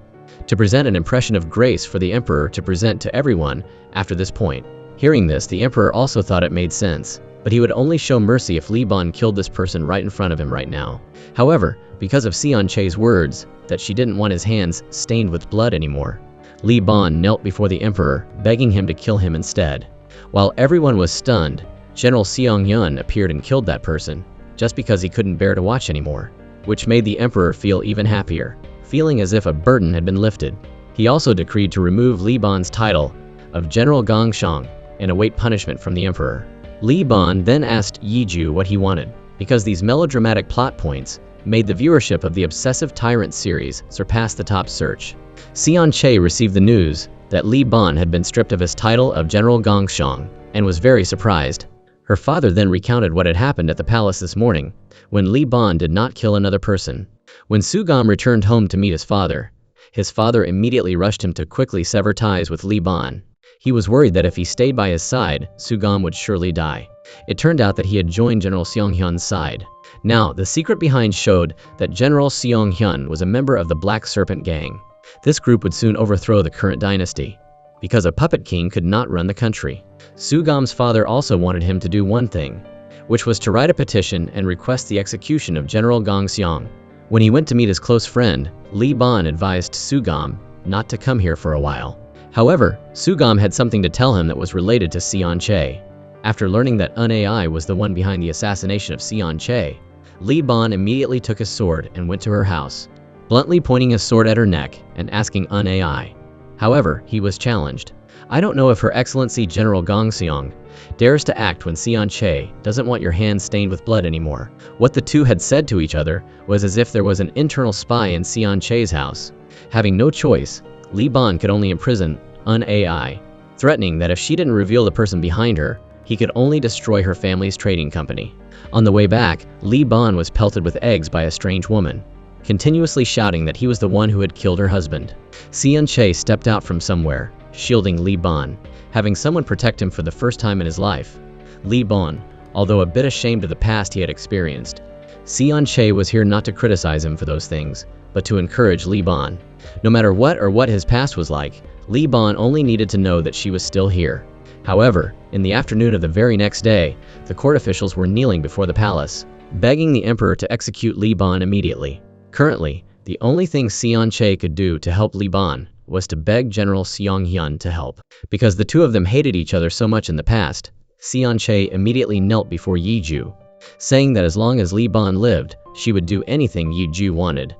to present an impression of grace for the emperor to present to everyone after this point. Hearing this, the emperor also thought it made sense, but he would only show mercy if Li Ban killed this person right in front of him right now. However, because of Siong Che's words that she didn't want his hands stained with blood anymore, Li Ban knelt before the emperor, begging him to kill him instead. While everyone was stunned, General Siong Yan appeared and killed that person, just because he couldn't bear to watch anymore, which made the emperor feel even happier, feeling as if a burden had been lifted. He also decreed to remove Li Ban's title of General Gongxiang and await punishment from the emperor. Li Ban then asked Yiju what he wanted, because these melodramatic plot points made the viewership of the Obsessive Tyrant series surpass the top search. Siong Che received the news that Li Ban had been stripped of his title of General Gongxiang and was very surprised. Her father then recounted what had happened at the palace this morning, when Li Ban did not kill another person. When Sugam returned home to meet his father immediately rushed him to quickly sever ties with Li Ban. He was worried that if he stayed by his side, Sugam would surely die. It turned out that he had joined General Siong Yan's side. Now, the secret behind showed that General Siong Yan was a member of the Black Serpent Gang. This group would soon overthrow the current dynasty, because a puppet king could not run the country. Sugam's father also wanted him to do one thing, which was to write a petition and request the execution of General Gongxiang. When he went to meet his close friend, Li Ban advised Sugam not to come here for a while. However, Sugam had something to tell him that was related to Siong Che. After learning that AI was the one behind the assassination of Siong Che, Li Ban immediately took his sword and went to her house, bluntly pointing his sword at her neck and asking AI. However, he was challenged. "I don't know if Her Excellency General Gongxiang dares to act when Siong Che doesn't want your hands stained with blood anymore." What the two had said to each other was as if there was an internal spy in Siong Che's house. Having no choice, Li Ban could only imprison AI, threatening that if she didn't reveal the person behind her, he could only destroy her family's trading company. On the way back, Li Ban was pelted with eggs by a strange woman, continuously shouting that he was the one who had killed her husband. Siong Che stepped out from somewhere, shielding Li Ban, having someone protect him for the first time in his life. Li Ban, although a bit ashamed of the past he had experienced, Siong Che was here not to criticize him for those things, but to encourage Li Ban. No matter what his past was like, Li Ban only needed to know that she was still here. However, in the afternoon of the very next day, the court officials were kneeling before the palace, begging the emperor to execute Li Ban immediately. Currently, the only thing Siong Che could do to help Li Ban was to beg General Siong Yan to help. Because the two of them hated each other so much in the past, Siong Che immediately knelt before Yiju, saying that as long as Li Ban lived, she would do anything Yiju wanted.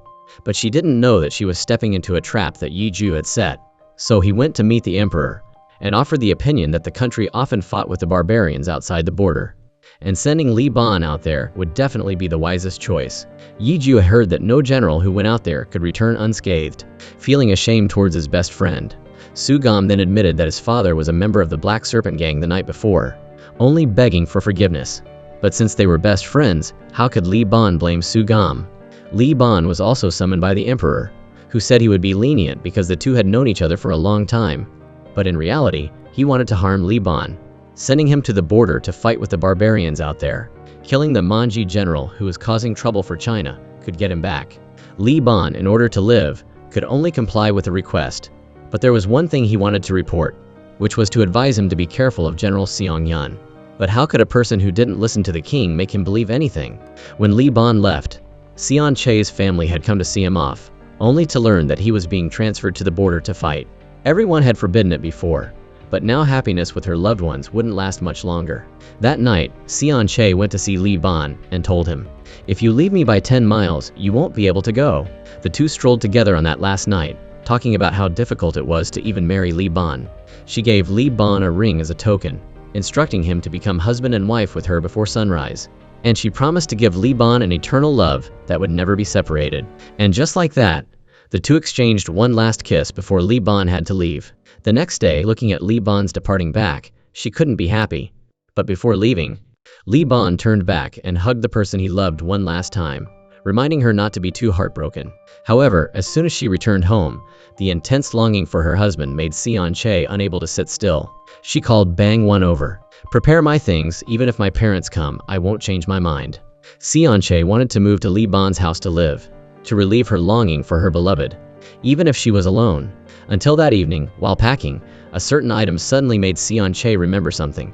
But she didn't know that she was stepping into a trap that Yiju had set. So he went to meet the emperor and offered the opinion that the country often fought with the barbarians outside the border, and sending Li Ban out there would definitely be the wisest choice. Yiju heard that no general who went out there could return unscathed, feeling ashamed towards his best friend. Sugam then admitted that his father was a member of the Black Serpent Gang the night before, only begging for forgiveness. But since they were best friends, how could Li Ban blame Sugam? Li Ban was also summoned by the emperor, who said he would be lenient because the two had known each other for a long time. But in reality, he wanted to harm Li Ban, sending him to the border to fight with the barbarians out there. Killing the Manji general who was causing trouble for China could get him back. Li Ban, in order to live, could only comply with the request. But there was one thing he wanted to report, which was to advise him to be careful of General Siong Yan. But how could a person who didn't listen to the king make him believe anything? When Li Ban left, Xian Che's family had come to see him off, only to learn that he was being transferred to the border to fight. Everyone had forbidden it before, but now happiness with her loved ones wouldn't last much longer. That night, Xian Che went to see Li Ban and told him, "If you leave me by 10 miles, you won't be able to go." The two strolled together on that last night, talking about how difficult it was to even marry Li Ban. She gave Li Ban a ring as a token, instructing him to become husband and wife with her before sunrise. And she promised to give Li Ban an eternal love that would never be separated. And just like that, the two exchanged one last kiss before Li Ban had to leave. The next day, looking at Li Ban's departing back, she couldn't be happy. But before leaving, Li Ban turned back and hugged the person he loved one last time, reminding her not to be too heartbroken. However, as soon as she returned home, the intense longing for her husband made Xian Che unable to sit still. She called Bang One over. "Prepare my things, even if my parents come, I won't change my mind." Xian Che wanted to move to Li Ban's house to live, to relieve her longing for her beloved, even if she was alone. Until that evening, while packing, a certain item suddenly made Xian Che remember something,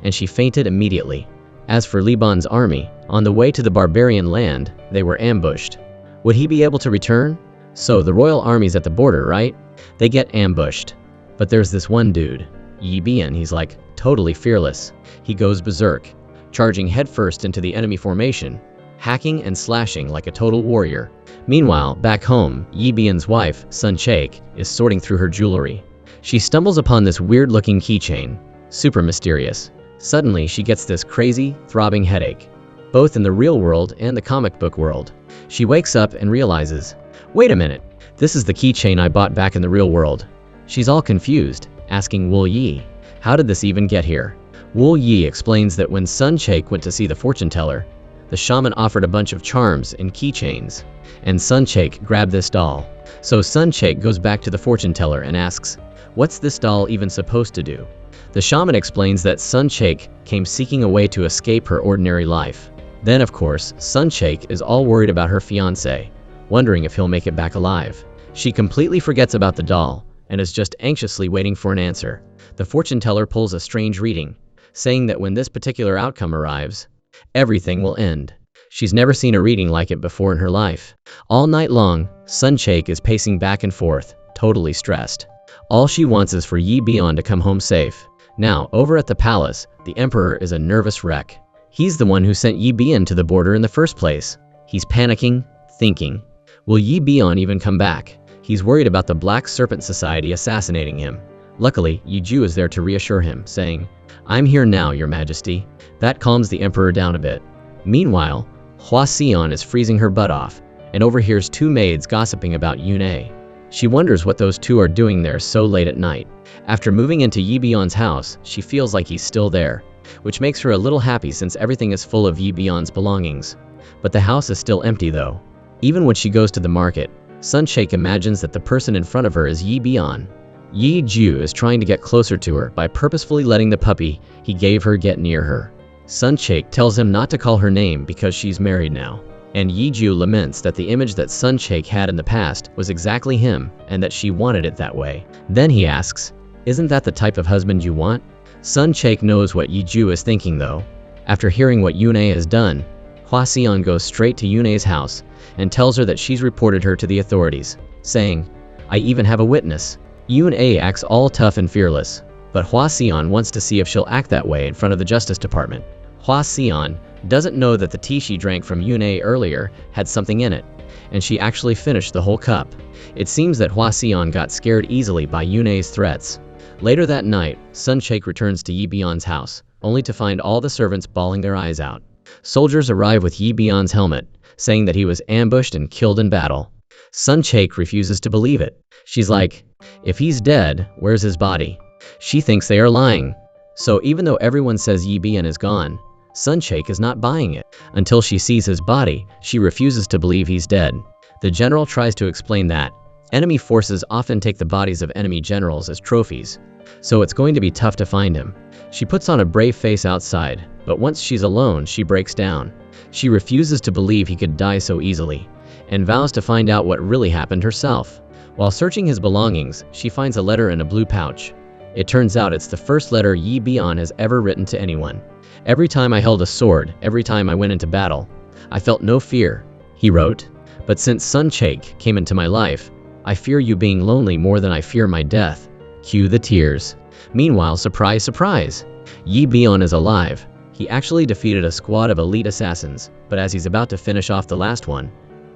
and she fainted immediately. As for Li Ban's army, on the way to the barbarian land, they were ambushed. Would he be able to return? So the royal army's at the border, right? They get ambushed. But there's this one dude, Yi Bian, he's like totally fearless. He goes berserk, charging headfirst into the enemy formation, hacking and slashing like a total warrior. Meanwhile, back home, Yi Bian's wife, Sun Chaik, is sorting through her jewelry. She stumbles upon this weird-looking keychain, super mysterious. Suddenly, she gets this crazy, throbbing headache, both in the real world and the comic book world. She wakes up and realizes, wait a minute, this is the keychain I bought back in the real world. She's all confused, asking Wu Yi, how did this even get here? Wu Yi explains that when Sun Chaik went to see the fortune teller, the shaman offered a bunch of charms and keychains, and Sun Chaik grabbed this doll. So Sun Chaik goes back to the fortune teller and asks, what's this doll even supposed to do? The shaman explains that Sun Chaik came seeking a way to escape her ordinary life. Then of course, Sun Chaik is all worried about her fiancé, wondering if he'll make it back alive. She completely forgets about the doll, and is just anxiously waiting for an answer. The fortune teller pulls a strange reading, saying that when this particular outcome arrives, everything will end. She's never seen a reading like it before in her life. All night long, Sun Chaik is pacing back and forth, totally stressed. All she wants is for Yi Bian to come home safe. Now, over at the palace, the emperor is a nervous wreck. He's the one who sent Yi Bian to the border in the first place. He's panicking, thinking, will Yi Bian even come back? He's worried about the Black Serpent Society assassinating him. Luckily, Yi Ju is there to reassure him, saying, I'm here now, your majesty. That calms the emperor down a bit. Meanwhile, Hua Xian is freezing her butt off, and overhears two maids gossiping about Yun. She wonders what those two are doing there so late at night. After moving into Yi Bian's house, she feels like he's still there, which makes her a little happy since everything is full of Yi Bian's belongings. But the house is still empty though. Even when she goes to the market, Sun Chaik imagines that the person in front of her is Yi Bian. Yi Ju is trying to get closer to her by purposefully letting the puppy he gave her get near her. Sun Chaik tells him not to call her name because she's married now. And Yi Ju laments that the image that Sun Chaik had in the past was exactly him and that she wanted it that way. Then he asks, isn't that the type of husband you want? Sun Chaik knows what Yi Ju is thinking though. After hearing what Yun has done, Hua Xian goes straight to Yun's house and tells her that she's reported her to the authorities, saying, I even have a witness. Yun acts all tough and fearless, but Hua Xian wants to see if she'll act that way in front of the Justice Department. Hua Xian doesn't know that the tea she drank from Yun earlier had something in it, and she actually finished the whole cup. It seems that Hua Xian got scared easily by Yun's threats. Later that night, Sun Chaik returns to Yi Bian's house, only to find all the servants bawling their eyes out. Soldiers arrive with Yi Bian's helmet, saying that he was ambushed and killed in battle. Sun Chaik refuses to believe it. She's like, if he's dead, where's his body? She thinks they are lying. So even though everyone says Yi Bian is gone, Sun Chaik is not buying it. Until she sees his body, she refuses to believe he's dead. The general tries to explain that, Enemy forces often take the bodies of enemy generals as trophies, so it's going to be tough to find him. She puts on a brave face outside, but once she's alone, she breaks down. She refuses to believe he could die so easily, and vows to find out what really happened herself. While searching his belongings, she finds a letter in a blue pouch. It turns out it's the first letter Yi Bian has ever written to anyone. "Every time I held a sword, every time I went into battle, I felt no fear," he wrote. "But since Sun Chake came into my life, I fear you being lonely more than I fear my death." Cue the tears. Meanwhile, surprise, surprise, Yi Bian is alive. He actually defeated a squad of elite assassins, but as he's about to finish off the last one,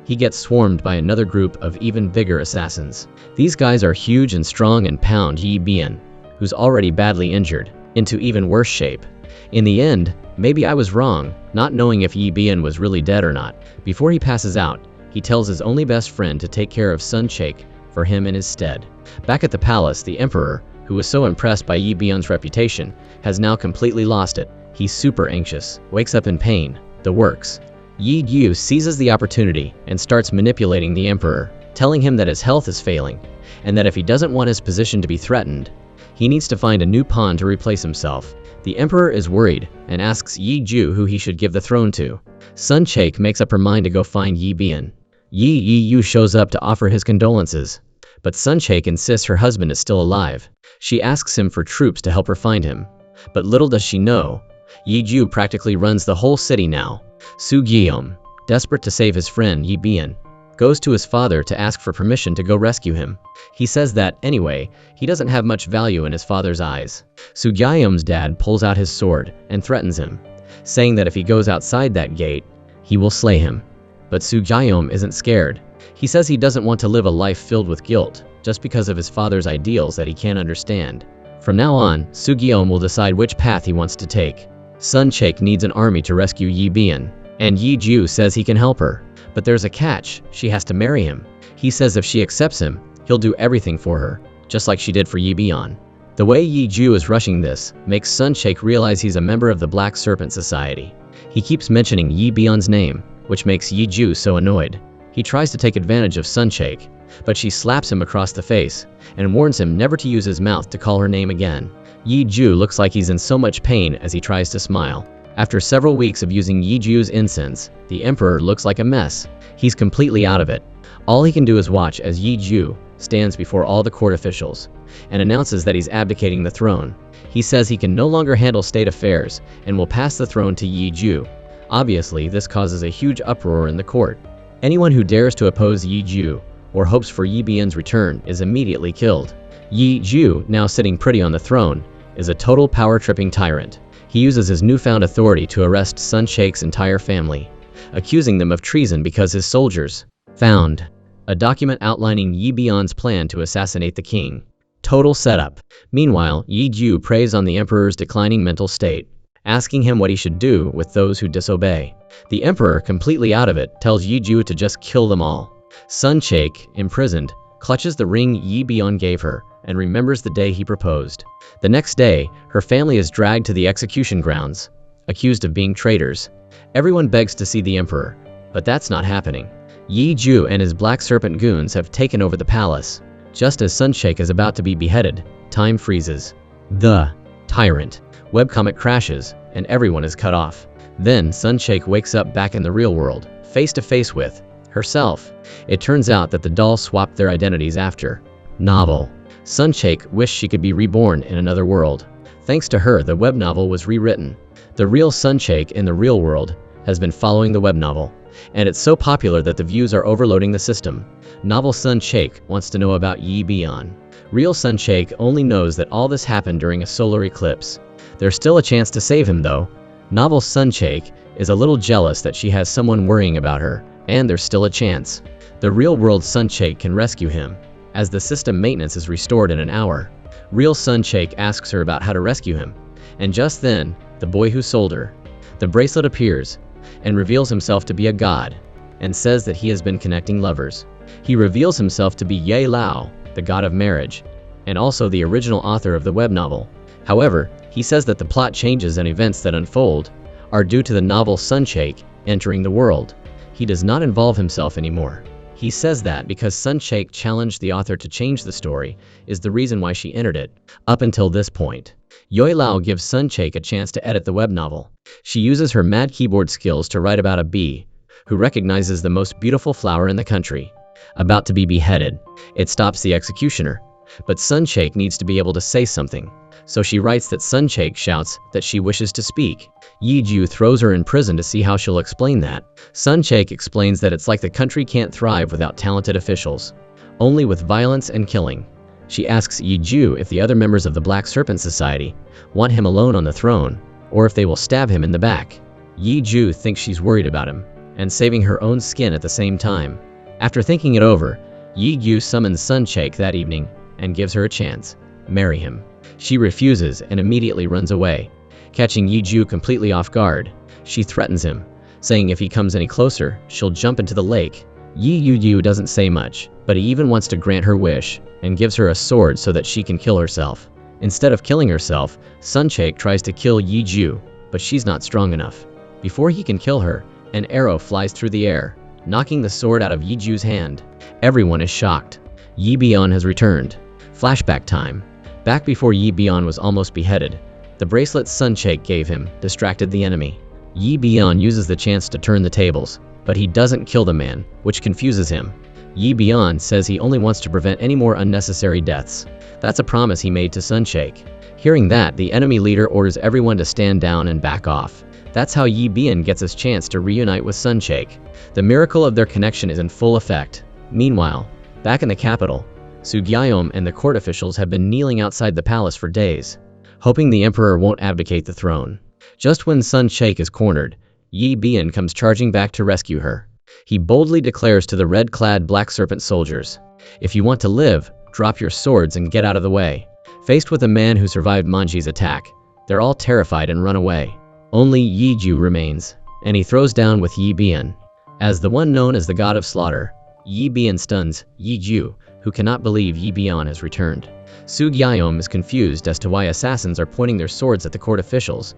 he gets swarmed by another group of even bigger assassins. These guys are huge and strong and pound Yi Bian, who's already badly injured, into even worse shape. In the end, maybe I was wrong, not knowing if Yi Bian was really dead or not. Before he passes out, he tells his only best friend to take care of Sun Chake for him in his stead. Back at the palace, the emperor, who was so impressed by Yi Bian's reputation, has now completely lost it. He's super anxious, wakes up in pain, the works. Yi Yu seizes the opportunity and starts manipulating the emperor, telling him that his health is failing, and that if he doesn't want his position to be threatened, he needs to find a new pawn to replace himself. The emperor is worried and asks Yi Ju who he should give the throne to. Sun Chake makes up her mind to go find Yi Bian. Yi Yu shows up to offer his condolences, but Sun Chake insists her husband is still alive. She asks him for troops to help her find him, but little does she know, Yi Ju practically runs the whole city now. Sugam, desperate to save his friend Yi Bian, goes to his father to ask for permission to go rescue him. He says that, anyway, he doesn't have much value in his father's eyes. Sugyam's dad pulls out his sword and threatens him, saying that if he goes outside that gate, he will slay him. But Sugyam isn't scared. He says he doesn't want to live a life filled with guilt, just because of his father's ideals that he can't understand. From now on, Sugyam will decide which path he wants to take. Sun Chake needs an army to rescue Yi Bian, and Yi Ju says he can help her. But there's a catch, she has to marry him. He says if she accepts him, he'll do everything for her, just like she did for Yi Bian. The way Yi Ju is rushing this makes Sun Chake realize he's a member of the Black Serpent Society. He keeps mentioning Yi Bian's name, which makes Yi Ju so annoyed. He tries to take advantage of Sun Chake, but she slaps him across the face and warns him never to use his mouth to call her name again. Yi Ju looks like he's in so much pain as he tries to smile. After several weeks of using Yi Ju's incense, the emperor looks like a mess. He's completely out of it. All he can do is watch as Yi Ju stands before all the court officials and announces that he's abdicating the throne. He says he can no longer handle state affairs and will pass the throne to Yi Ju. Obviously, this causes a huge uproar in the court. Anyone who dares to oppose Yi Ju or hopes for Yi Bian's return is immediately killed. Yi Ju, now sitting pretty on the throne, is a total power-tripping tyrant. He uses his newfound authority to arrest Sun Chake's entire family, accusing them of treason because his soldiers found a document outlining Yi Bian's plan to assassinate the king. Total setup. Meanwhile, Yi Ju preys on the emperor's declining mental state, asking him what he should do with those who disobey. The emperor, completely out of it, tells Yi Ju to just kill them all. Sun Chake, imprisoned, clutches the ring Yi Bian gave her and remembers the day he proposed. The next day, her family is dragged to the execution grounds, accused of being traitors. Everyone begs to see the emperor, but that's not happening. Yi Ju and his Black Serpent goons have taken over the palace. Just as Sun Chake is about to be beheaded, time freezes. The tyrant webcomic crashes, and everyone is cut off. Then Sun Chake wakes up back in the real world, face to face with herself. It turns out that the dolls swapped their identities after novel. Sun Chake wished she could be reborn in another world. Thanks to her, the web novel was rewritten. The real Sun Chake in the real world has been following the web novel, and it's so popular that the views are overloading the system. Novel Sun Chake wants to know about Yi Bian. Real Sun Chake only knows that all this happened during a solar eclipse. There's still a chance to save him though. Novel Sun Chake is a little jealous that she has someone worrying about her, and there's still a chance. The real world Sun Chake can rescue him, as the system maintenance is restored in an hour. Real Sun Chake asks her about how to rescue him, and just then, the boy who sold her the bracelet appears and reveals himself to be a god, and says that he has been connecting lovers. He reveals himself to be Ye Lao, the god of marriage, and also the original author of the web novel. However, he says that the plot changes and events that unfold are due to the novel Sun Chake entering the world. He does not involve himself anymore. He says that because Sun Shake challenged the author to change the story is the reason why she entered it. Up until this point, Yoi Lao gives Sun Shake a chance to edit the web novel. She uses her mad keyboard skills to write about a bee who recognizes the most beautiful flower in the country about to be beheaded. It stops the executioner, but Sun Shake needs to be able to say something. So she writes that Sun Shake shouts that she wishes to speak. Yi Ju throws her in prison to see how she'll explain that. Sun Shake explains that it's like the country can't thrive without talented officials, only with violence and killing. She asks Yi Ju if the other members of the Black Serpent Society want him alone on the throne, or if they will stab him in the back. Yi Ju thinks she's worried about him, and saving her own skin at the same time. After thinking it over, Yi Ju summons Sun Shake that evening and gives her a chance. Marry him. She refuses and immediately runs away, catching Yi Ju completely off guard. She threatens him, saying if he comes any closer, she'll jump into the lake. Yi Ju doesn't say much, but he even wants to grant her wish and gives her a sword so that she can kill herself. Instead of killing herself, Sun Shake tries to kill Yi Ju, but she's not strong enough. Before he can kill her, an arrow flies through the air, knocking the sword out of Yi Ju's hand. Everyone is shocked. Yi Bian has returned. Flashback time. Back before Yi Bian was almost beheaded, the bracelet Sun Shake gave him distracted the enemy. Yi Bian uses the chance to turn the tables, but he doesn't kill the man, which confuses him. Yi Bian says he only wants to prevent any more unnecessary deaths. That's a promise he made to Sun Shake. Hearing that, the enemy leader orders everyone to stand down and back off. That's how Yi Bian gets his chance to reunite with Sun Shake. The miracle of their connection is in full effect. Meanwhile, back in the capital, Sugam and the court officials have been kneeling outside the palace for days, hoping the emperor won't abdicate the throne. Just when Sun Shake is cornered, Yi Bian comes charging back to rescue her. He boldly declares to the red-clad Black Serpent soldiers, "If you want to live, drop your swords and get out of the way." Faced with a man who survived Manji's attack, they're all terrified and run away. Only Yi Ju remains, and he throws down with Yi Bian. As the one known as the God of Slaughter, Yi Bian stuns Yi Ju, who cannot believe Yi Bian has returned. Sugam is confused as to why assassins are pointing their swords at the court officials,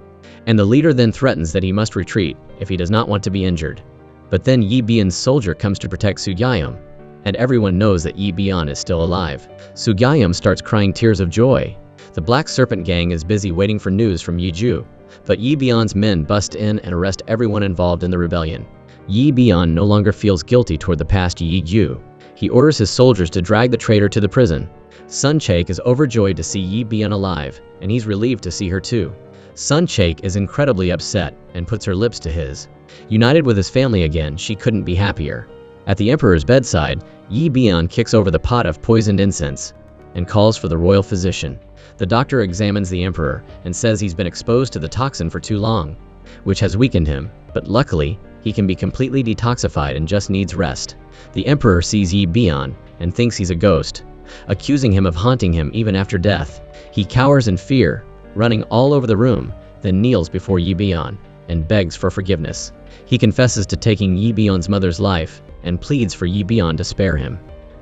and the leader then threatens that he must retreat if he does not want to be injured. But then Yi Bian's soldier comes to protect Sugam, and everyone knows that Yi Bian is still alive. Sugam starts crying tears of joy. The Black Serpent gang is busy waiting for news from Yi Ju, but Yi Bian's men bust in and arrest everyone involved in the rebellion. Yi Bian no longer feels guilty toward the past Yi Ju. He orders his soldiers to drag the traitor to the prison. Sun Shake is overjoyed to see Yi Bian alive, and he's relieved to see her too. Sun Shake is incredibly upset and puts her lips to his. United with his family again, she couldn't be happier. At the emperor's bedside, Yi Bian kicks over the pot of poisoned incense and calls for the royal physician. The doctor examines the emperor and says he's been exposed to the toxin for too long, which has weakened him, but luckily, he can be completely detoxified and just needs rest. The emperor sees Yi Bian and thinks he's a ghost, accusing him of haunting him even after death. He cowers in fear, running all over the room, then kneels before Yi Bian and begs for forgiveness. He confesses to taking Yi Bian's mother's life and pleads for Yi Bian to spare him,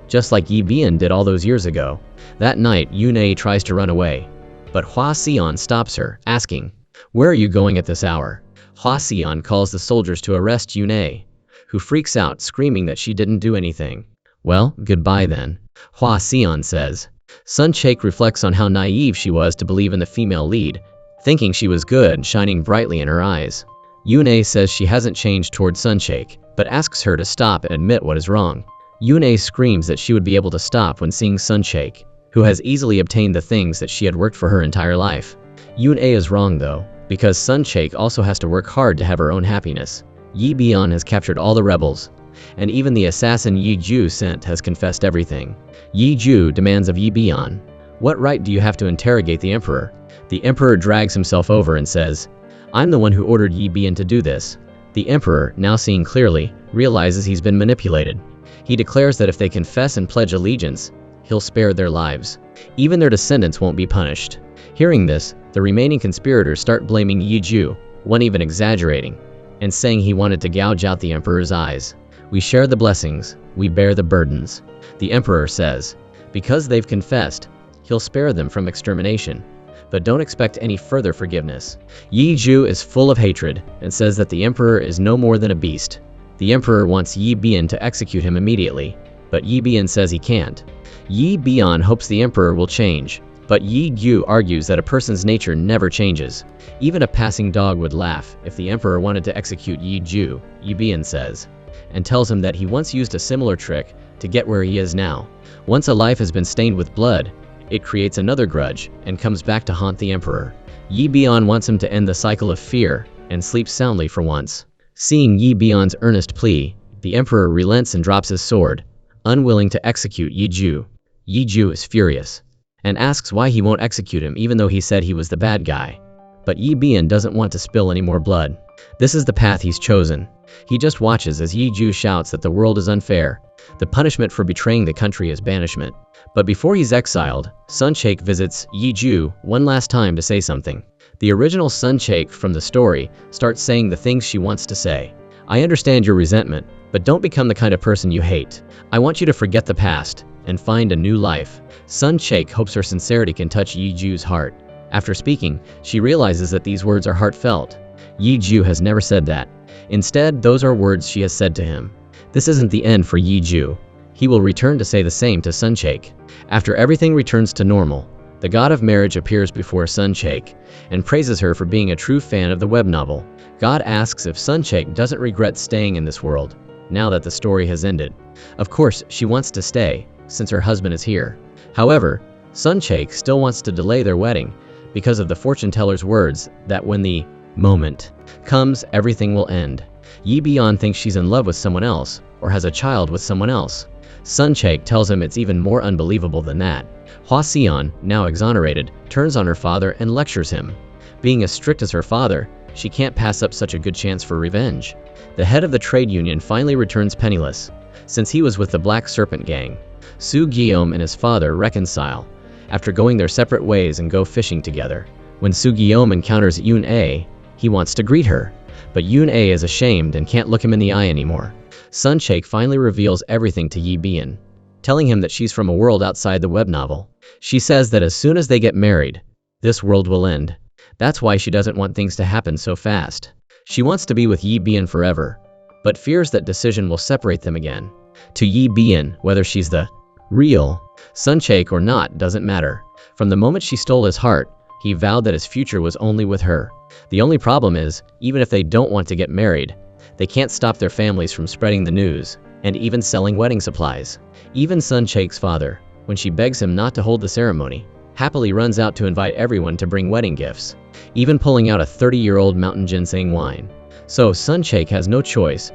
just like Yi Bian did all those years ago. That night, Yunei tries to run away, but Hua Xian stops her, asking, "Where are you going at this hour?" Hua Xian calls the soldiers to arrest Yunei, who freaks out, screaming that she didn't do anything. "Well, goodbye then," Hua Xian says. Sun Shake reflects on how naive she was to believe in the female lead, thinking she was good, shining brightly in her eyes. Yunei says she hasn't changed toward Sun Shake, but asks her to stop and admit what is wrong. Yunei screams that she would be able to stop when seeing Sun Shake, who has easily obtained the things that she had worked for her entire life. Yunei is wrong though, because Sun Shake also has to work hard to have her own happiness. Yi Bian has captured all the rebels, and even the assassin Yi Ju sent has confessed everything. Yi Ju demands of Yi Bian, "What right do you have to interrogate the emperor?" The emperor drags himself over and says, "I'm the one who ordered Yi Bian to do this." The emperor, now seeing clearly, realizes he's been manipulated. He declares that if they confess and pledge allegiance, he'll spare their lives. Even their descendants won't be punished. Hearing this, the remaining conspirators start blaming Yi Ju, one even exaggerating, and saying he wanted to gouge out the emperor's eyes. "We share the blessings, we bear the burdens," the emperor says. Because they've confessed, he'll spare them from extermination. But don't expect any further forgiveness. Yi Ju is full of hatred and says that the emperor is no more than a beast. The emperor wants Yi Bian to execute him immediately, but Yi Bian says he can't. Yi Bian hopes the emperor will change, but Yi Gu argues that a person's nature never changes. Even a passing dog would laugh if the emperor wanted to execute Yi Ju, Yi Bian says, and tells him that he once used a similar trick to get where he is now. Once a life has been stained with blood, it creates another grudge and comes back to haunt the emperor. Yi Bian wants him to end the cycle of fear and sleep soundly for once. Seeing Yi Bian's earnest plea, the emperor relents and drops his sword, unwilling to execute Yi Ju. Yi Ju is furious and asks why he won't execute him even though he said he was the bad guy. But Yi Bian doesn't want to spill any more blood. This is the path he's chosen. He just watches as Yi Ju shouts that the world is unfair. The punishment for betraying the country is banishment. But before he's exiled, Sun Chaik visits Yi Ju one last time to say something. The original Sun Chaik from the story starts saying the things she wants to say. I understand your resentment, but don't become the kind of person you hate. I want you to forget the past and find a new life. Sun Chaik hopes her sincerity can touch Yi Ju's heart. After speaking, she realizes that these words are heartfelt. Yi Ju has never said that. Instead, those are words she has said to him. This isn't the end for Yi Ju. He will return to say the same to Sun Chaik. After everything returns to normal, the god of marriage appears before Sun Chaik and praises her for being a true fan of the web novel. God asks if Sun Chaik doesn't regret staying in this world, now that the story has ended. Of course, she wants to stay, since her husband is here. However, Sun Chaik still wants to delay their wedding, because of the fortune teller's words that when the moment comes, everything will end. Yi Bian thinks she's in love with someone else, or has a child with someone else. Sun Chaik tells him it's even more unbelievable than that. Hua Xian, now exonerated, turns on her father and lectures him. Being as strict as her father, she can't pass up such a good chance for revenge. The head of the trade union finally returns penniless, since he was with the Black Serpent gang. Sugam and his father reconcile, after going their separate ways and go fishing together. When Sugam encounters Yun A, he wants to greet her, but Yun A is ashamed and can't look him in the eye anymore. Sun Chaik finally reveals everything to Yi Bian, telling him that she's from a world outside the web novel. She says that as soon as they get married, this world will end. That's why she doesn't want things to happen so fast. She wants to be with Yi Bian forever, but fears that decision will separate them again. To Yi Bian, whether she's the real Sun Chaik or not doesn't matter. From the moment she stole his heart, he vowed that his future was only with her. The only problem is, even if they don't want to get married, they can't stop their families from spreading the news, and even selling wedding supplies. Even Sun Chaik's father, when she begs him not to hold the ceremony, happily runs out to invite everyone to bring wedding gifts, even pulling out a 30-year-old mountain ginseng wine. So Sun Chaik has no choice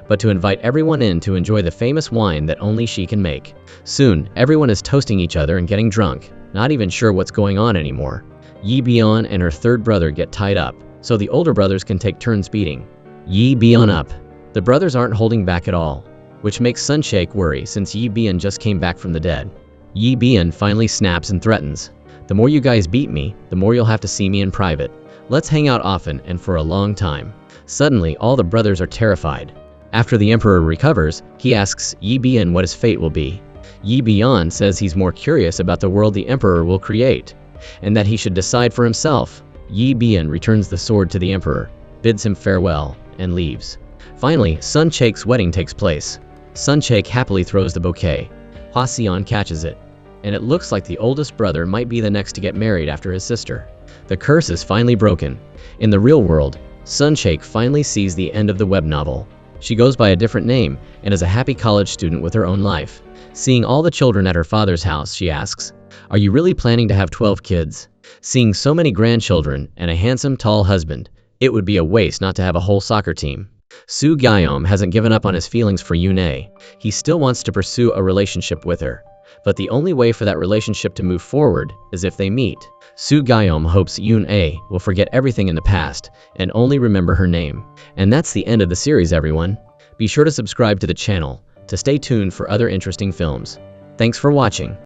but to invite everyone in to enjoy the famous wine that only she can make. Soon, everyone is toasting each other and getting drunk, not even sure what's going on anymore. Yi Bian and her third brother get tied up, so the older brothers can take turns beating Yi Bian up. The brothers aren't holding back at all, which makes Sun Chaik worry since Yi Bian just came back from the dead. Yi Bian finally snaps and threatens, "The more you guys beat me, the more you'll have to see me in private. Let's hang out often and for a long time." Suddenly, all the brothers are terrified. After the emperor recovers, he asks Yi Bian what his fate will be. Yi Bian says he's more curious about the world the emperor will create, and that he should decide for himself. Yi Bian returns the sword to the emperor, bids him farewell, and leaves. Finally, Sun Chaik's wedding takes place. Sun Chaik happily throws the bouquet. Hua Xian catches it, and it looks like the oldest brother might be the next to get married after his sister. The curse is finally broken. In the real world, Sun Chaik finally sees the end of the web novel. She goes by a different name and is a happy college student with her own life. Seeing all the children at her father's house, she asks, "Are you really planning to have 12 kids?" Seeing so many grandchildren and a handsome, tall husband, it would be a waste not to have a whole soccer team. Sugam hasn't given up on his feelings for Yun A. He still wants to pursue a relationship with her, but the only way for that relationship to move forward is if they meet. Sugam hopes Yun A will forget everything in the past and only remember her name. And that's the end of the series, everyone. Be sure to subscribe to the channel to stay tuned for other interesting films. Thanks for watching.